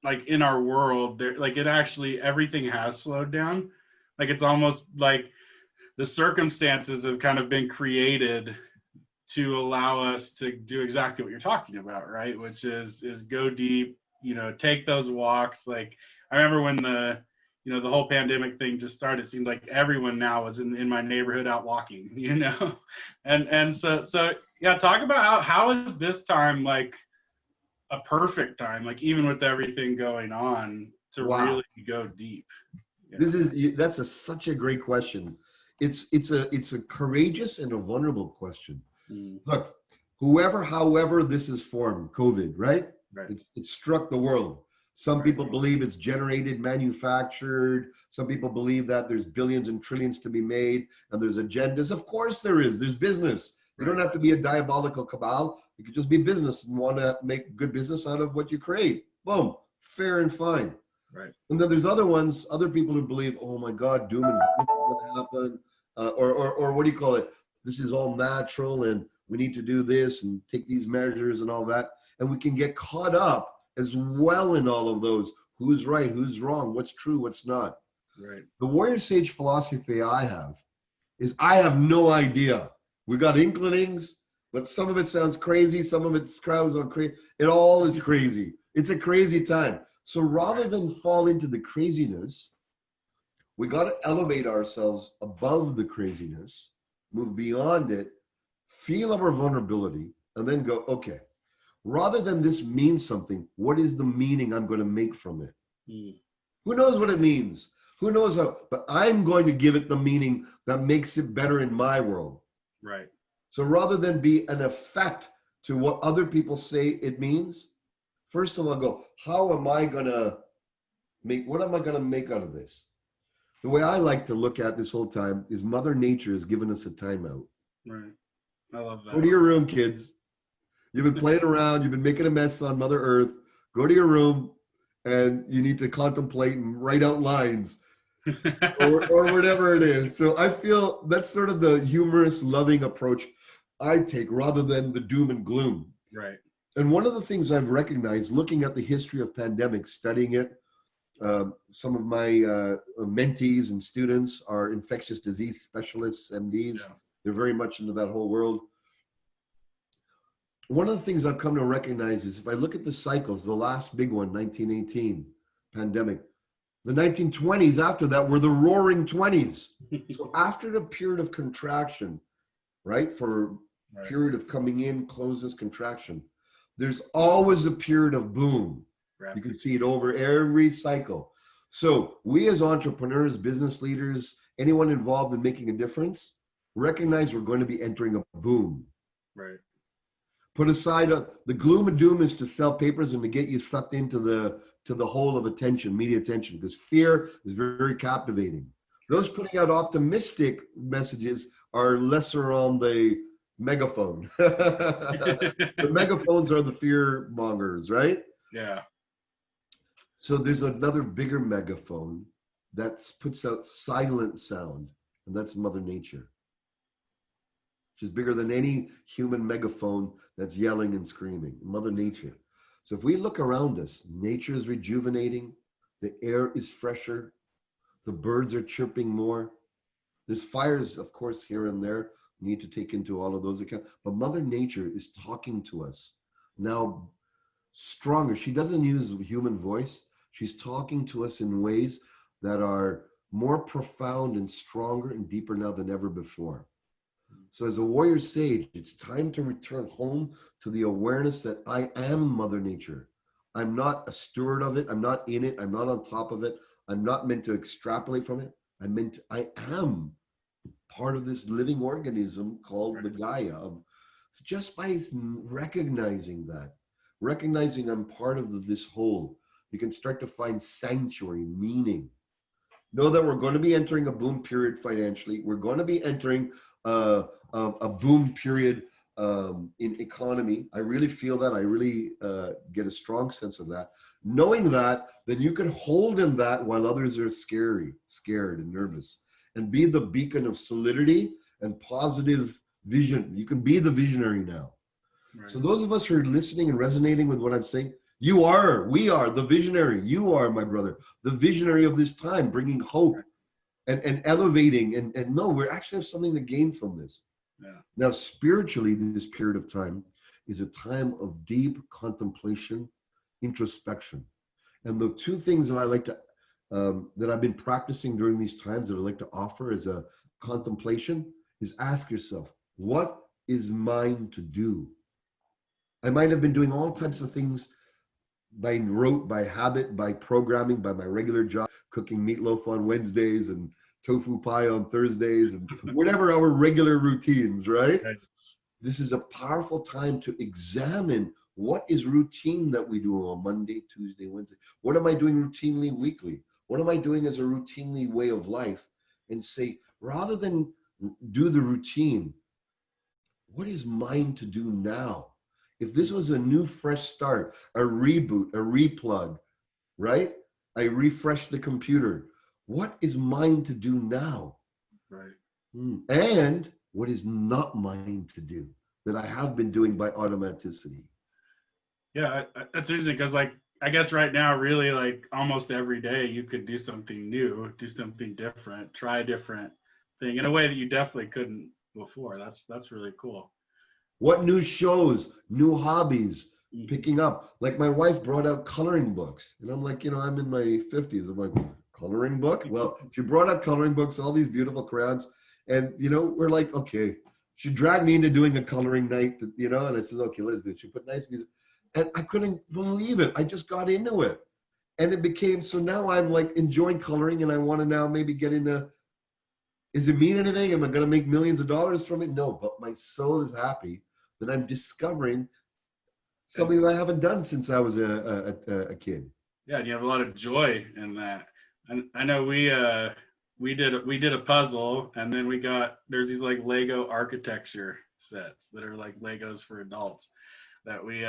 like in our world, there, like it actually, everything has slowed down. Like, it's almost like the circumstances have kind of been created to allow us to do exactly what you're talking about, right? Which is go deep, take those walks. Like, I remember when the whole pandemic thing just started, it seemed like everyone now was in my neighborhood out walking, and so yeah, talk about how is this time like a perfect time, like even with everything going on, to really go deep. That's such a great question. It's a courageous and a vulnerable question. Look, however this is formed, COVID, right? It struck the world. Some people believe it's generated, manufactured. Some people believe that there's billions and trillions to be made and there's agendas. Of course there is. There's business. You don't have to be a diabolical cabal. You could just be business and want to make good business out of what you create. Boom. Fair and fine. Right. And then there's other people who believe, oh my God, doom and gloom is going to happen. Or what do you call it? This is all natural and we need to do this and take these measures and all that. And we can get caught up as well in all of those. Who's right? Who's wrong? What's true? What's not? Right. The warrior sage philosophy I have is I have no idea. We got inclinings, but some of it sounds crazy. Some of it sounds crazy. It all is crazy. It's a crazy time. So rather than fall into the craziness, we got to elevate ourselves above the craziness, move beyond it, feel our vulnerability, and then go, okay, rather than this means something, what is the meaning I'm going to make from it? Who knows what it means? Who knows how? But I'm going to give it the meaning that makes it better in my world. Right. So rather than be an effect to what other people say it means, first of all, go, how am I going to make, what am I going to make out of this? The way I like to look at this whole time is Mother Nature has given us a timeout. Right. I love that. Go to your room, kids. You've been playing around. You've been making a mess on Mother Earth. Go to your room and you need to contemplate and write out lines or whatever it is. So I feel that's sort of the humorous, loving approach I take rather than the doom and gloom. Right. And one of the things I've recognized looking at the history of pandemics, studying it, some of my mentees and students are infectious disease specialists, MDs. Yeah. They're very much into that whole world. One of the things I've come to recognize is if I look at the cycles, the last big one, 1918, pandemic, the 1920s after that were the roaring 20s. So after the period of contraction, right, for a period of coming in, closes, contraction, there's always a period of boom. Right. You can see it over every cycle. So we as entrepreneurs, business leaders, anyone involved in making a difference, recognize we're going to be entering a boom. Right. Put aside the gloom and doom is to sell papers and to get you sucked into the hole of attention, media attention, because fear is very, very captivating. Those putting out optimistic messages are lesser on the megaphone. The megaphones are the fear mongers, right? Yeah. So there's another bigger megaphone that puts out silent sound, and that's Mother Nature. She's bigger than any human megaphone that's yelling and screaming. Mother Nature. So if we look around us, nature is rejuvenating, the air is fresher, the birds are chirping more. There's fires, of course, here and there. We need to take into all of those accounts. But Mother Nature is talking to us now stronger. She doesn't use human voice. She's talking to us in ways that are more profound and stronger and deeper now than ever before. So as a warrior sage, it's time to return home to the awareness that I am Mother Nature. I'm not a steward of it. I'm not in it. I'm not on top of it. I'm not meant to extrapolate from it. I am part of this living organism called the Gaia. So just by recognizing that, recognizing I'm part of this whole, you can start to find sanctuary, meaning. Know that we're going to be entering a boom period financially. We're going to be entering a boom period in economy. I really feel that. I really get a strong sense of that. Knowing that, then you can hold in that while others are scared and nervous, and be the beacon of solidity and positive vision. You can be the visionary now. Right. So those of us who are listening and resonating with what I'm saying, we are the visionary. You are, my brother, the visionary of this time, bringing hope and elevating. And no, we actually have something to gain from this. Yeah. Now, spiritually, this period of time is a time of deep contemplation, introspection. And the two things that I like to, that I've been practicing during these times that I like to offer as a contemplation is ask yourself, what is mine to do? I might have been doing all types of things by rote, by habit, by programming, by my regular job, cooking meatloaf on Wednesdays and tofu pie on Thursdays and whatever our regular routines, right? This is a powerful time to examine what is routine that we do on Monday, Tuesday, Wednesday. What am I doing routinely weekly? What am I doing as a routinely way of life? And say, rather than do the routine, what is mine to do now? If this was a new fresh start, a reboot, a replug, right? I refresh the computer. What is mine to do now? Right. And what is not mine to do that I have been doing by automaticity? Yeah, that's interesting because, like, I guess right now, really, like almost every day, you could do something new, do something different, try a different thing in a way that you definitely couldn't before. That's really cool. What new shows, new hobbies, picking up? Like my wife brought out coloring books. And I'm like, I'm in my 50s. I'm like, coloring book? Well, she brought out coloring books, all these beautiful crayons. And, we're like, okay. She dragged me into doing a coloring night, and I said, okay, let's do it. She put nice music. And I couldn't believe it. I just got into it. And it became, so now I'm like enjoying coloring and I want to now maybe get into, does it mean anything? Am I going to make millions of dollars from it? No, but my soul is happy that I'm discovering something that I haven't done since I was a kid. Yeah, and you have a lot of joy in that. And I know we did a puzzle, and then there's these like Lego architecture sets that are like Legos for adults that we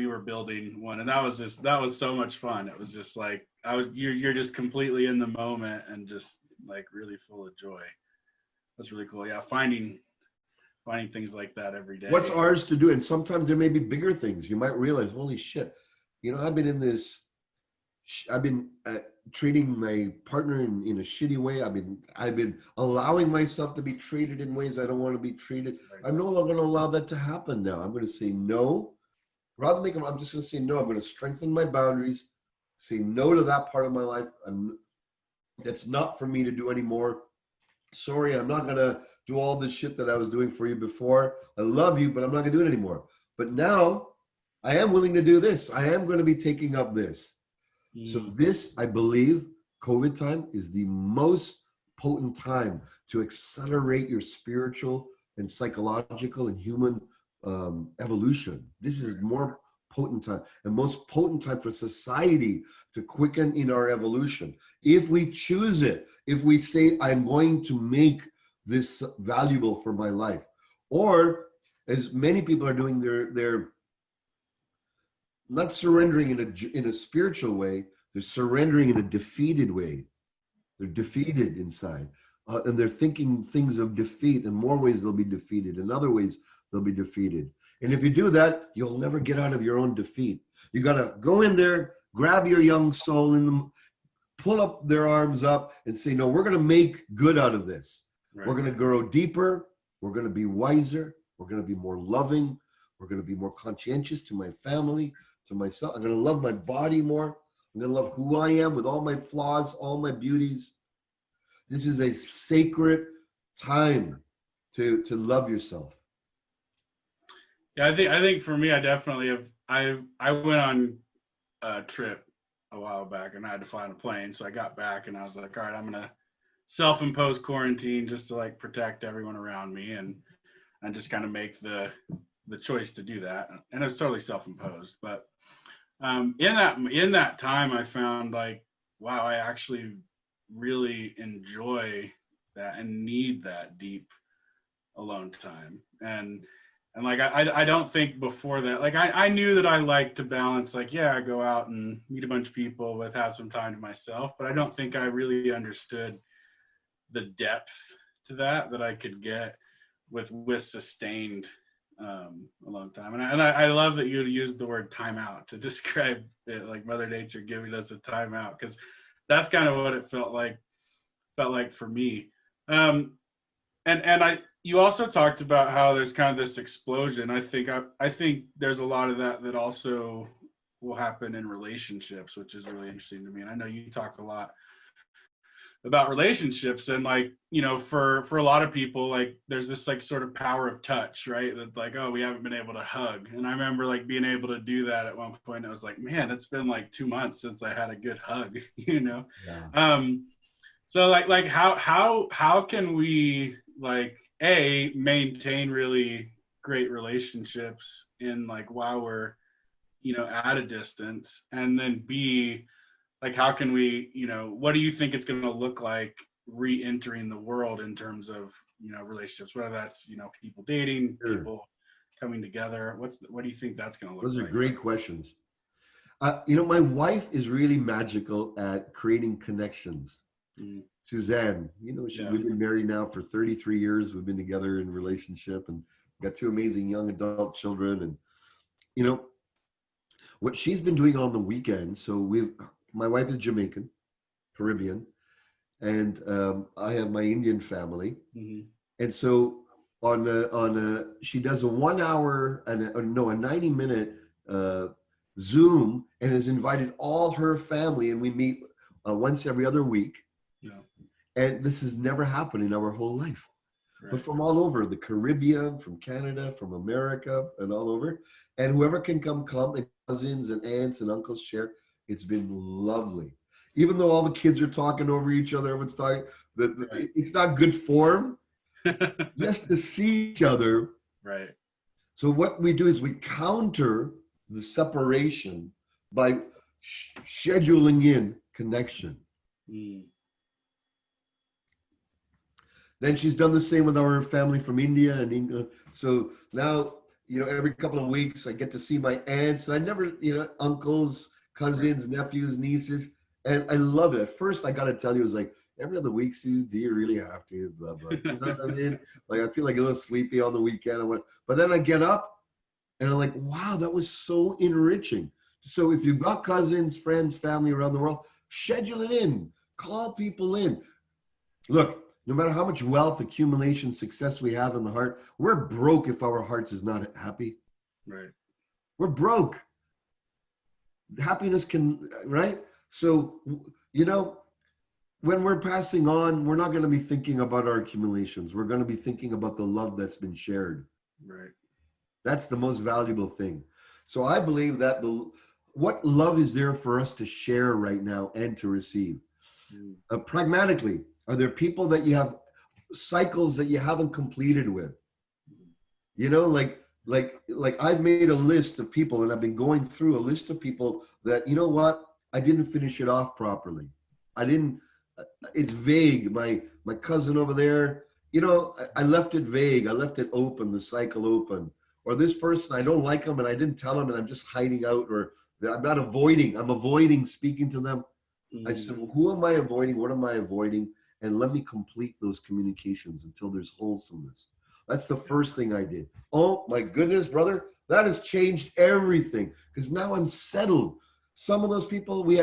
were building one, and that was so much fun. It was just like you're just completely in the moment and just like really full of joy. That's really cool. Yeah, finding things like that every day. What's ours to do? And sometimes there may be bigger things. You might realize, holy shit, I've been treating my partner in a shitty way. I've been allowing myself to be treated in ways I don't want to be treated. Right. I'm no longer going to allow that to happen now. I'm going to say no. Rather than I'm just going to say no. I'm going to strengthen my boundaries, say no to that part of my life. That's not for me to do anymore. Sorry, I'm not going to do all this shit that I was doing for you before. I love you, but I'm not going to do it anymore. But now I am willing to do this. I am going to be taking up this. So this, I believe, COVID time is the most potent time to accelerate your spiritual and psychological and human evolution. This is more potent time and most potent time for society to quicken in our evolution. If we choose it, if we say, I'm going to make this valuable for my life, or as many people are doing, they're not surrendering in a spiritual way, they're surrendering in a defeated way. They're defeated inside. And they're thinking things of defeat. In more ways, they'll be defeated. In other ways, they'll be defeated. And if you do that, you'll never get out of your own defeat. You got to go in there, grab your young soul in them, pull up their arms up and say, no, we're going to make good out of this. Right. We're going to grow deeper. We're going to be wiser. We're going to be more loving. We're going to be more conscientious to my family, to myself. I'm going to love my body more. I'm going to love who I am with all my flaws, all my beauties. This is a sacred time to love yourself? Yeah, I think for me, I definitely have. I went on a trip a while back, and I had to fly on a plane. So I got back, and I was like, all right, I'm gonna self-impose quarantine just to like protect everyone around me, and just kind of make the choice to do that. And it was totally self-imposed, but in that time, I found like, wow, I actually really enjoy that and need that deep alone time. And like I don't think before that, like I knew that I like to balance, like, yeah, I go out and meet a bunch of people but have some time to myself, but I don't think I really understood the depth to that I could get with sustained alone time. And I love that you used the word timeout to describe it, like Mother Nature giving us a timeout, because that's kind of what it felt like for me. And you also talked about how there's kind of this explosion. I think there's a lot of that also will happen in relationships, which is really interesting to me. And I know you talk a lot about relationships, and like, you know, for a lot of people, like there's this like sort of power of touch, right? That's like, oh, we haven't been able to hug. And I remember like being able to do that at one point. I was like, man, it's been like 2 months since I had a good hug, you know? Yeah. So like how can we like maintain really great relationships in like while we're, you know, at a distance, and then B, like how can we, you know, what do you think it's going to look like re-entering the world in terms of, you know, relationships, whether that's, you know, people dating, Sure. people coming together? What do you think that's going to look Those like? are great questions. You know, my wife is really magical at creating connections. Suzanne, you know, we've been married now for 33 years. We've been together in a relationship and got 2 amazing young adult children. And, you know, what she's been doing on the weekends. So my wife is Jamaican, Caribbean, and I have my Indian family. And so she does a 1 hour and a 90-minute Zoom, and has invited all her family, and we meet once every other week. And this has never happened in our whole life. Right. But from all over the Caribbean, from Canada, from America, and all over. And whoever can come, and cousins and aunts and uncles share. It's been lovely. Even though all the kids are talking over each other, everyone's talking, right. It's not good form just to see each other. Right. So what we do is we counter the separation by scheduling in connection. Then she's done the same with our family from India and England. So now, you know, every couple of weeks I get to see my aunts, and I never, you know, uncles, cousins, nephews, nieces, and I love it. At first, I got to tell you, it was like, every other week, Sue, do you really have to? Blah, blah. You know what I mean? Like, I feel like a little sleepy on the weekend. But then I get up and I'm like, wow, that was so enriching. So if you've got cousins, friends, family around the world, schedule it in. Call people in. Look, no matter how much wealth, accumulation, success we have in the heart, we're broke if our hearts is not happy. Right. We're broke. Happiness can, right? So, you know, when we're passing on, we're not going to be thinking about our accumulations. We're going to be thinking about the love that's been shared. Right. That's the most valuable thing. So I believe that what love is there for us to share right now and to receive. Pragmatically, are there people that you have cycles that you haven't completed with? You know, like I've made a list of people, and I've been going through a list of people that, you know what, I didn't finish it off properly. It's vague. My cousin over there, you know, I left it vague. I left it open, the cycle open. Or this person, I don't like them and I didn't tell them and I'm just hiding out, or I'm avoiding speaking to them. I said, well, who am I avoiding? What am I avoiding? And let me complete those communications until there's wholesomeness. That's the first thing I did. Oh my goodness, brother, that has changed everything, because now I'm settled. Some of those people, we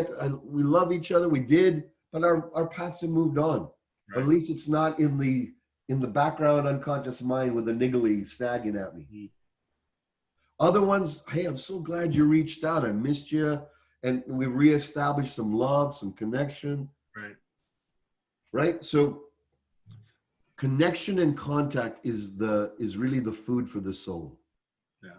love each other, we did, but our paths have moved on. Right. But at least it's not in the background unconscious mind with a niggly snagging at me. Other ones, hey, I'm so glad you reached out. I missed you. And we've reestablished some love, some connection. Right. Right? So connection and contact is really the food for the soul. Yeah.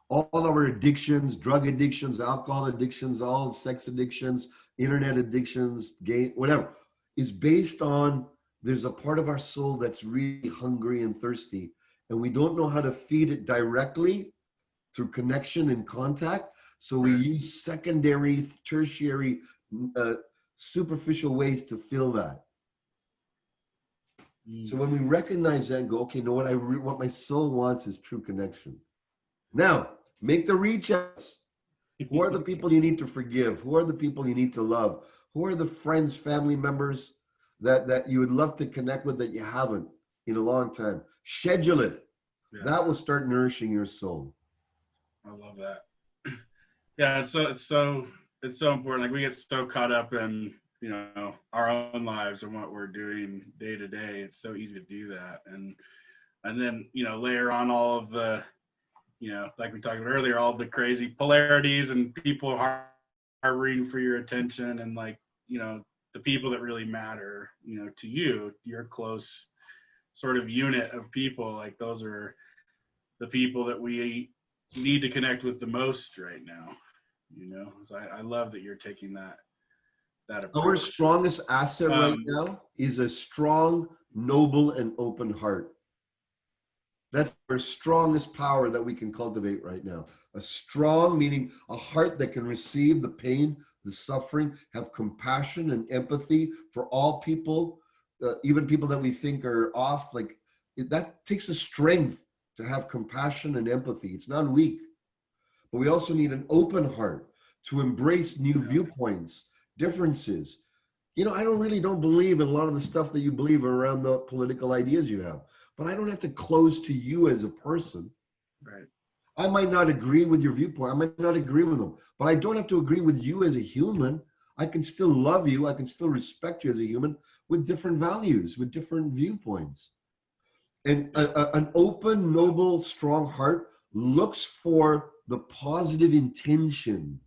All our addictions, drug addictions, alcohol addictions, all sex addictions, internet addictions, game, whatever, is based on there's a part of our soul that's really hungry and thirsty, and we don't know how to feed it directly through connection and contact. So we use secondary, tertiary, superficial ways to fill that. So when we recognize that and go, okay, you know what, what my soul wants is true connection. Now, make the reach outs. Who are the people you need to forgive? Who are the people you need to love? Who are the friends, family members that you would love to connect with that you haven't in a long time? Schedule it. Yeah. That will start nourishing your soul. I love that. Yeah, it's so important. Like we get so caught up in, you know, our own lives and what we're doing day to day. It's so easy to do that, and then, you know, layer on all of the, you know, like we talked about earlier, all the crazy polarities and people harboring for your attention, and like, you know, the people that really matter, you know, to you, your close sort of unit of people, like those are the people that we need to connect with the most right now, you know. So I love that you're taking that approach. Our strongest asset right now is a strong, noble, and open heart. That's our strongest power that we can cultivate right now. A strong, meaning a heart that can receive the pain, the suffering, have compassion and empathy for all people, even people that we think are off. Like that takes a strength to have compassion and empathy. It's not weak. But we also need an open heart to embrace new viewpoints, differences. You know, I don't believe in a lot of the stuff that you believe around the political ideas you have, but I don't have to close to you as a person. Right. I might not agree with your viewpoint. I might not agree with them, but I don't have to agree with you as a human. I can still love you. I can still respect you as a human with different values, with different viewpoints. And an open, noble, strong heart looks for the positive intention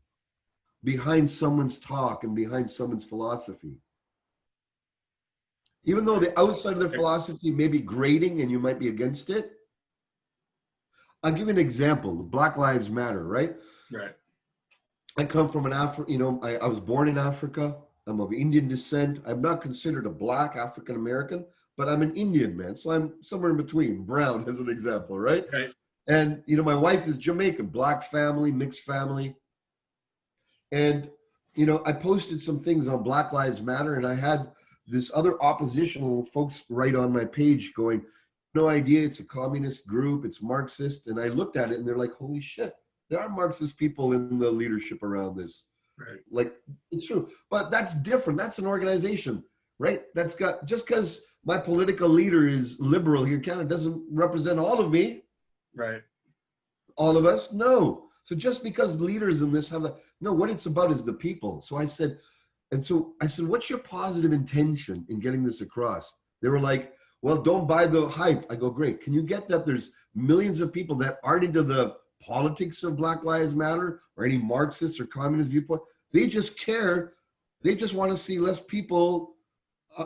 behind someone's talk and behind someone's philosophy. Even though the outside of their philosophy may be grating and you might be against it. I'll give you an example. Black Lives Matter, right? Right. I come from an I was born in Africa. I'm of Indian descent. I'm not considered a black African American, but I'm an Indian man. So I'm somewhere in between, brown as an example, right? Right. And, you know, my wife is Jamaican, black family, mixed family. And, you know, I posted some things on Black Lives Matter, and I had this other oppositional folks write on my page going, no idea, it's a communist group, it's Marxist. And I looked at it and they're like, holy shit, there are Marxist people in the leadership around this. Right. Like, it's true. But that's different. That's an organization, right? That's got, just because my political leader is liberal here in Canada doesn't represent all of me. Right. All of us? No. So just because leaders in this have that, no, what it's about is the people. So I said, what's your positive intention in getting this across? They were like, well, don't buy the hype. I go, great. Can you get that there's millions of people that aren't into the politics of Black Lives Matter or any Marxist or communist viewpoint? They just care. They just want to see less people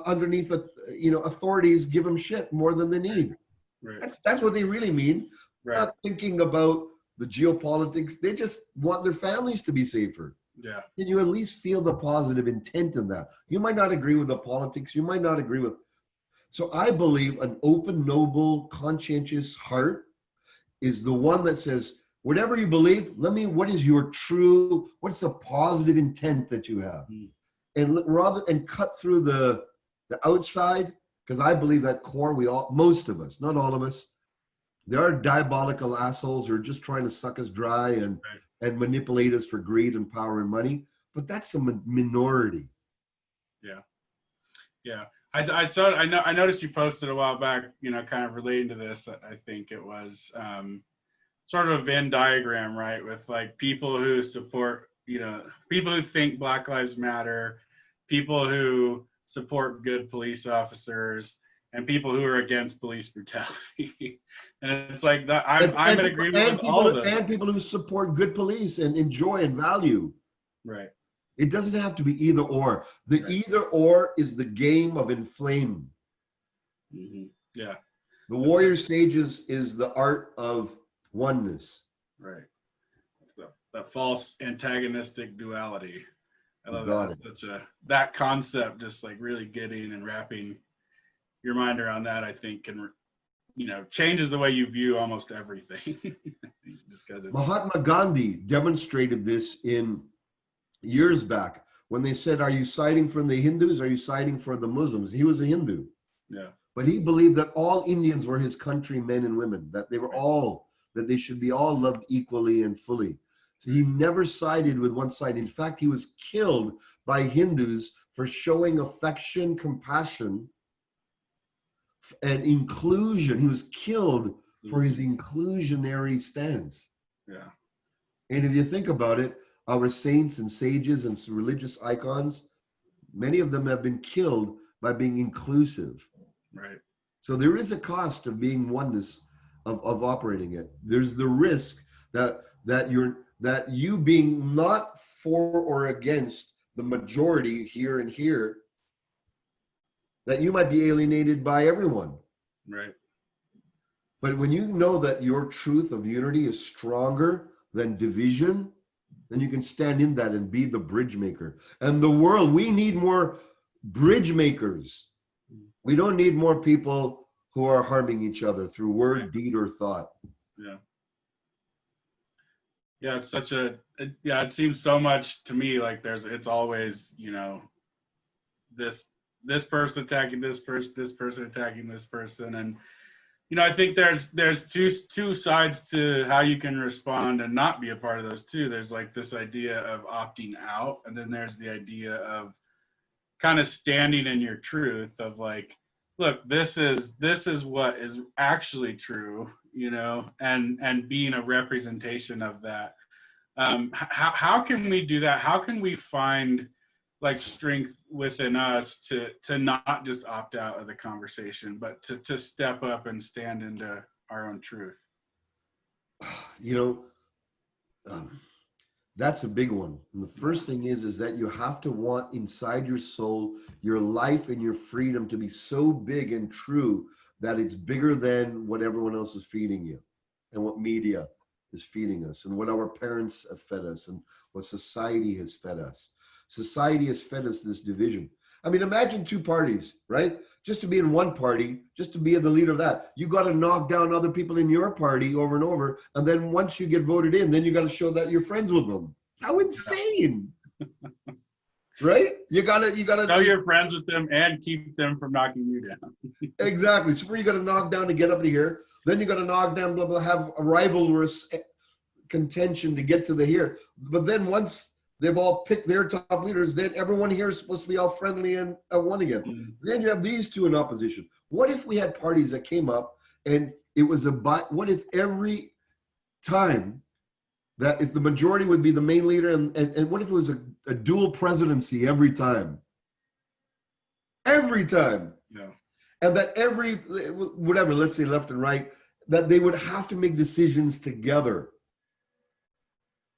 underneath, authorities give them shit more than they need. Right. That's what they really mean. Right. Not thinking about the geopolitics. They just want their families to be safer. Yeah. Can you at least feel the positive intent in that? You might not agree with the politics. You might not agree with. So I believe an open, noble, conscientious heart is the one that says, whatever you believe, what is your true, what's the positive intent that you have? And cut through the outside, because I believe at core, most of us, not all of us, there are diabolical assholes who are just trying to suck us dry and manipulate us for greed and power and money. But that's a minority. Yeah. Yeah. I noticed you posted a while back, kind of relating to this. I think it was sort of a Venn diagram, right? With like people who support, people who think Black Lives Matter, people who support good police officers, and people who are against police brutality. And it's like that. I'm in agreement with all of them. And people who support good police and enjoy and value. Right. It doesn't have to be either or. The either or is the game of inflame. Mm-hmm. Yeah. The warrior stage is the art of oneness. Right. That false antagonistic duality. I love Got that. it. That concept, just like really getting and wrapping your mind around that, I think can, changes the way you view almost everything. Just because Mahatma Gandhi demonstrated this in years back when they said, "Are you siding for the Hindus? Are you siding for the Muslims?" He was a Hindu. Yeah. But he believed that all Indians were his countrymen and women, that they were that they should be all loved equally and fully. So he never sided with one side. In fact, he was killed by Hindus for showing affection, compassion, and inclusion. He was killed for his inclusionary stance. Yeah. And if you think about it, our saints and sages and religious icons, many of them have been killed by being inclusive. Right. So there is a cost of being oneness, of operating it. There's the risk that you being not for or against the majority here and here, that you might be alienated by everyone. Right. But when you know that your truth of unity is stronger than division, then you can stand in that and be the bridge maker. And the world, we need more bridge makers. We don't need more people who are harming each other through word, deed, or thought. Yeah. Yeah, it's such it seems so much to me like it's always, this person attacking this person attacking this person. And, I think there's two sides to how you can respond and not be a part of those two. There's like this idea of opting out, and then there's the idea of kind of standing in your truth of like, look, this is what is actually true, and being a representation of that. How can we do that? How can we find like strength within us to not just opt out of the conversation, but to step up and stand into our own truth? That's a big one. And the first thing is that you have to want inside your soul, your life and your freedom to be so big and true that it's bigger than what everyone else is feeding you and what media is feeding us and what our parents have fed us and what society has fed us. Society has fed us this division. I mean, imagine two parties, right? Just to be in one party, just to be the leader of that, you got to knock down other people in your party over and over. And then once you get voted in, then you got to show that you're friends with them. How insane, right? You gotta know you're friends with them and keep them from knocking you down. Exactly. So where you got to knock down to get up to here, then you got to knock down, blah, blah, have a rivalrous contention to get to the here. But then once they've all picked their top leaders, then everyone here is supposed to be all friendly and one again. Mm-hmm. Then you have these two in opposition. What if we had parties that came up and it was what if every time that if the majority would be the main leader and what if it was a dual presidency every time? Every time. Yeah. And that whatever, let's say left and right, that they would have to make decisions together.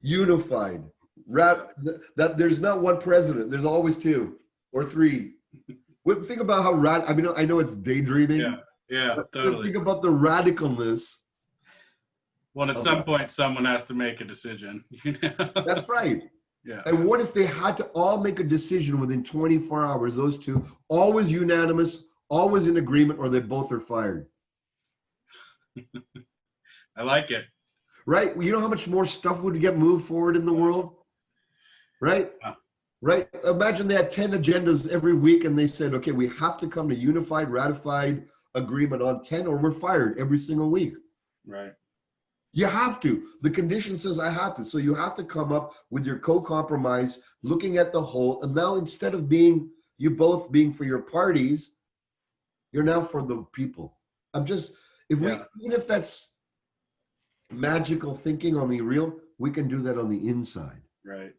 Unified. That there's not one president, there's always two or three. Think about how I know it's daydreaming. Yeah, totally. Think about the radicalness. Well, at some point, someone has to make a decision. That's right. Yeah. And what if they had to all make a decision within 24 hours, those two, always unanimous, always in agreement, or they both are fired? I like it. Right? Well, you know how much more stuff would get moved forward in the world? Right? Yeah. Right? Imagine they had 10 agendas every week and they said, okay, we have to come to unified, ratified agreement on 10 or we're fired every single week. Right. You have to. The condition says I have to. So you have to come up with your co-compromise, looking at the whole. And now instead of you both being for your parties, you're now for the people. even if that's magical thinking on the real, we can do that on the inside. Right.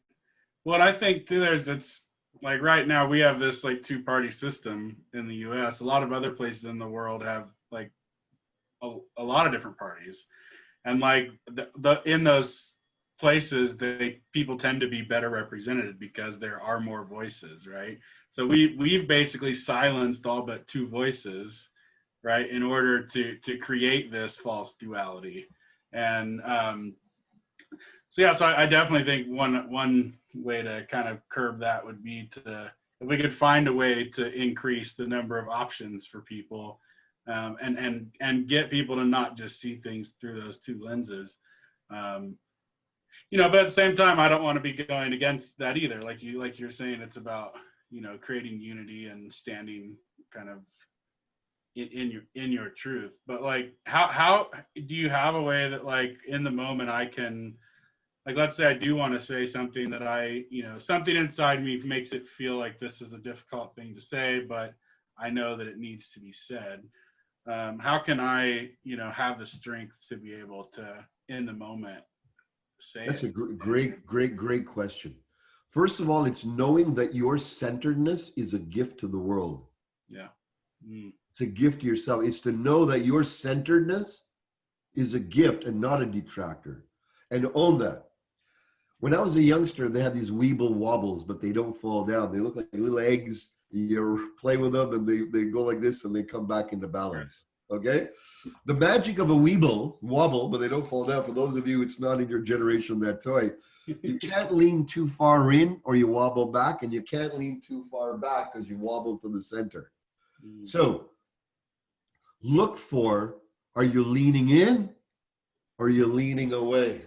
Well, I think too, it's like right now we have this like two-party system in the U.S. A lot of other places in the world have like a lot of different parties. And like in those places, people tend to be better represented because there are more voices, right? So we've basically silenced all but two voices, right, in order to create this false duality. And so I definitely think one way to kind of curb that would be if we could find a way to increase the number of options for people, and get people to not just see things through those two lenses. But at the same time, I don't want to be going against that either. Like you're saying, it's about, creating unity and standing kind of in your truth. But like, how do you have a way that, like, in the moment I can, like, let's say I do want to say something that something inside me makes it feel like this is a difficult thing to say, but I know that it needs to be said. How can I, have the strength to be able to, in the moment, say That's it? a great question. First of all, it's knowing that your centeredness is a gift to the world. Yeah. Mm. It's a gift to yourself. It's to know that your centeredness is a gift and not a detractor, and own that. When I was a youngster, they had these weeble wobbles, but they don't fall down. They look like little eggs. You play with them and they go like this and they come back into balance. Okay? The magic of a weeble wobble, but they don't fall down. For those of you, it's not in your generation, that toy. You can't lean too far in or you wobble back, and you can't lean too far back because you wobble to the center. So look for, are you leaning in or are you leaning away?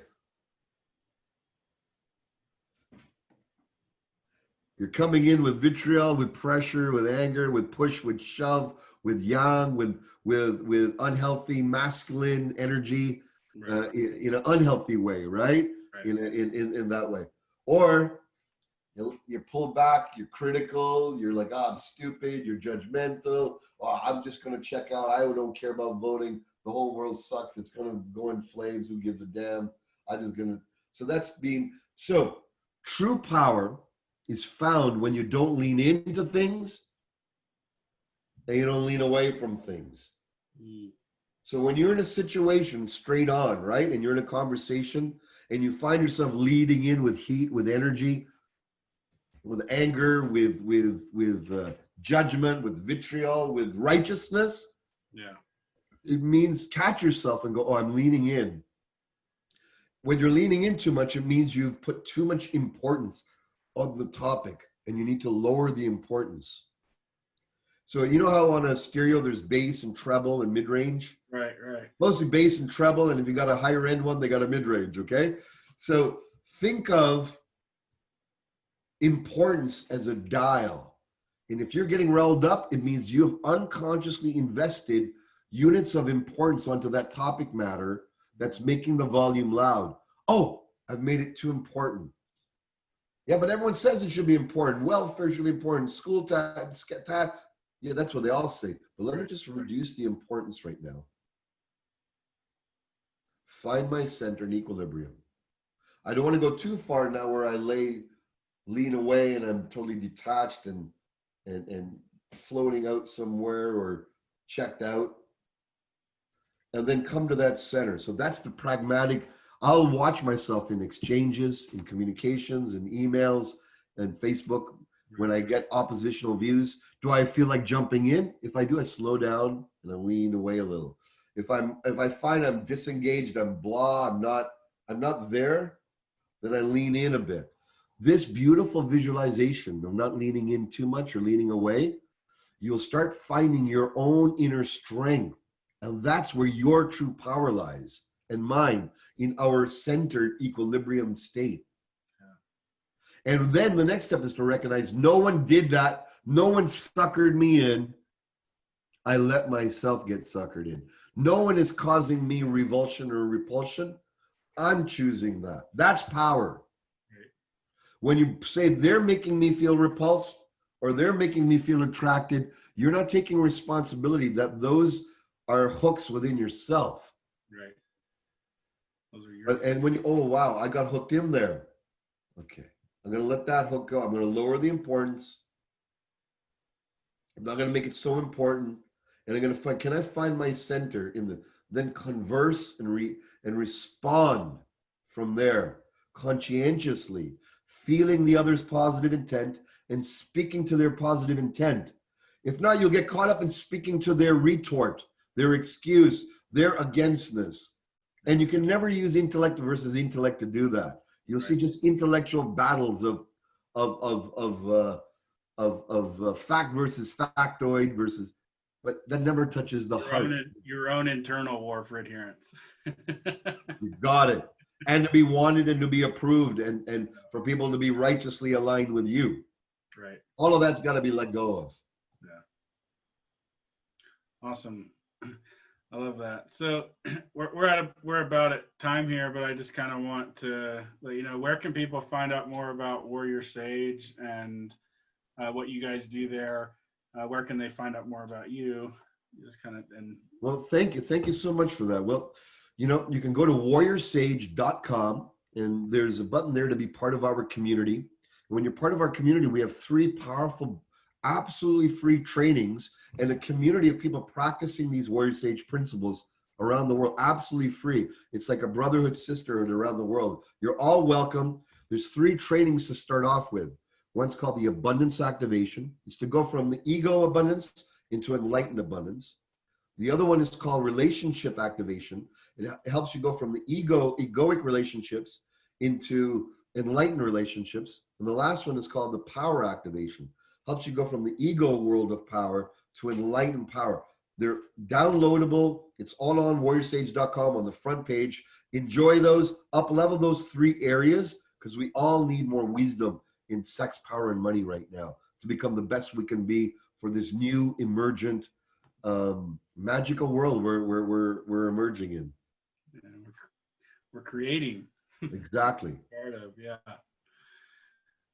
You're coming in with vitriol, with pressure, with anger, with push, with shove, with yang, with unhealthy masculine energy, Right. in an unhealthy way, right? In that way. Or you pull back, you're critical, you're like, I'm stupid, you're judgmental, I'm just going to check out, I don't care about voting, the whole world sucks, it's going to go in flames, who gives a damn, so true power is found when you don't lean into things and you don't lean away from things. So when you're in a situation straight on, right, and you're in a conversation and you find yourself leading in with heat, with energy, with anger, with judgment, with vitriol, with righteousness, it means catch yourself and go, oh, I'm leaning in. When you're leaning in too much, it means you've put too much importance on the topic and you need to lower the importance. So you know how on a stereo there's bass and treble and mid-range? Right. Mostly bass and treble, and if you got a higher end one, they got a mid-range, okay? So think of importance as a dial. And if you're getting riled up, it means you have unconsciously invested units of importance onto that topic matter that's making the volume loud. Oh, I've made it too important. Yeah, but everyone says it should be important. Welfare should be important. School tax. Yeah, that's what they all say. But let me just reduce the importance right now. Find my center in equilibrium. I don't want to go too far now where I lean away and I'm totally detached and floating out somewhere or checked out. And then come to that center. So that's the pragmatic. I'll watch myself in exchanges, in communications, in emails, and Facebook when I get oppositional views. Do I feel like jumping in? If I do, I slow down and I lean away a little. If I find I'm disengaged, I'm blah, I'm not there, then I lean in a bit. This beautiful visualization of not leaning in too much or leaning away, you'll start finding your own inner strength. And that's where your true power lies, and mine, in our centered equilibrium state. Yeah. And then the next step is to recognize no one did that. No one suckered me in. I let myself get suckered in. No one is causing me revulsion or repulsion. I'm choosing that. That's power. Right. When you say they're making me feel repulsed or they're making me feel attracted, you're not taking responsibility that those are hooks within yourself. Right. Those are your and when you, oh wow, I got hooked in there. Okay, I'm gonna let that hook go. I'm gonna lower the importance. I'm not gonna make it so important, and I'm gonna find. Can I find my center in the? Then converse and respond from there conscientiously, feeling the other's positive intent and speaking to their positive intent. If not, you'll get caught up in speaking to their retort. their excuse, their againstness. And you can never use intellect versus intellect to do that. You'll see just intellectual battles of fact versus factoid versus, but that never touches the heart. Your own internal war for adherence. You got it. And to be wanted and to be approved and for people to be righteously aligned with you. Right. All of that's got to be let go of. Yeah. Awesome. I love that. So we're about at time here, but I just kind of want to let you know, where can people find out more about Warrior Sage and what you guys do there? Where can they find out more about you? Just kind of Well, thank you so much for that. Well, you know, you can go to warriorsage.com and there's a button there to be part of our community. When you're part of our community, we have 3 powerful, absolutely free trainings and a community of people practicing these Warrior Sage principles around the world, absolutely free. It's like a brotherhood, sisterhood around the world. You're all welcome. There's 3 trainings to start off with. One's called the abundance activation. It's to go from the ego abundance into enlightened abundance. The other one is called relationship activation. It helps you go from the egoic relationships into enlightened relationships. And the last one is called the power activation. Helps you go from the ego world of power to enlightened power. They're downloadable. It's all on warriorsage.com on the front page. Enjoy those, up-level those 3 areas, because we all need more wisdom in sex, power, and money right now to become the best we can be for this new emergent magical world we're emerging in. Yeah, we're creating. Exactly. Part of, yeah.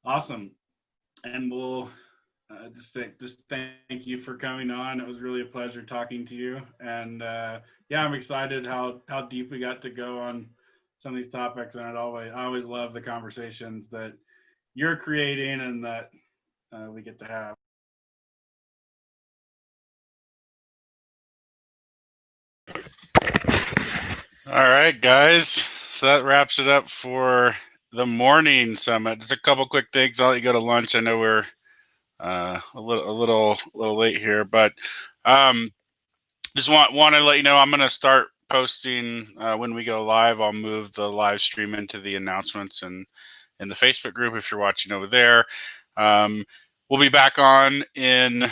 Awesome. And we'll just thank you for coming on. It was really a pleasure talking to you. And yeah, I'm excited how deep we got to go on some of these topics. And I always love the conversations that you're creating and that we get to have. All right, guys. So that wraps it up for the morning summit. Just a couple quick things. I'll let you go to lunch. I know we're a little late here, but just want to let you know I'm going to start posting when we go live. I'll move the live stream into the announcements and in the Facebook group if you're watching over there. We'll be back on in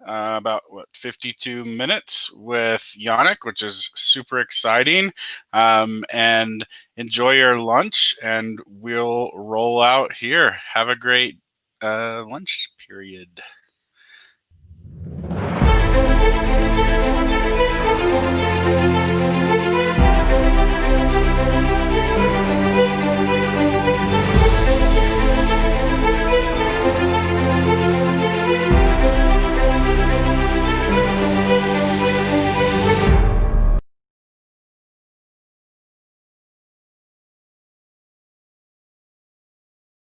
about 52 minutes with Yannick, which is super exciting. And enjoy your lunch, and we'll roll out here. Have a great lunch period.